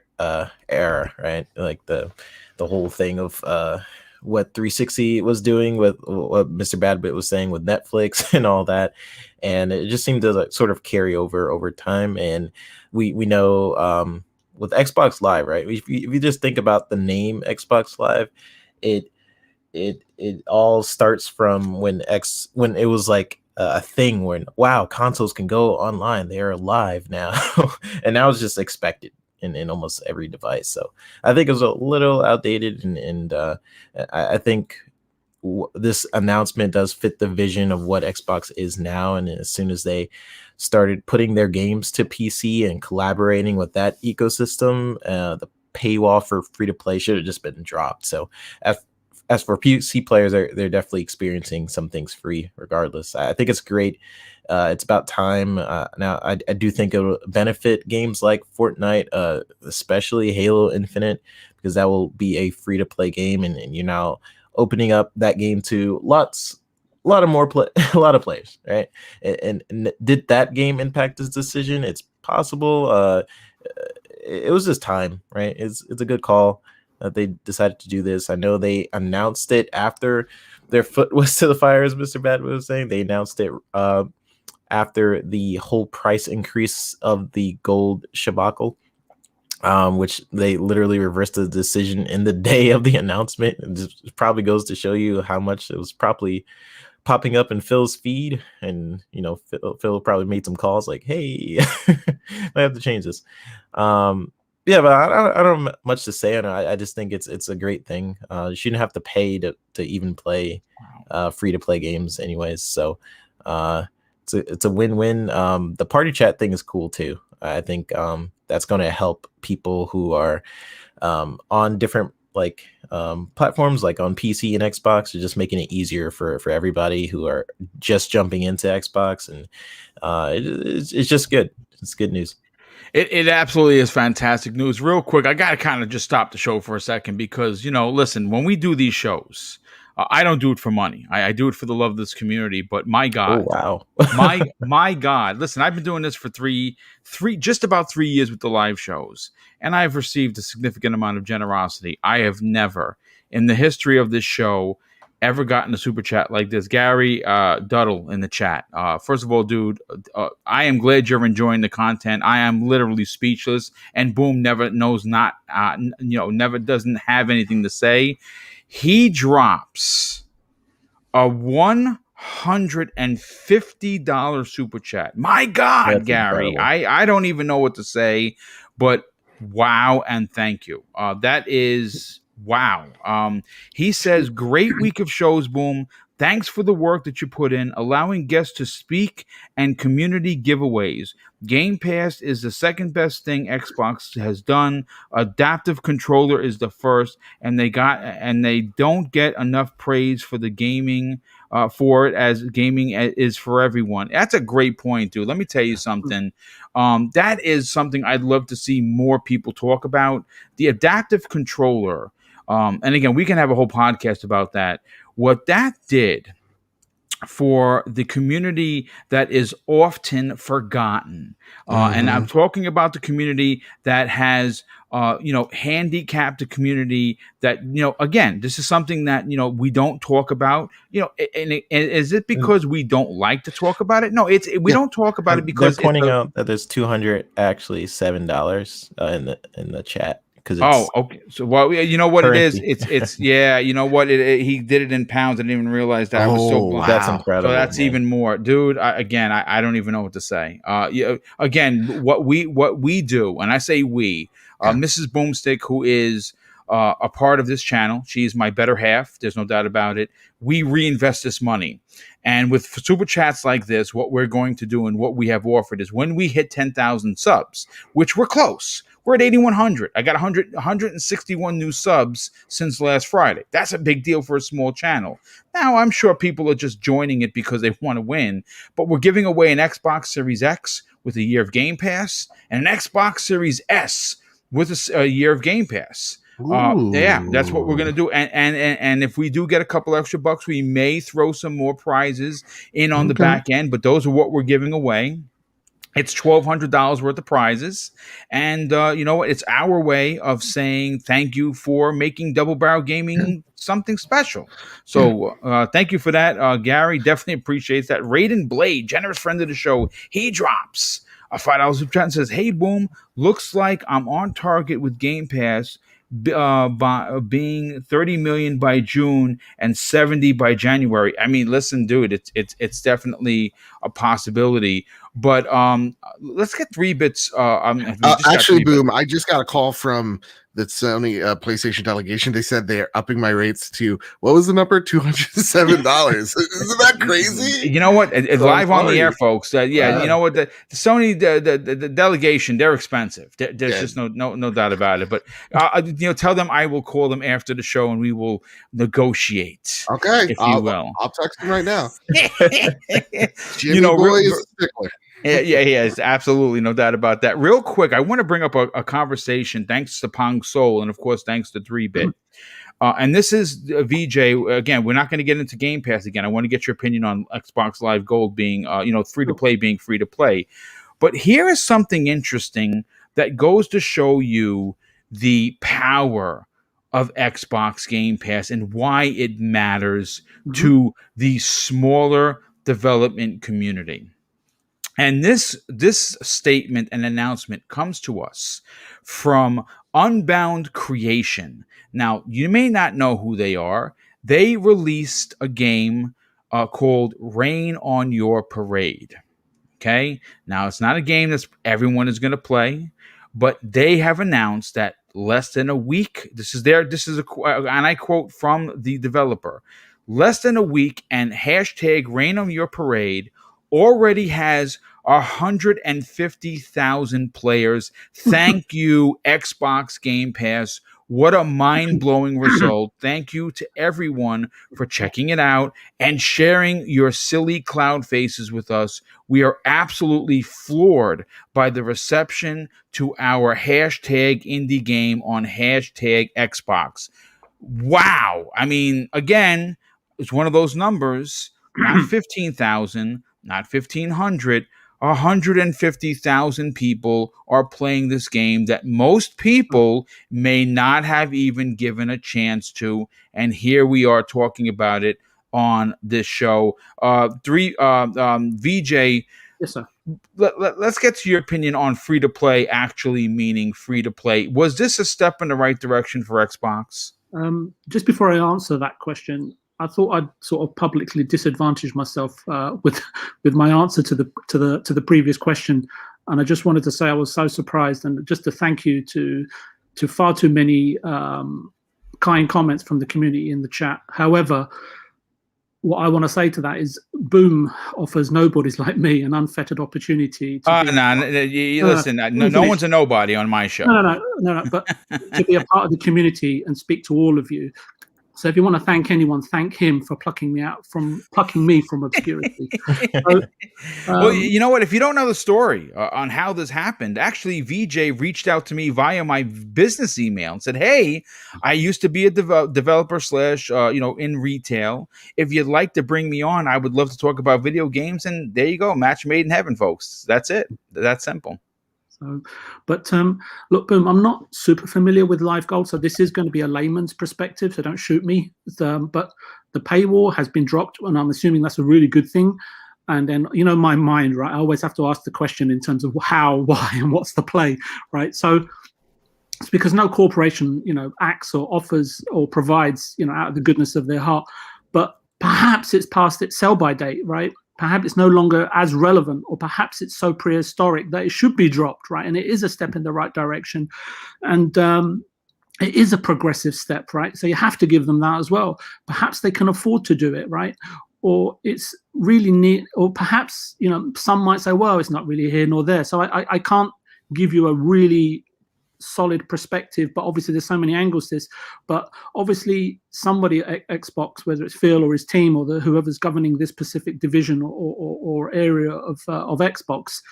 right? Like the whole thing of what 360 was doing, with what Mr. Badbit was saying with Netflix and all that, and it just seemed to like sort of carry over time. And we know with Xbox Live, right? If you just think about the name Xbox Live, it all starts from when it was like a thing when, wow, consoles can go online, they're alive now. And now it's just expected in almost every device. So I think it was a little outdated, and I think this announcement does fit the vision of what Xbox is now. And as soon as they started putting their games to PC and collaborating with that ecosystem, the paywall for free to play should have just been dropped. So as for PC players, they're definitely experiencing some things free regardless. I think it's great. It's about time. Now, I do think it will benefit games like Fortnite, especially Halo Infinite, because that will be a free-to-play game, and you're now opening up that game to a lot of players, right? And did that game impact his decision? It's possible. It was just time, right? It's a good call that they decided to do this. I know they announced it after their foot was to the fire, as Mr. Bad was saying. They announced it after the whole price increase of the gold shabacle, which they literally reversed the decision in the day of the announcement. It probably goes to show you how much it was probably popping up in Phil's feed, and Phil probably made some calls like, hey, I have to change this. Yeah, but I don't have much to say on it. I just think it's a great thing. You shouldn't have to pay to even play free to play games anyways. So it's a win-win. The party chat thing is cool too. I think that's going to help people who are on different platforms, like on PC and Xbox, or just making it easier for everybody who are just jumping into Xbox. And it's just good. It's good news. It absolutely is fantastic news. Real quick, I got to kind of just stop the show for a second because, listen, when we do these shows, I don't do it for money. I do it for the love of this community. But my God, oh, wow. my God, listen, I've been doing this for just about 3 years with the live shows, and I've received a significant amount of generosity. I have never, in the history of this show, ever gotten a super chat like this. Gary Duddle in the chat. First of all, dude, I am glad you're enjoying the content. I am literally speechless. And Boom never doesn't have anything to say. He drops a $150 super chat. My God, That's Gary, incredible. I don't even know what to say, but wow and thank you. That is wow. He says, great week of shows, Boom. Thanks for the work that you put in, allowing guests to speak and community giveaways. Game Pass is the second best thing Xbox has done. Adaptive controller is the first, and they don't get enough praise for the gaming for it, as gaming is for everyone. That's a great point, dude. Let me tell you something. That is something I'd love to see more people talk about. The adaptive controller. And again, we can have a whole podcast about that. What that did for the community that is often forgotten. And I'm talking about the community that has, handicapped the community that, again, this is something that, we don't talk about, and is it because we don't like to talk about it? No, we don't talk about it because they're pointing out that there's $207 in the chat. Oh, okay. So, well, you know what currency. it is? It's yeah. You know what? He did it in pounds. I didn't even realize that. I was so blind. That's incredible. So that's man. even more, dude. I don't even know what to say. Again, what we do, and I say we, Mrs. Boomstick, who is a part of this channel, she's my better half. There's no doubt about it. We reinvest this money, and with super chats like this, what we're going to do and what we have offered is when we hit 10,000 subs, which we're close. We're at 8,100. I got 161 new subs since last Friday. That's a big deal for a small channel. Now, I'm sure people are just joining it because they want to win, but we're giving away an Xbox Series X with a year of Game Pass and an Xbox Series S with a year of Game Pass. Yeah, that's what we're going to do. And if we do get a couple extra bucks, we may throw some more prizes in on the back end, but those are what we're giving away. It's $1,200 worth of prizes. And you know what? It's our way of saying thank you for making Double Barrel Gaming something special. So thank you for that, Gary. Definitely appreciates that. Raiden Blade, generous friend of the show, he drops a $5 super chat and says, "Hey, Boom, looks like I'm on target with Game Pass by being 30 million by June and 70 by January." I mean, listen, dude, it's definitely a possibility. But let's get 3-bits. Actually, Boom, I just got a call from the Sony PlayStation delegation. They said they're upping my rates to, what was the number? $207. Isn't that crazy? You know what? It's live on the air, folks. Yeah, Wow. you know what? The Sony, the delegation, they're expensive. There's just no doubt about it. But tell them I will call them after the show and we will negotiate. Okay, if you will. I'll text them right now. Jimmy boy is a stickler. Yeah, it's absolutely no doubt about that. Real quick, I want to bring up a conversation thanks to Pong Soul and, of course, thanks to 3-Bit. And this is VJ. Again, we're not going to get into Game Pass again. I want to get your opinion on Xbox Live Gold being, free to play being free to play. But here is something interesting that goes to show you the power of Xbox Game Pass and why it matters to the smaller development community. And this statement and announcement comes to us from Unbound Creation. Now, you may not know who they are. They released a game called Rain on Your Parade. Okay? Now, it's not a game that everyone is going to play, but they have announced that less than a week, and I quote from the developer, less than a week and hashtag Rain on Your Parade already has 150,000 players. Thank you, Xbox Game Pass. What a mind-blowing result. Thank you to everyone for checking it out and sharing your silly cloud faces with us. We are absolutely floored by the reception to our hashtag indie game on hashtag Xbox. Wow. I mean, again, it's one of those numbers, not 15,000, not 1,500, 150,000 people are playing this game that most people may not have even given a chance to. And here we are talking about it on this show. VJ. Yes, sir. Let's get to your opinion on free to play actually meaning free to play. Was this a step in the right direction for Xbox? Just before I answer that question, I thought I'd sort of publicly disadvantage myself with my answer to the previous question, and I just wanted to say I was so surprised, and just to thank you to far too many kind comments from the community in the chat. However, what I want to say to that is, Boom offers nobodies like me an unfettered opportunity. Listen, no one's a nobody on my show. No, but to be a part of the community and speak to all of you. So if you want to thank anyone, thank him for plucking me from obscurity. Well, you know what? If you don't know the story on how this happened, actually, VJ reached out to me via my business email and said, "Hey, I used to be a developer / in retail. If you'd like to bring me on, I would love to talk about video games." And there you go, match made in heaven, folks. That's it. That's simple. So, but look, Boom, I'm not super familiar with Live Gold, so this is going to be a layman's perspective, so don't shoot me. But the paywall has been dropped, and I'm assuming that's a really good thing. And then, my mind, right, I always have to ask the question in terms of how, why, and what's the play, right? So it's because no corporation, acts or offers or provides, out of the goodness of their heart. But perhaps it's past its sell-by date, right? Perhaps it's no longer as relevant, or perhaps it's so prehistoric that it should be dropped, right? And it is a step in the right direction. And it is a progressive step, right? So you have to give them that as well. Perhaps they can afford to do it, right? Or it's really neat, or perhaps, some might say, well, it's not really here nor there. So I can't give you a really solid perspective, but obviously there's so many angles to this. But obviously somebody at Xbox, whether it's Phil or his team or whoever's governing this specific division or area of Xbox,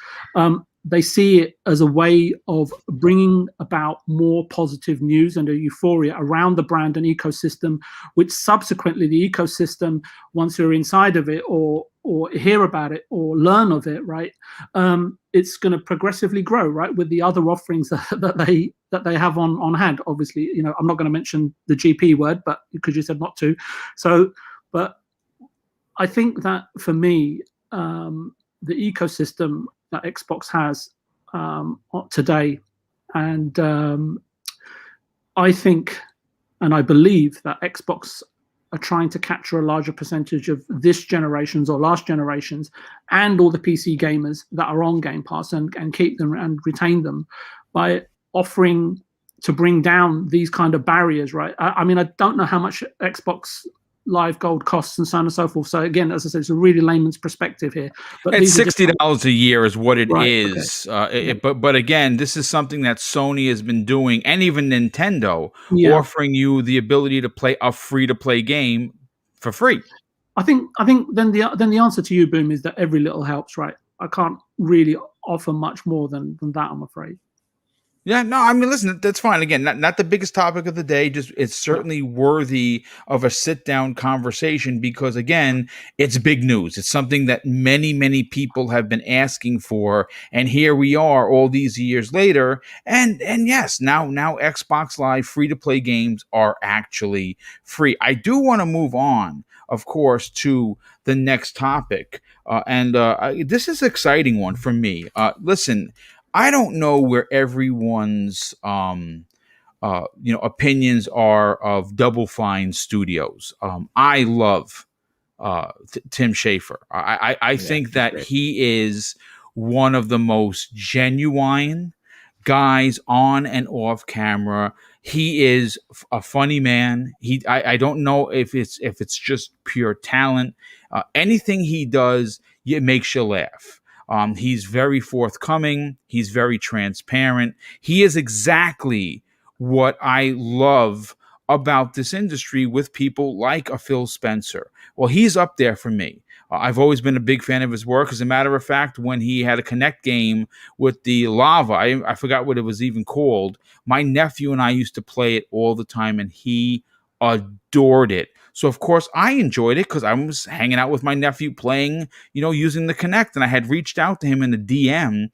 they see it as a way of bringing about more positive news and a euphoria around the brand and ecosystem, which subsequently the ecosystem, once you're inside of it or or hear about it or learn of it, right, it's going to progressively grow, right, with the other offerings that they have on hand. Obviously, you know, I'm not going to mention the GP word, but because you said not to. So, but I think that for me, the ecosystem that Xbox has today, and I think, and I believe that Xbox are trying to capture a larger percentage of this generation's or last generation's and all the PC gamers that are on Game Pass and keep them and retain them by offering to bring down these kind of barriers, right? I mean, I don't know how much Xbox Live Gold costs and so on and so forth. So again, as I said, it's a really layman's perspective here. But It's these are $60 a year is what it Right, is. But again, this is something that Sony has been doing, and even Nintendo, Yeah. offering you the ability to play a free to play game for free. I think then the answer to you, Boom, is that every little helps, right? I can't really offer much more than that, I'm afraid. Yeah, no, I mean, listen, that's fine. Again, not the biggest topic of the day. Just it's certainly worthy of a sit down conversation because, again, it's big news. It's something that many people have been asking for, and here we are, all these years later. And yes, now Xbox Live free to play games are actually free. I do want to move on, of course, to the next topic, and this is an exciting one for me. Listen. I don't know where everyone's opinions are of Double Fine Studios. I love Tim Schafer. I think that great. he is one of the most genuine guys on and off camera. He is a funny man. I don't know if it's just pure talent. Anything he does, it makes you laugh. He's very forthcoming. He's very transparent. He is exactly what I love about this industry with people like a Phil Spencer. Well, he's up there for me. I've always been a big fan of his work. As a matter of fact, when he had a Connect game with the lava, I forgot what it was even called. My nephew and I used to play it all the time, and he adored it. So, of course, I enjoyed it because I was hanging out with my nephew playing, using the Connect. And I had reached out to him in the DM,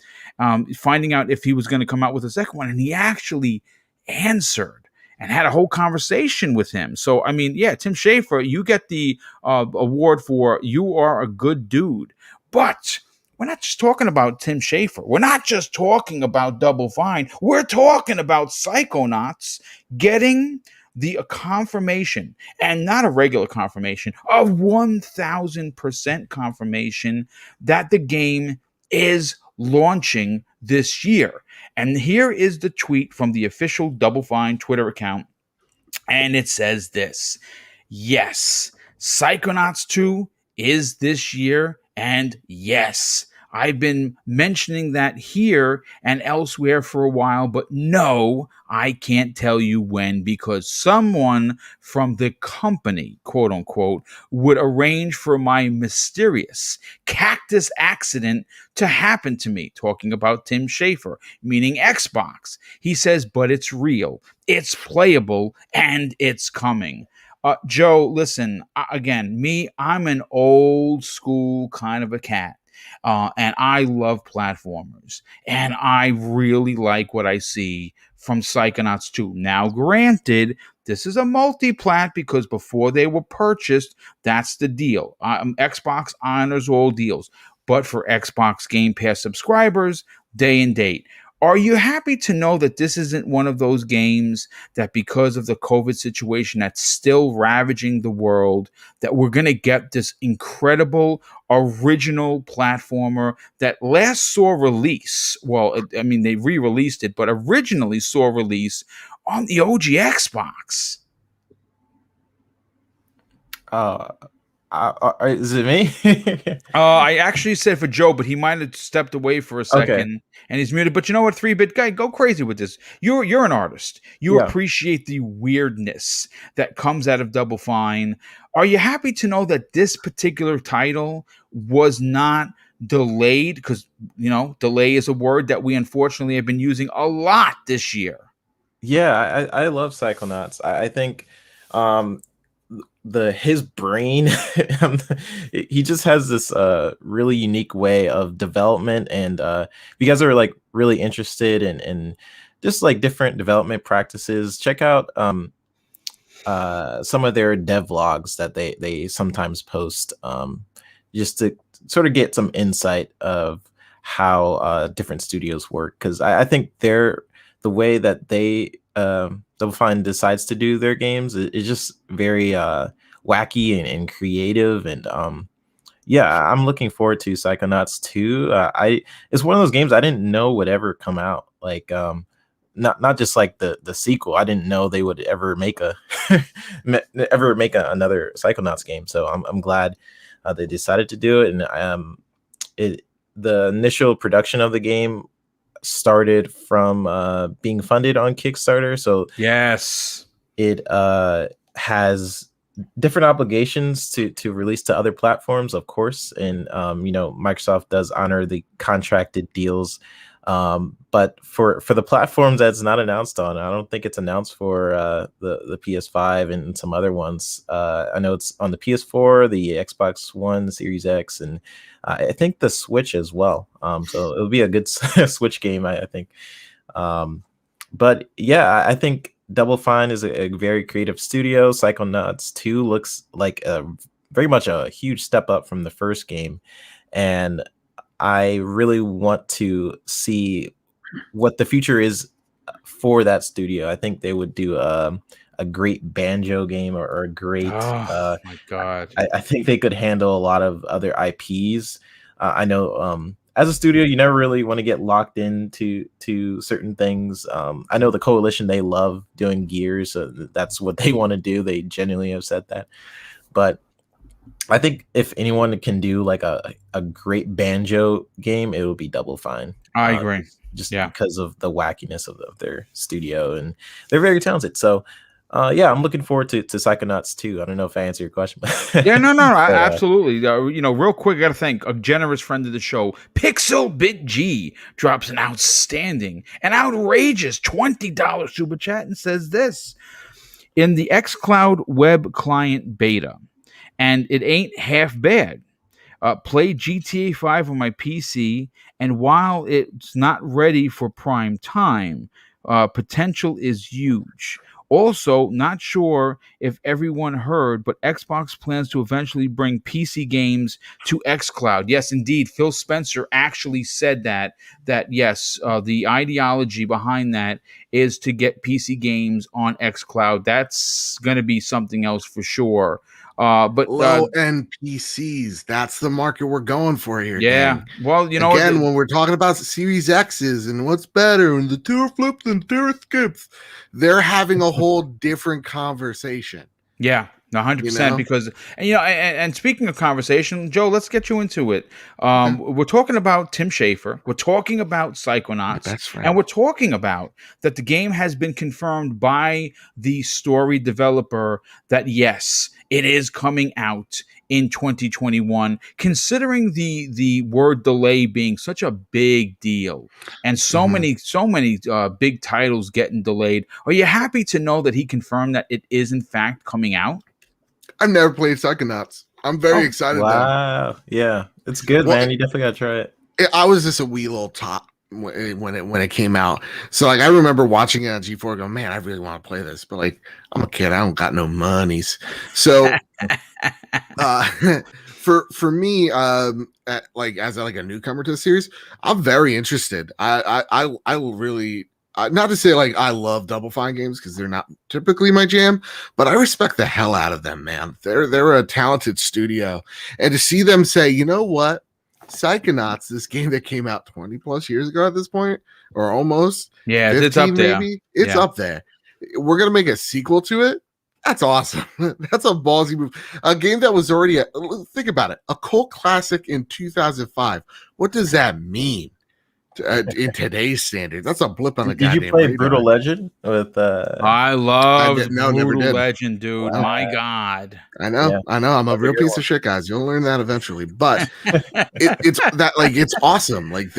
finding out if he was going to come out with a second one. And he actually answered and had a whole conversation with him. So, I mean, yeah, Tim Schafer, you get the award for you are a good dude. But we're not just talking about Tim Schafer. We're not just talking about Double Fine. We're talking about Psychonauts getting the confirmation, and not a regular confirmation, of 1000% confirmation that the game is launching this year. And here is the tweet from the official Double Fine Twitter account. And it says this: yes, Psychonauts 2 is this year. And yes, I've been mentioning that here and elsewhere for a while, but no, I can't tell you when because someone from the company, quote unquote, would arrange for my mysterious cactus accident to happen to me. Talking about Tim Schafer, meaning Xbox. He says, but it's real, it's playable, and it's coming. Joe, listen, again, I'm an old school kind of a cat. And I love platformers. And I really like what I see from Psychonauts 2. Now, granted, this is a multi-plat because before they were purchased, that's the deal. Xbox honors all deals. But for Xbox Game Pass subscribers, day and date. Are you happy to know that this isn't one of those games that because of the COVID situation that's still ravaging the world, that we're going to get this incredible original platformer that last saw release? Well, I mean, they re-released it, but originally saw release on the OG Xbox. Is it me? I actually said for Joe, but he might have stepped away for a second, Okay. and he's muted. But you know what, 3-bit guy, go crazy with this. You're an artist. You Yeah. appreciate the weirdness that comes out of Double Fine. Are you happy to know that this particular title was not delayed? Because delay is a word that we unfortunately have been using a lot this year. Yeah, I love Psychonauts. I think his brain, he just has this really unique way of development. And if you guys are like really interested in just like different development practices, check out some of their devlogs that they sometimes post, just to sort of get some insight of how different studios work. Because I think the way that Double Fine decides to do their games is just very wacky and creative. And yeah, I'm looking forward to Psychonauts 2. It's one of those games I didn't know would ever come out. Like not just like the sequel. I didn't know they would ever make another Psychonauts game. So I'm glad they decided to do it. And the initial production of the game started from being funded on Kickstarter. So yes, it has different obligations to release to other platforms, of course. And Microsoft does honor the contracted deals. But for the platforms that's not announced on, I don't think it's announced for the PS5 and some other ones. I know it's on the PS4, the Xbox One, the Series X, and I think the Switch as well. So it'll be a good Switch game, I think. But yeah, I think Double Fine is a very creative studio. Psychonauts 2 looks like very much a huge step up from the first game, and I really want to see what the future is for that studio. I think they would do a great banjo game or a great. Oh my god! I think they could handle a lot of other IPs. I know as a studio, you never really want to get locked into certain things. I know the Coalition, they love doing Gears, so that's what they want to do. They genuinely have said that, but I think if anyone can do like a great banjo game, it would be Double Fine. I agree. Just because of the wackiness of their studio, and they're very talented. So yeah, I'm looking forward to Psychonauts 2. I don't know if I answered your question. Yeah, no, absolutely. Real quick, I got to thank a generous friend of the show, Pixel Bit G, drops an outstanding and outrageous $20 super chat and says this: in the xCloud web client beta, and it ain't half bad. Played GTA 5 on my PC, and while it's not ready for prime time, potential is huge. Also, not sure if everyone heard, but Xbox plans to eventually bring PC games to xCloud. Yes, indeed. Phil Spencer actually said that yes, the ideology behind that is to get PC games on xCloud. That's going to be something else for sure. But low-end PCs, that's the market we're going for here. Yeah. Gang. Well, again, when we're talking about Series X's and what's better and the teraflops and teraskips, they're having a whole different conversation. Yeah. 100%, because and speaking of conversation, Joe, let's get you into it. We're talking about Tim Schafer, we're talking about Psychonauts, and we're talking about that the game has been confirmed by the story developer that yes, it is coming out in 2021, considering the word delay being such a big deal and so many big titles getting delayed. Are you happy to know that he confirmed that it is in fact coming out? I've never played Psychonauts. I'm very excited. Wow. Yeah. It's good, man. You definitely got to try it. I was just a wee little tot when it came out. So like I remember watching it on G4 going, man, I really want to play this. But like I'm a kid. I don't got no monies. So for me, like as like a newcomer to the series, I'm very interested. I will really not to say like I love Double Fine games because they're not typically my jam, but I respect the hell out of them, man. They're a talented studio, and to see them say, you know what, Psychonauts, this game that came out 20 plus years ago at this point, or almost, yeah, it's up there. Maybe it's up there. We're gonna make a sequel to it. That's awesome. That's a ballsy move. A game that was already think about it, a cult classic in 2005. What does that mean? In today's standards, that's a blip on the goddamn. Did you play radar. Brutal Legend with? I love Brutal Legend, dude. Wow. My God, I know. I'm a real piece of shit, guys. You'll learn that eventually. But it's that like it's awesome. Like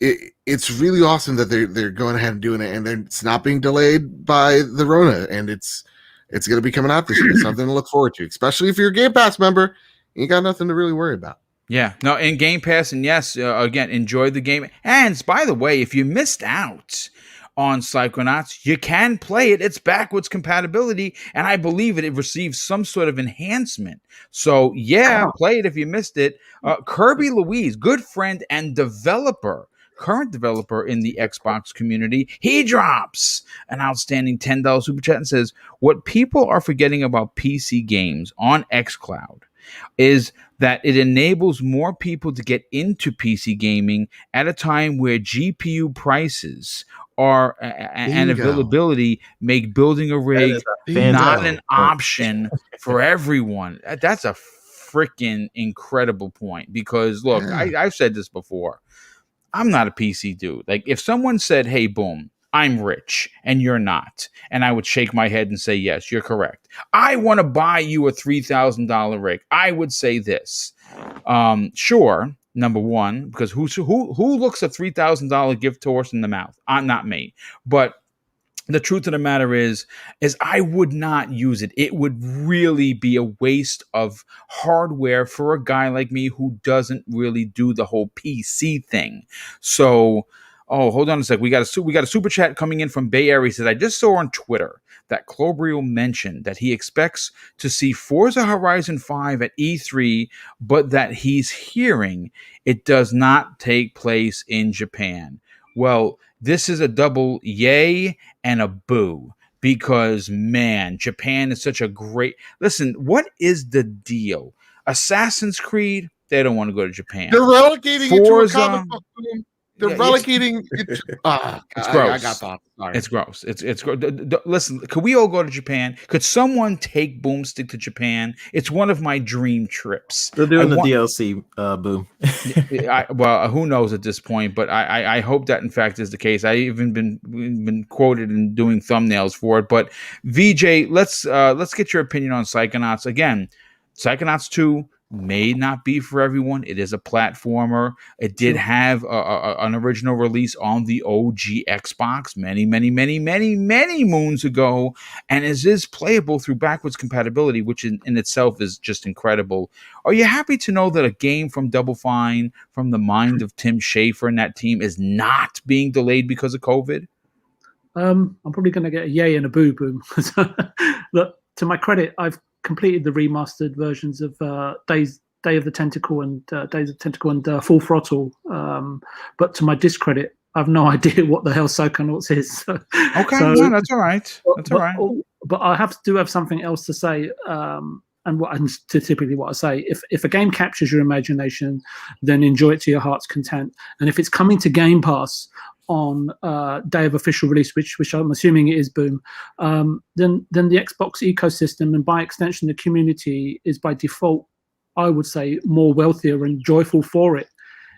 it's really awesome that they're going ahead and doing it, and it's not being delayed by the Rona, and it's It's going to be coming out this year. Something to look forward to, especially if you're a Game Pass member. You ain't got nothing to really worry about. Yeah, no, in Game Pass, and yes, again, enjoy the game. And by the way, if you missed out on Psychonauts, you can play it. It's backwards compatibility, and I believe it receives some sort of enhancement. So yeah, play it if you missed it. Kirby Louise, good friend and current developer in the Xbox community, he drops an outstanding $10 super chat and says, what people are forgetting about PC games on xCloud is that it enables more people to get into PC gaming at a time where GPU prices are and availability make building a rig not an option for everyone. That's a freaking incredible point, because look, I've said this before. I'm not a PC dude. Like, if someone said, hey, boom, I'm rich and you're not, and I would shake my head and say, yes, you're correct. I want to buy you a $3,000 rig. I would say this. Sure, number one, because who looks a $3,000 gift horse in the mouth? Not me. But the truth of the matter is I would not use it. It would really be a waste of hardware for a guy like me who doesn't really do the whole PC thing. So, hold on a sec. We got a super chat coming in from Bay Area. He says, I just saw on Twitter that Clobriel mentioned that he expects to see Forza Horizon 5 at E3, but that he's hearing it does not take place in Japan. Well, this is a double yay and a boo, because, man, Japan is such a great... Listen, what is the deal? Assassin's Creed, they don't want to go to Japan. They're relegating Forza, it to a comic book. They're relegating it to... it's gross. I got thoughts. Sorry. It's gross. It's gross. Listen, could we all go to Japan? Could someone take Boomstick to Japan? It's one of my dream trips. They're doing the DLC, Boom. Well, who knows at this point, but I hope that in fact is the case. I even been quoted in doing thumbnails for it. But VJ, let's get your opinion on Psychonauts. Again, Psychonauts 2 may not be for everyone. It is a platformer. It did have an original release on the OG Xbox many moons ago, and it is playable through backwards compatibility, which in itself is just incredible. Are you happy to know that a game from Double Fine, from the mind of Tim Schafer and that team, is not being delayed because of COVID? I'm probably going to get a yay and a boo, Boom. Look, to my credit, I've completed the remastered versions of Day of the Tentacle and Days of Tentacle and Full Throttle. But to my discredit, I have no idea what the hell Psychonauts is. Okay, no, that's all right. That's all right. But I do have something else to say. And typically what I say, if a game captures your imagination, then enjoy it to your heart's content. And if it's coming to Game Pass on day of official release, which I'm assuming it is, Boom, then the Xbox ecosystem and by extension the community is by default, I would say, more wealthier and joyful for it.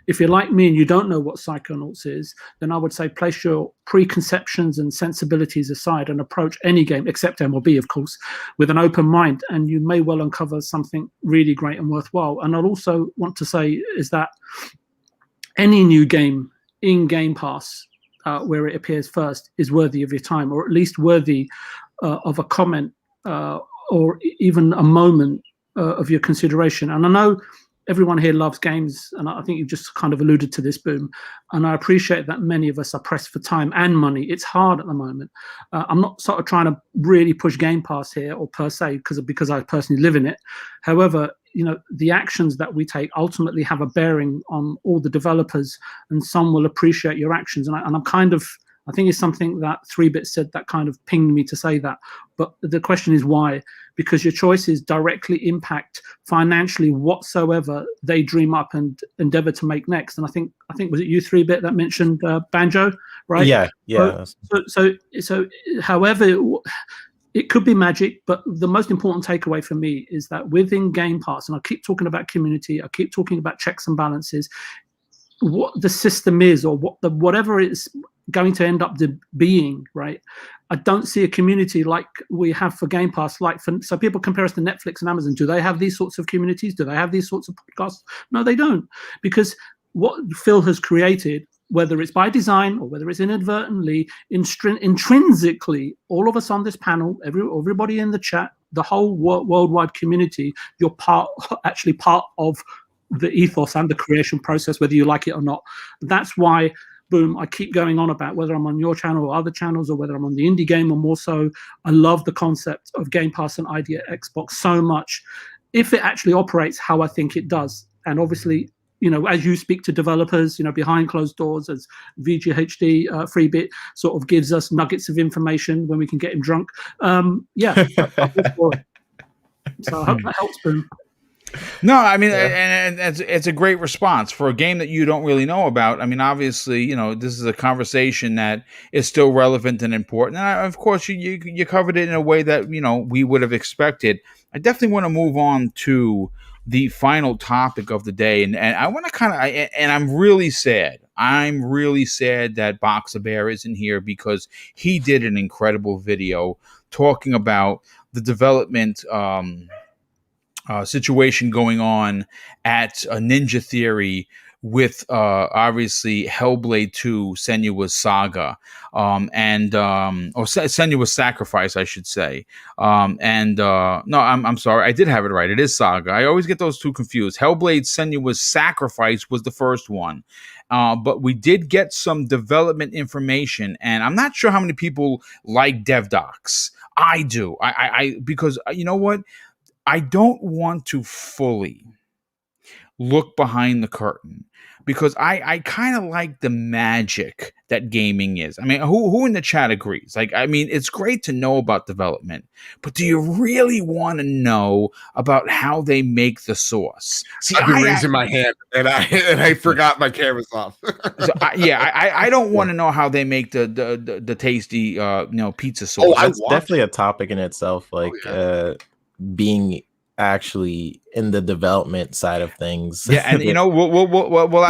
If you're like me and you don't know what Psychonauts is, then I would say place your preconceptions and sensibilities aside and approach any game, except MLB, of course, with an open mind, and you may well uncover something really great and worthwhile. And I'll also want to say is that any new game in Game Pass, where it appears first, is worthy of your time, or at least worthy of a comment or even a moment of your consideration. And I know everyone here loves games, and I think you've just kind of alluded to this, Boom. And I appreciate that many of us are pressed for time and money. It's hard at the moment. I'm not sort of trying to really push Game Pass here, or per se, because I personally live in it. However, the actions that we take ultimately have a bearing on all the developers, and some will appreciate your actions. And I think it's something that 3-Bit said that kind of pinged me to say that. But the question is why? Because your choices directly impact financially whatsoever they dream up and endeavor to make next. And I think was it you, 3-Bit, that mentioned Banjo, right? Yeah. So however, it could be magic, but the most important takeaway for me is that within Game Pass, and I keep talking about community, I keep talking about checks and balances, what the system is, or whatever it's going to end up being, right? I don't see a community like we have for Game Pass. So people compare us to Netflix and Amazon. Do they have these sorts of communities? Do they have these sorts of podcasts? No, they don't, because what Phil has created whether it's by design or whether it's inadvertently, intrinsically, all of us on this panel, everybody in the chat, the whole worldwide community, you're actually part of the ethos and the creation process, whether you like it or not. That's why, boom, I keep going on about whether I'm on your channel or other channels or whether I'm on the indie game or more so. I love the concept of Game Pass and ID at Xbox so much if it actually operates how I think it does. And obviously, as you speak to developers, behind closed doors, as VGHD Freebit sort of gives us nuggets of information when we can get him drunk. Yeah. So I hope that helps, Boom. No, I mean, and it's a great response for a game that you don't really know about. I mean, obviously, this is a conversation that is still relevant and important. And of course, you covered it in a way that, we would have expected. I definitely want to move on to the final topic of the day. And I want to and I'm really sad. I'm really sad that Boxer Bear isn't here because he did an incredible video talking about the development situation going on at Ninja Theory with obviously Hellblade 2, Senua's Saga, or Senua's Sacrifice, I should say. No, I'm sorry, I did have it right. It is Saga. I always get those two confused. Hellblade Senua's Sacrifice was the first one. But we did get some development information, and I'm not sure how many people like dev docs. I do. I because you know what? I don't want to fully look behind the curtain because I kind of like the magic that gaming is. I mean, who in the chat agrees? Like, I mean, it's great to know about development, but do you really want to know about how they make the sauce? See, I've been raising my hand and I forgot my camera's off. I don't want to know how they make the tasty pizza sauce. That's definitely a topic in itself. Like, being actually in the development side of things. Yeah, and we'll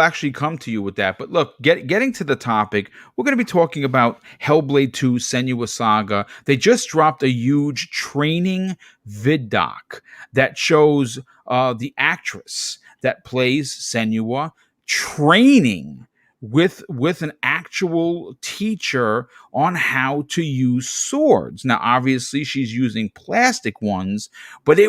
actually come to you with that. But look, getting to the topic, we're going to be talking about Hellblade 2 Senua Saga. They just dropped a huge training vid doc that shows the actress that plays Senua training with an actual teacher on how to use swords. Now, obviously, she's using plastic ones, but I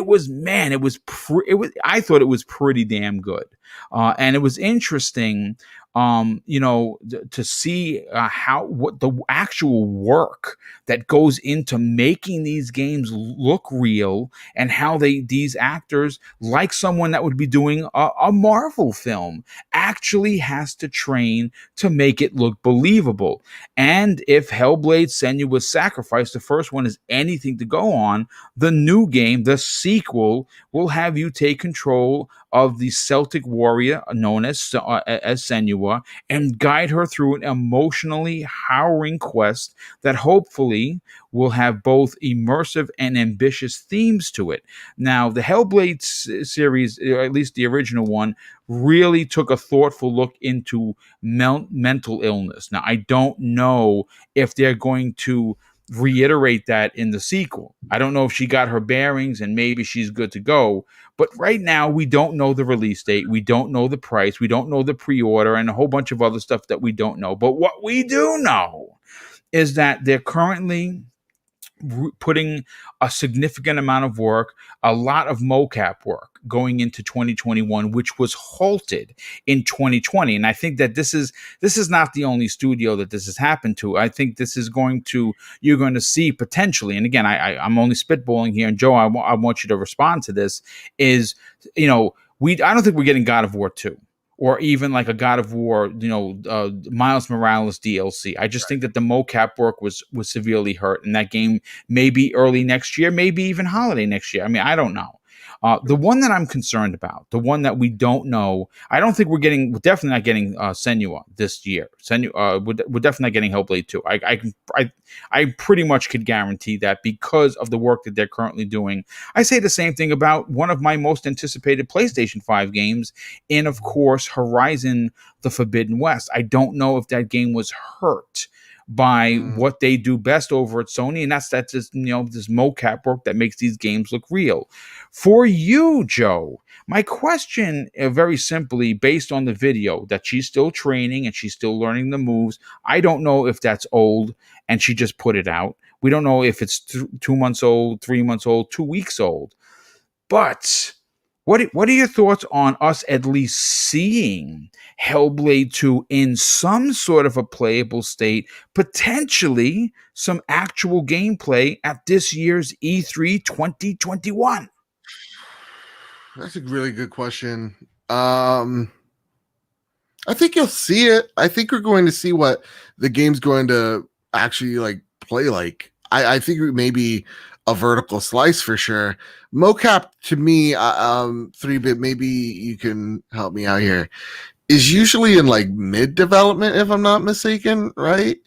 thought it was pretty damn good, and it was interesting. To see what the actual work that goes into making these games look real, and how these actors, like someone that would be doing a Marvel film, actually has to train to make it look believable. And if Hellblade Senua's Sacrifice, the first one, is anything to go on, the new game, the sequel, will have you take control of the Celtic warrior known as Senua and guide her through an emotionally harrowing quest that hopefully will have both immersive and ambitious themes to it. Now, the Hellblade series, or at least the original one, really took a thoughtful look into mental illness. Now, I don't know if they're going to reiterate that in the sequel. I don't know if she got her bearings and maybe she's good to go. But right now, we don't know the release date. We don't know the price. We don't know the pre-order and a whole bunch of other stuff that we don't know. But what we do know is that they're currently putting a significant amount of work, a lot of mocap work going into 2021, which was halted in 2020. And I think that this is not the only studio that this has happened to. I think this is you're going to see potentially, and again, I'm only spitballing here, and Joe, I want you to respond to this, is, I don't think we're getting God of War 2. Or even like a God of War, Miles Morales DLC. I just think that the mocap work was severely hurt, and that game may be early next year, maybe even holiday next year. I mean, I don't know. The one that I'm concerned about, the one that we don't know, I don't think we're definitely not getting Senua this year. We're definitely not getting Hellblade 2. I pretty much could guarantee that because of the work that they're currently doing. I say the same thing about one of my most anticipated PlayStation 5 games, and of course, Horizon: The Forbidden West. I don't know if that game was hurt by what they do best over at Sony, and that's this mocap work that makes these games look real. For you, Joe, My question, very simply, based on the video, that she's still training and she's still learning the moves. I don't know if that's old and she just put it out. We don't know if it's 2 months old, 3 months old, 2 weeks old. But what are your thoughts on us at least seeing Hellblade 2 in some sort of a playable state, potentially some actual gameplay at this year's E3 2021? That's a really good question. I think you'll see it. I think we're going to see what the game's going to actually like play like. I think maybe a vertical slice for sure. Mocap to me, 3-bit, maybe you can help me out here, is usually in like mid development, if I'm not mistaken, right?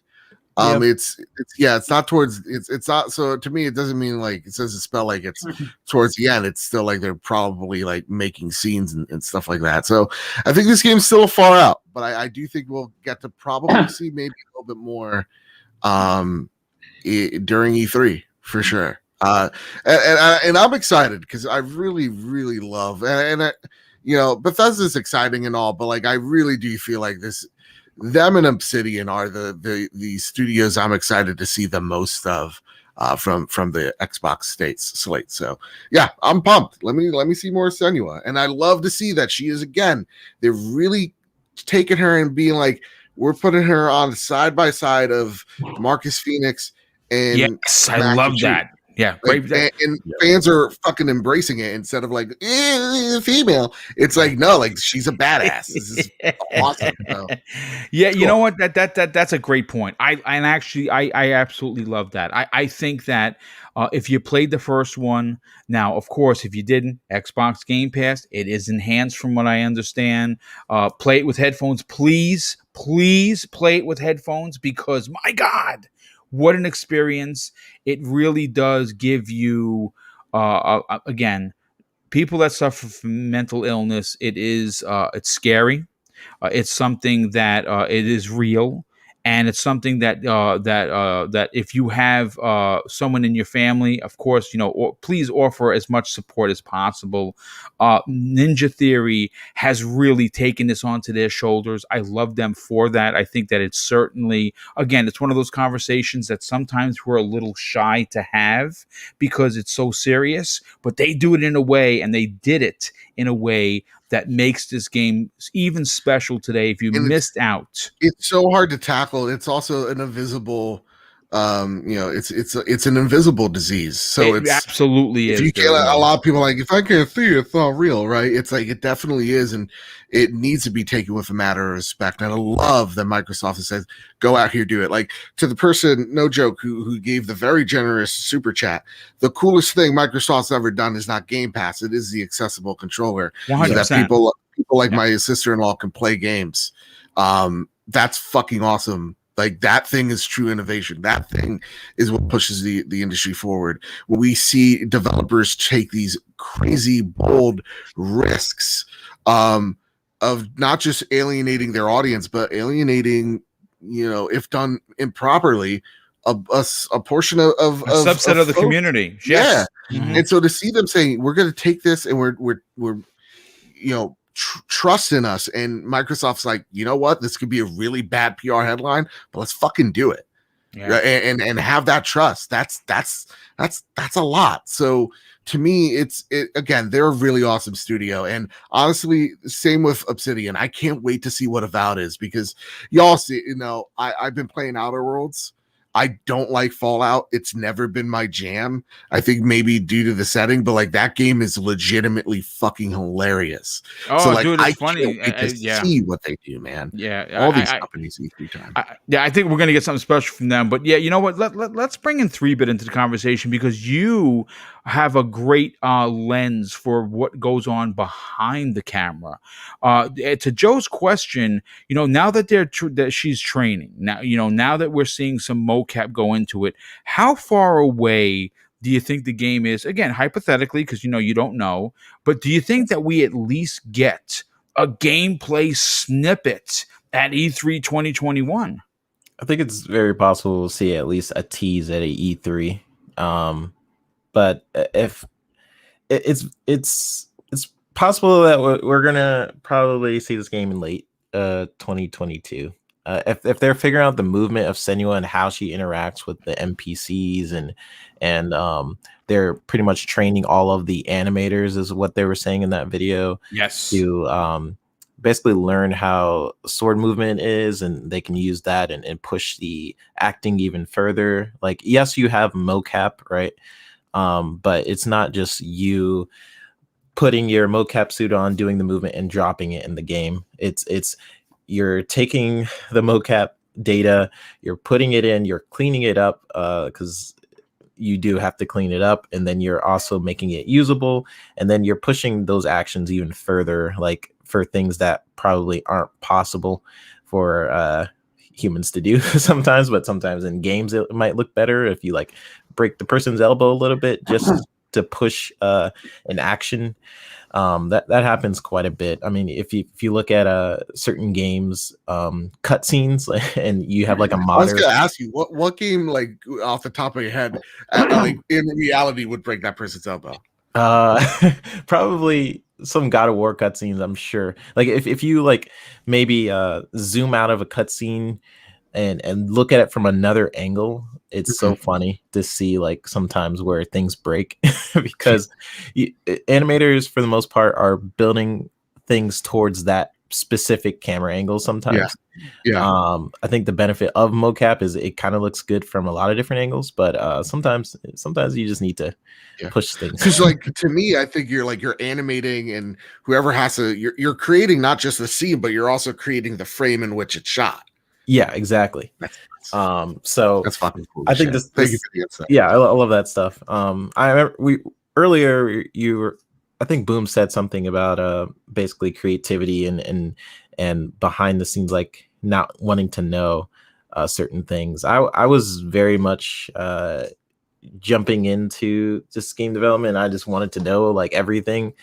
Yep. It's not towards it's not, so to me it doesn't mean like it says a spell like it's towards the end. It's still like they're probably like making scenes and stuff like that. So I think this game's still far out, but I do think we'll get to probably see maybe a little bit more during E3 for sure. And I'm excited because I really love Bethesda's exciting and all, but like I really do feel like them and Obsidian are the studios I'm excited to see the most of from the Xbox slate. So yeah, I'm pumped. Let me see more Senua, and I love to see that she is, again, they're really taking her and being like, we're putting her on side by side of Marcus Phoenix and yes, I love that. Yeah, great. And fans are fucking embracing it instead of like female. It's like, no, like she's a badass. This is awesome. So, yeah, cool. You know what? That's a great point. I absolutely love that. I think that if you played the first one, now of course if you didn't, Xbox Game Pass, it is enhanced from what I understand. Play it with headphones, please play it with headphones, because my God, what an experience. It really does give you, again, people that suffer from mental illness. It's scary. It's something that it is real, and it's something that if you have someone in your family, of course, please offer as much support as possible. Ninja Theory has really taken this onto their shoulders. I love them for that. I think that it's certainly, again, it's one of those conversations that sometimes we're a little shy to have because it's so serious, but they do it in a way, and they did it in a way that makes this game even special today. If you missed out, it's so hard to tackle. It's also an invisible, it's an invisible disease. So it absolutely is. You can't, a lot of people are like, if I can't see it, it's not real, right? It's like, it definitely is, and it needs to be taken with a matter of respect. And I love that Microsoft has said, go out here, do it. Like, to the person, no joke, who gave the very generous super chat, the coolest thing Microsoft's ever done is not Game Pass. It is the accessible controller, 100%. so that people like my sister-in-law can play games. That's fucking awesome. Like, that thing is true innovation. That thing is what pushes the industry forward. When we see developers take these crazy, bold risks of not just alienating their audience, but alienating, if done improperly, a portion of a subset of the community. Yes. Yeah. Mm-hmm. And so to see them saying, we're going to take this and we're trust in us, and Microsoft's like, you know what, this could be a really bad PR headline, but let's fucking do it. Yeah. And have that trust. That's a lot. So to me, again, they're a really awesome studio, and honestly, same with Obsidian. I can't wait to see what Avowed is, because y'all see, I've been playing Outer Worlds. I don't like Fallout. It's never been my jam. I think maybe due to the setting, but like, that game is legitimately fucking hilarious. Oh, so like, dude, it's funny. See what they do, man. Yeah, all these companies E3 time. I think we're gonna get something special from them. But yeah, you know what? Let's bring in 3-bit into the conversation, because you have a great lens for what goes on behind the camera. To Joe's question, now that that she's training, now that we're seeing some mocap go into it, how far away do you think the game is? Again, hypothetically, because you don't know, but do you think that we at least get a gameplay snippet at E3 2021? I think it's very possible we'll see at least a tease at a E3. But if it's possible that we're gonna probably see this game in late 2022. If they're figuring out the movement of Senua and how she interacts with the NPCs and they're pretty much training all of the animators, is what they were saying in that video. Yes. To basically learn how sword movement is, and they can use that and push the acting even further. Like, yes, you have mocap, right? But it's not just you putting your mocap suit on, doing the movement, and dropping it in the game. It's you're taking the mocap data, you're putting it in, you're cleaning it up, because you do have to clean it up, and then you're also making it usable, and then you're pushing those actions even further, like for things that probably aren't possible for humans to do sometimes, but sometimes in games it might look better if you like break the person's elbow a little bit just to push an action. That happens quite a bit. I mean, if you look at certain games, cutscenes, and you have like a modder. I was gonna ask you what game, like off the top of your head, like in reality would break that person's elbow? Probably some God of War cutscenes, I'm sure. Like if you like maybe zoom out of a cutscene and look at it from another angle, it's so funny to see like sometimes where things break because animators for the most part are building things towards that specific camera angle sometimes. I think the benefit of mocap is it kind of looks good from a lot of different angles, but sometimes you just need to push things. Because like to me, I think you're animating, and whoever has to, you're creating not just the scene, but you're also creating the frame in which it's shot. Yeah, exactly. So that's fucking cool. I think this Thank you for the insight. Yeah, I love that stuff. I remember earlier I think Boom said something about basically creativity and behind the scenes, like not wanting to know certain things. I was very much jumping into just game development. I just wanted to know like everything.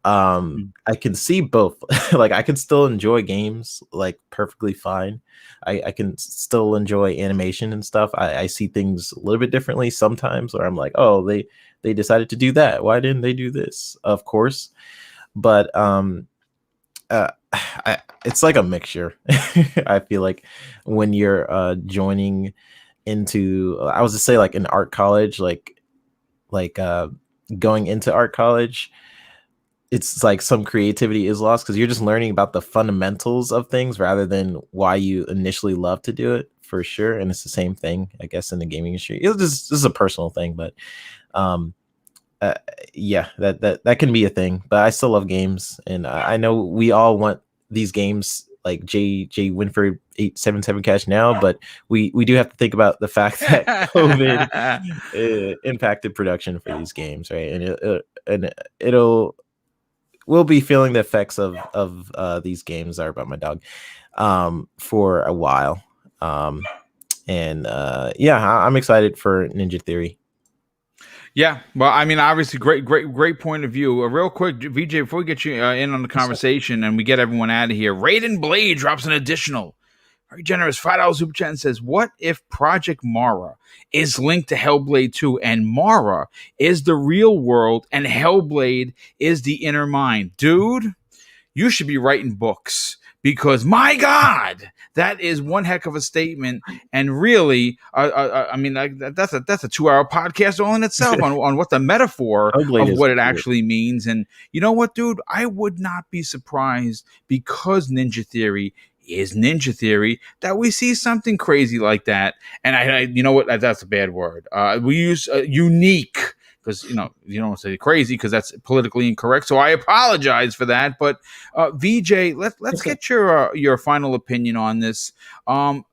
I can see both. Like I can still enjoy games like perfectly fine. I can still enjoy animation and stuff. I see things a little bit differently sometimes, or I'm like, oh, they decided to do that. Why didn't they do this? Of course. But it's like a mixture. I feel like when you're joining into, I was to say like an art college, like going into art college, it's like some creativity is lost because you're just learning about the fundamentals of things rather than why you initially love to do it, for sure. And it's the same thing, I guess, in the gaming industry. This is a personal thing, but yeah, that can be a thing. But I still love games, and I know we all want these games like J Winford 877 Cash now, but we do have to think about the fact that COVID impacted production for these games, right? And we'll be feeling the effects of these games. Sorry about my dog, for a while. Yeah, I'm excited for Ninja Theory. Yeah, well, I mean, obviously, great point of view. Real quick, VJ, before we get you in on the conversation and we get everyone out of here, Raiden Blade drops an additional, very generous $5 super chat and says, "What if Project Mara is linked to Hellblade 2 and Mara is the real world and Hellblade is the inner mind?" Dude, you should be writing books. Because my God, that is one heck of a statement, and really, I mean, that's a 2-hour podcast all in itself on what the metaphor of what it actually means. And you know what, dude, I would not be surprised because Ninja Theory is Ninja Theory that we see something crazy like that. And I you know what, that's a bad word. We use unique. Because, you know, you don't want to say crazy because that's politically incorrect. So I apologize for that. But VJ, let's get your final opinion on this.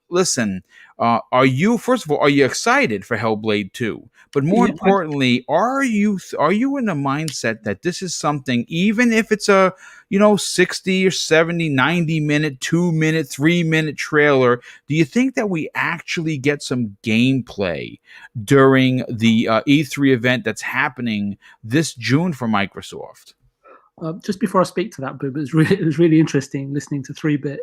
Listen, are you excited for Hellblade 2? But more importantly, are you in the mindset that this is something, even if it's a 60 or 70, 90 minute, 2 minute, 3 minute trailer, do you think that we actually get some gameplay during the E3 event that's happening this June for Microsoft? Just before I speak to that, Boob, it was really interesting listening to 3-Bit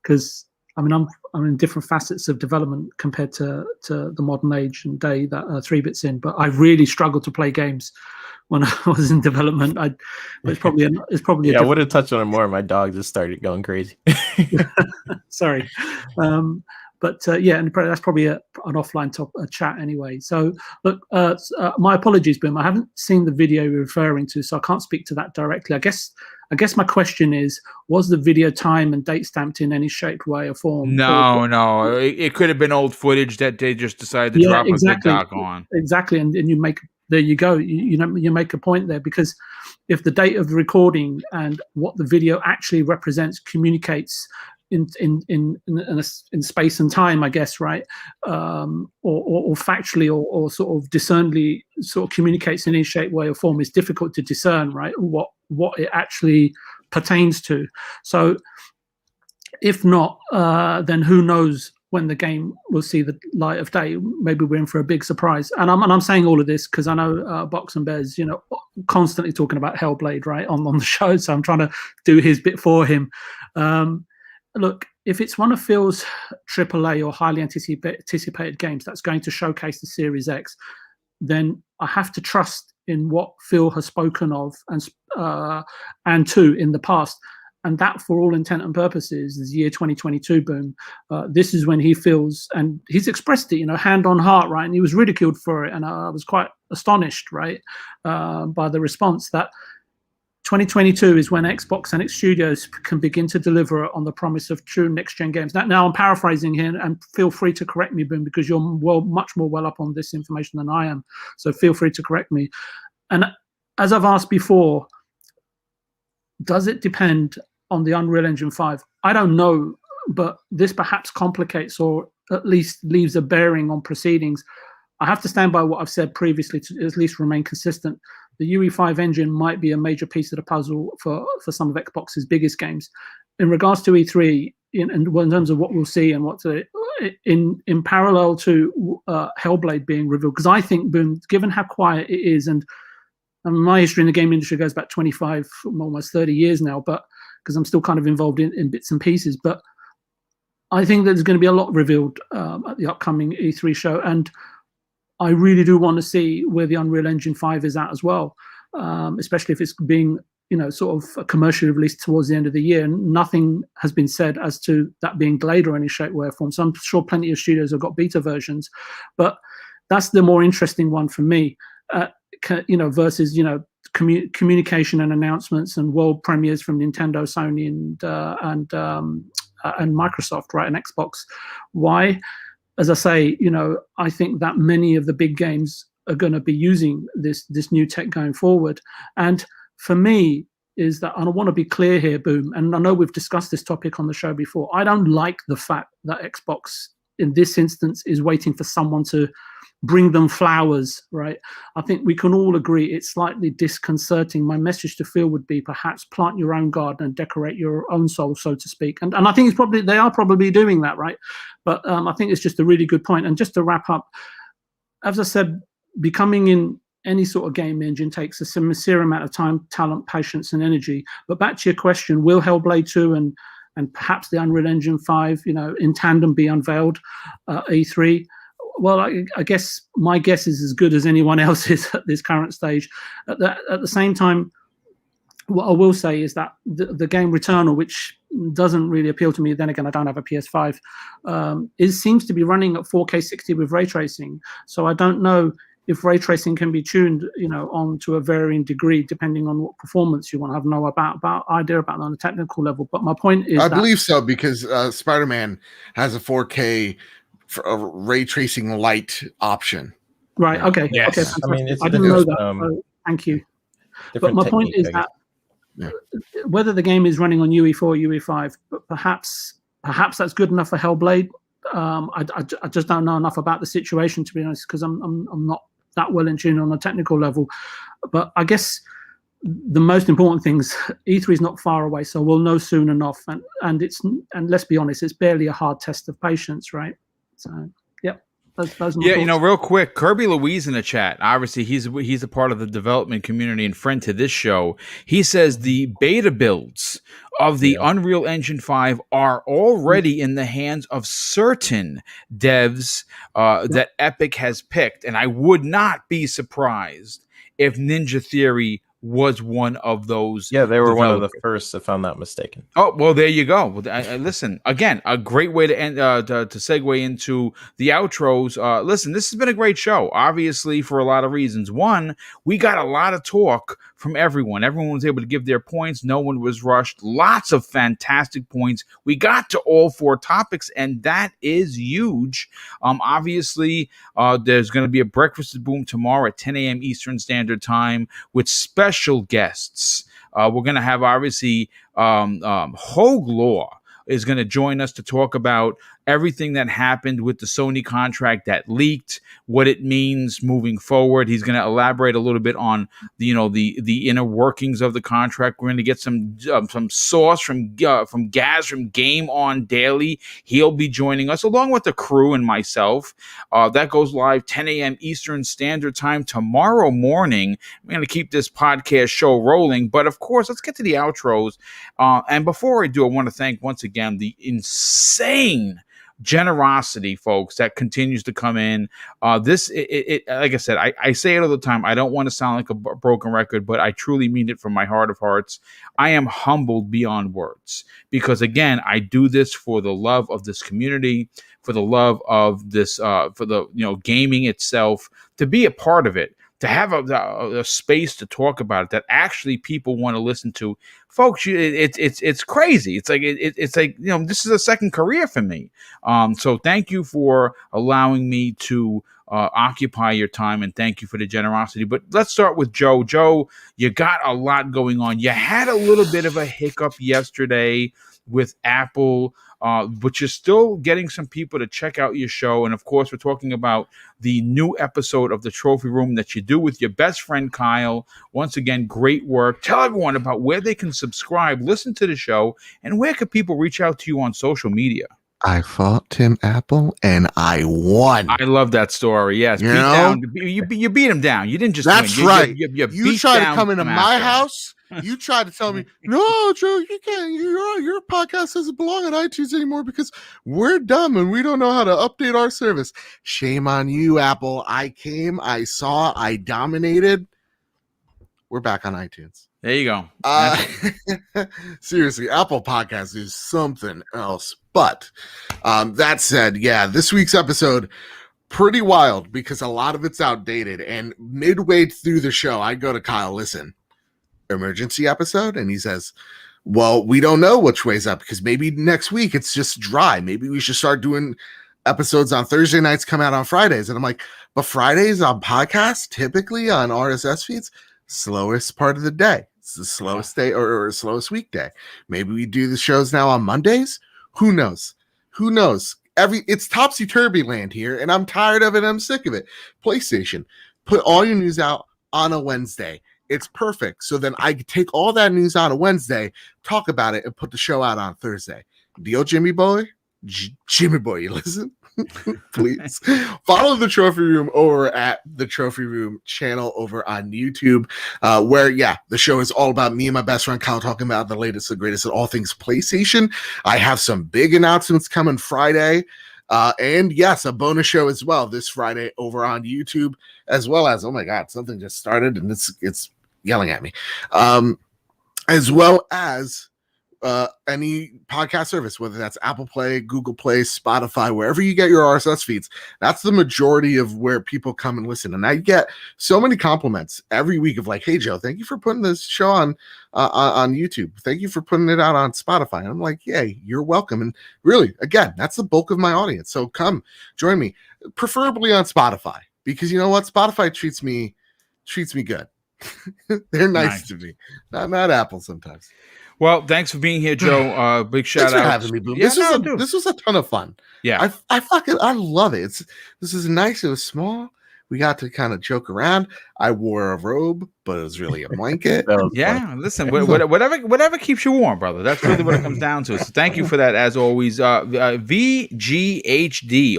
because I mean, I'm in different facets of development compared to the modern age and day that 3-bit's in, but I really struggled to play games when I was in development. It's probably yeah, I would have touched on it more. My dog just started going crazy. Sorry. Yeah, and that's probably an offline chat anyway. So look, my apologies, Boom. I haven't seen the video you're referring to, so I can't speak to that directly. I guess my question is, was the video time and date stamped in any shape, way, or form? No. It could have been old footage that they just decided to drop a good doc on. Exactly, and you make, there you go. You make a point there, because if the date of the recording and what the video actually represents communicates in space and time, I guess, right, or factually or sort of discernibly sort of communicates in any shape, way, or form, is difficult to discern, right, what it actually pertains to. So if not, then who knows when the game will see the light of day. Maybe we're in for a big surprise. And I'm saying all of this because I know Box and Bears, constantly talking about Hellblade, right, on the show. So I'm trying to do his bit for him. Look, if it's one of Phil's AAA or highly anticipated games that's going to showcase the Series X, then I have to trust in what Phil has spoken of and to in the past. And that, for all intent and purposes, is year 2022, Boom. This is when he feels, and he's expressed it, hand on heart, right? And he was ridiculed for it. And I was quite astonished, right, by the response that 2022 is when Xbox and its studios can begin to deliver on the promise of true next-gen games. Now I'm paraphrasing here, and feel free to correct me, Boom, because you're much more well up on this information than I am. So feel free to correct me. And as I've asked before, does it depend on the Unreal Engine 5? I don't know, but this perhaps complicates or at least leaves a bearing on proceedings. I have to stand by what I've said previously to at least remain consistent. The UE5 engine might be a major piece of the puzzle for some of Xbox's biggest games. In regards to E3, in terms of what we'll see and in parallel to Hellblade being revealed, because I think, Boom, given how quiet it is, and my history in the game industry goes back 25, almost 30 years now, but because I'm still kind of involved in bits and pieces, but I think there's going to be a lot revealed at the upcoming E3 show, and I really do want to see where the Unreal Engine 5 is at as well, especially if it's being, sort of commercially released towards the end of the year. Nothing has been said as to that being delayed or any shape, way, or form. So I'm sure plenty of studios have got beta versions, but that's the more interesting one for me, versus, communication and announcements and world premieres from Nintendo, Sony, and Microsoft, right, and Xbox. Why? As I say, I think that many of the big games are going to be using this new tech going forward. And for me, is that, and I want to be clear here, Boom, and I know we've discussed this topic on the show before, I don't like the fact that Xbox, in this instance, is waiting for someone to bring them flowers, right? I think we can all agree it's slightly disconcerting. My message to Phil would be perhaps plant your own garden and decorate your own soul, so to speak. And I think they are probably doing that, right? But I think it's just a really good point. And just to wrap up, as I said, becoming in any sort of game engine takes a sincere amount of time, talent, patience, and energy. But back to your question, will Hellblade 2 and perhaps the Unreal Engine 5, in tandem be unveiled at E3? Well, I guess my guess is as good as anyone else's at this current stage. At the same time, what I will say is that the game Returnal, which doesn't really appeal to me, then again, I don't have a PS5, seems to be running at 4K 60 with ray tracing. So I don't know if ray tracing can be tuned, on to a varying degree, depending on what performance you want to have idea about on a technical level. But my point is, I believe so, because Spider-Man has a 4K for a ray tracing light option. Right. Okay. Yes. Okay. I mean, I didn't know that. So thank you. But my point is that whether the game is running on UE4 or UE5, but perhaps that's good enough for Hellblade. I just don't know enough about the situation, to be honest, because I'm not that well in tune on a technical level. But I guess the most important thing is E3 is not far away, so we'll know soon enough. And let's be honest, it's barely a hard test of patience, right? So, yeah. Those are my Yeah, thoughts. real quick, Kirby Louise in the chat. Obviously, he's a part of the development community and friend to this show. He says the beta builds of the Unreal Engine 5 are already in the hands of certain devs that Epic has picked, and I would not be surprised if Ninja Theory was one of those. Yeah, they were one of the developers. first, if I'm not mistaken. Oh, well, there you go. Well, listen, again, a great way to end to segue into the outros. Listen, this has been a great show, obviously, for a lot of reasons. One, we got a lot of talk from everyone. Everyone was able to give their points. No one was rushed. Lots of fantastic points. We got to all 4 topics, and that is huge. Obviously, there's going to be a Breakfast at Boom tomorrow at 10 a.m. Eastern Standard Time with special guests. We're going to have, obviously, Hogue Law is going to join us to talk about everything that happened with the Sony contract that leaked, what it means moving forward. He's going to elaborate a little bit on the inner workings of the contract. We're going to get some sauce from Gaz from Game On Daily. He'll be joining us along with the crew and myself. That goes live 10 a.m. Eastern Standard Time tomorrow morning. We're going to keep this podcast show rolling, but of course, let's get to the outros. And before I do, I want to thank once again the insane generosity, folks, that continues to come in. Like I said, I say it all the time. I don't want to sound like a broken record, but I truly mean it from my heart of hearts. I am humbled beyond words because, again, I do this for the love of this community, for the love of this, for the gaming itself, to be a part of it, to have a space to talk about it that actually people want to listen to. Folks, it's crazy. It's like this is a second career for me. So thank you for allowing me to occupy your time, and thank you for the generosity. But let's start with Joe. Joe, you got a lot going on. You had a little bit of a hiccup yesterday with Apple, but you're still getting some people to check out your show. And of course, we're talking about the new episode of the Trophy Room that you do with your best friend Kyle. Once again, great work. Tell everyone about where they can subscribe, listen to the show, and where can people reach out to you on social media. I fought Tim Apple and I won. I love that story. Yes, you beat him down. You didn't just That's win. right. You You tried to come into my house. You tried to tell me, no, Joe, you can't. Your podcast doesn't belong on iTunes anymore because we're dumb and we don't know how to update our service. Shame on you, Apple. I came, I saw, I dominated. We're back on iTunes. There you go. Seriously, Apple Podcast is something else. But that said, yeah, this week's episode, pretty wild because a lot of it's outdated. And midway through the show, I go to Kyle, listen, emergency episode? And he says, well, we don't know which way's up because maybe next week it's just dry. Maybe we should start doing episodes on Thursday nights, come out on Fridays. And I'm like, but Fridays on podcasts, typically on RSS feeds, slowest part of the day. It's the slowest day or slowest weekday. Maybe we do the shows now on Mondays. Who knows? It's topsy-turvy land here, and I'm tired of it. I'm sick of it. PlayStation, put all your news out on a Wednesday. It's perfect. So then I take all that news on a Wednesday, talk about it, and put the show out on Thursday. Deal, Jimmy boy? Jimmy boy, you listen? Please follow the Trophy Room over at the Trophy Room channel over on YouTube, where the show is all about me and my best friend Kyle talking about the latest, the greatest of all things PlayStation. I have some big announcements coming Friday, and yes, a bonus show as well this Friday over on YouTube, as well as, oh my god, something just started and it's yelling at me, as well as any podcast service, whether that's Apple Play, Google Play, Spotify, wherever you get your RSS feeds. That's the majority of where people come and listen. And I get so many compliments every week of like, hey, Joe, thank you for putting this show on YouTube. Thank you for putting it out on Spotify. And I'm like, yay, you're welcome. And really, again, that's the bulk of my audience. So come join me, preferably on Spotify, because you know what? Spotify treats me good. They're nice to me. Not Apple sometimes. Well, thanks for being here, Joe. Big shout out. Having me, Boom. This was a ton of fun. Yeah, I love it. This is nice. It was small. We got to kind of joke around. I wore a robe, but it was really a blanket. That was Yeah, fun. listen, whatever keeps you warm, brother. That's really what it comes down to. So thank you for that, as always. VGHD,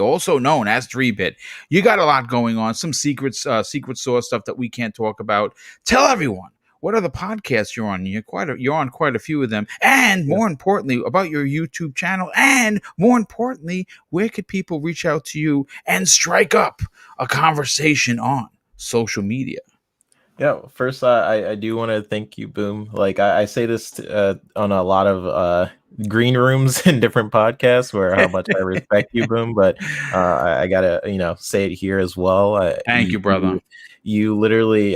also known as 3-Bit. You got a lot going on, some secret sauce stuff that we can't talk about. Tell everyone what other podcasts you're on. You're on quite a few of them, and more importantly, about your YouTube channel, and more importantly, where could people reach out to you and strike up a conversation on social media? Yeah, first, I do want to thank you, Boom. Like I say this on a lot of green rooms in different podcasts, where how much I respect you, Boom. But I gotta, say it here as well. Thank you, brother. You literally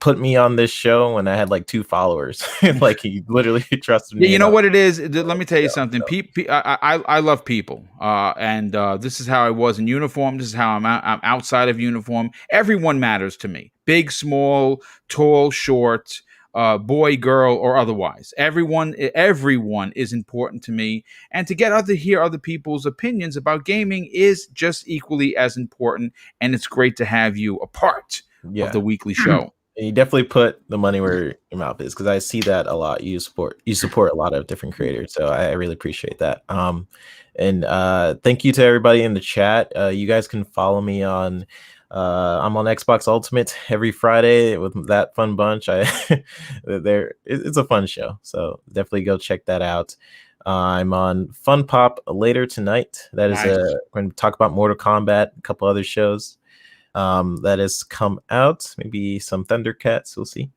put me on this show when I had like 2 followers. Like he literally trusted me. Yeah, you know what it is? Let me tell you something. I love people, and this is how I was in uniform. This is how I'm outside of uniform. Everyone matters to me. Big, small, tall, short, boy, girl, or otherwise. Everyone is important to me, and to hear other people's opinions about gaming is just equally as important. And it's great to have you a part of the weekly show. And you definitely put the money where your mouth is, because I see that a lot. You support a lot of different creators, so I really appreciate that. And thank you to everybody in the chat. You guys can follow me on. I'm on Xbox Ultimate every Friday with that fun bunch. It's a fun show, so definitely go check that out. I'm on Fun Pop later tonight. That is Nice. we're going to talk about Mortal Kombat, a couple other shows that has come out, maybe some Thundercats, we'll see.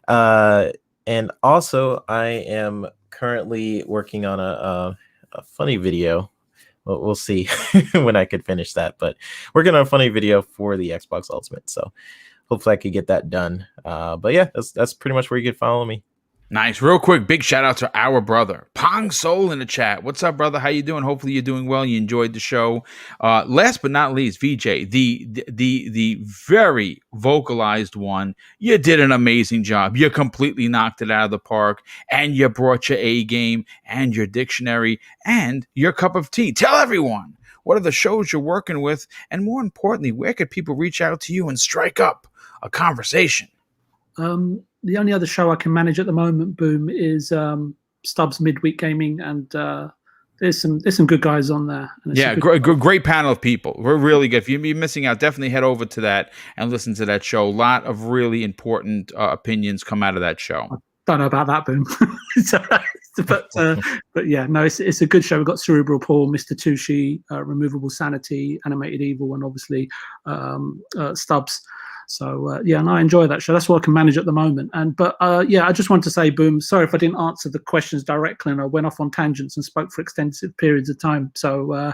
And also I am currently working on a funny video. We'll see when I could finish that, but working on a funny video for the Xbox Ultimate, so hopefully I could get that done. But yeah, that's pretty much where you can follow me. Nice. Real quick, big shout out to our brother Pong Soul in the chat. What's up, brother? How you doing? Hopefully you're doing well. You enjoyed the show. Last but not least, VJ, the very vocalized one. You did an amazing job. You completely knocked it out of the park, and you brought your A game and your dictionary and your cup of tea. Tell everyone what are the shows you're working with, and more importantly, where could people reach out to you and strike up a conversation? The only other show I can manage at the moment, Boom, is Stubbs Midweek Gaming, and there's some good guys on there. Yeah, great panel of people. We're really good. If you're missing out, definitely head over to that and listen to that show. A lot of really important opinions come out of that show. I don't know about that, Boom. But yeah, no, it's a good show. We've got Cerebral Paul, Mr. Tushi, Removable Sanity, Animated Evil, and obviously Stubbs. So yeah, and I enjoy that show. That's what I can manage at the moment. But yeah, I just want to say, Boom, sorry if I didn't answer the questions directly and I went off on tangents and spoke for extensive periods of time. So I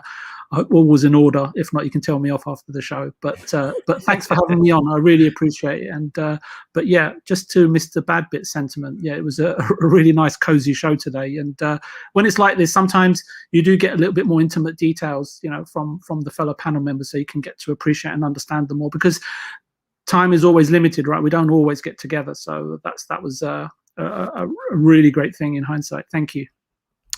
hope all was in order. If not, you can tell me off after the show. But thanks for having me on. I really appreciate it. And but yeah, just to Mr. Badbit sentiment, yeah, it was a really nice, cozy show today. And when it's like this, sometimes you do get a little bit more intimate details, from the fellow panel members, so you can get to appreciate and understand them more, because time is always limited, right? We don't always get together. So that was a really great thing in hindsight. Thank you.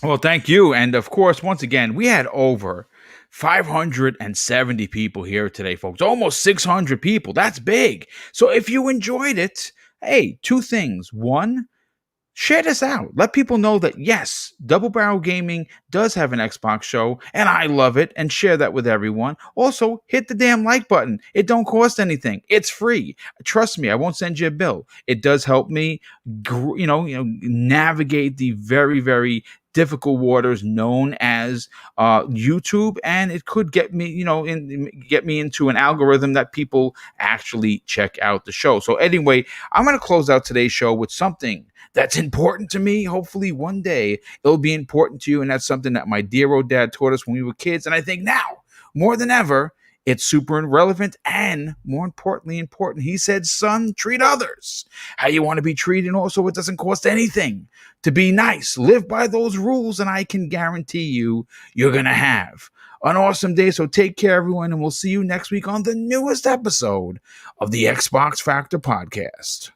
Well, thank you. And of course, once again, we had over 570 people here today, folks. Almost 600 people. That's big. So if you enjoyed it, hey, 2 things. 1, share this out. Let people know that, yes, Double Barrel Gaming does have an Xbox show, and I love it, and share that with everyone. Also, hit the damn like button. It don't cost anything. It's free. Trust me, I won't send you a bill. It does help me, navigate the very, very difficult waters known as YouTube, and it could get me, get me into an algorithm that people actually check out the show. So anyway, I'm going to close out today's show with something that's important to me. Hopefully one day it'll be important to you. And that's something that my dear old dad taught us when we were kids. And I think now, more than ever, it's super relevant and more importantly important. He said, son, treat others how you want to be treated. And also, it doesn't cost anything to be nice. Live by those rules, and I can guarantee you're going to have an awesome day. So take care, everyone, and we'll see you next week on the newest episode of the Xbox Factor podcast.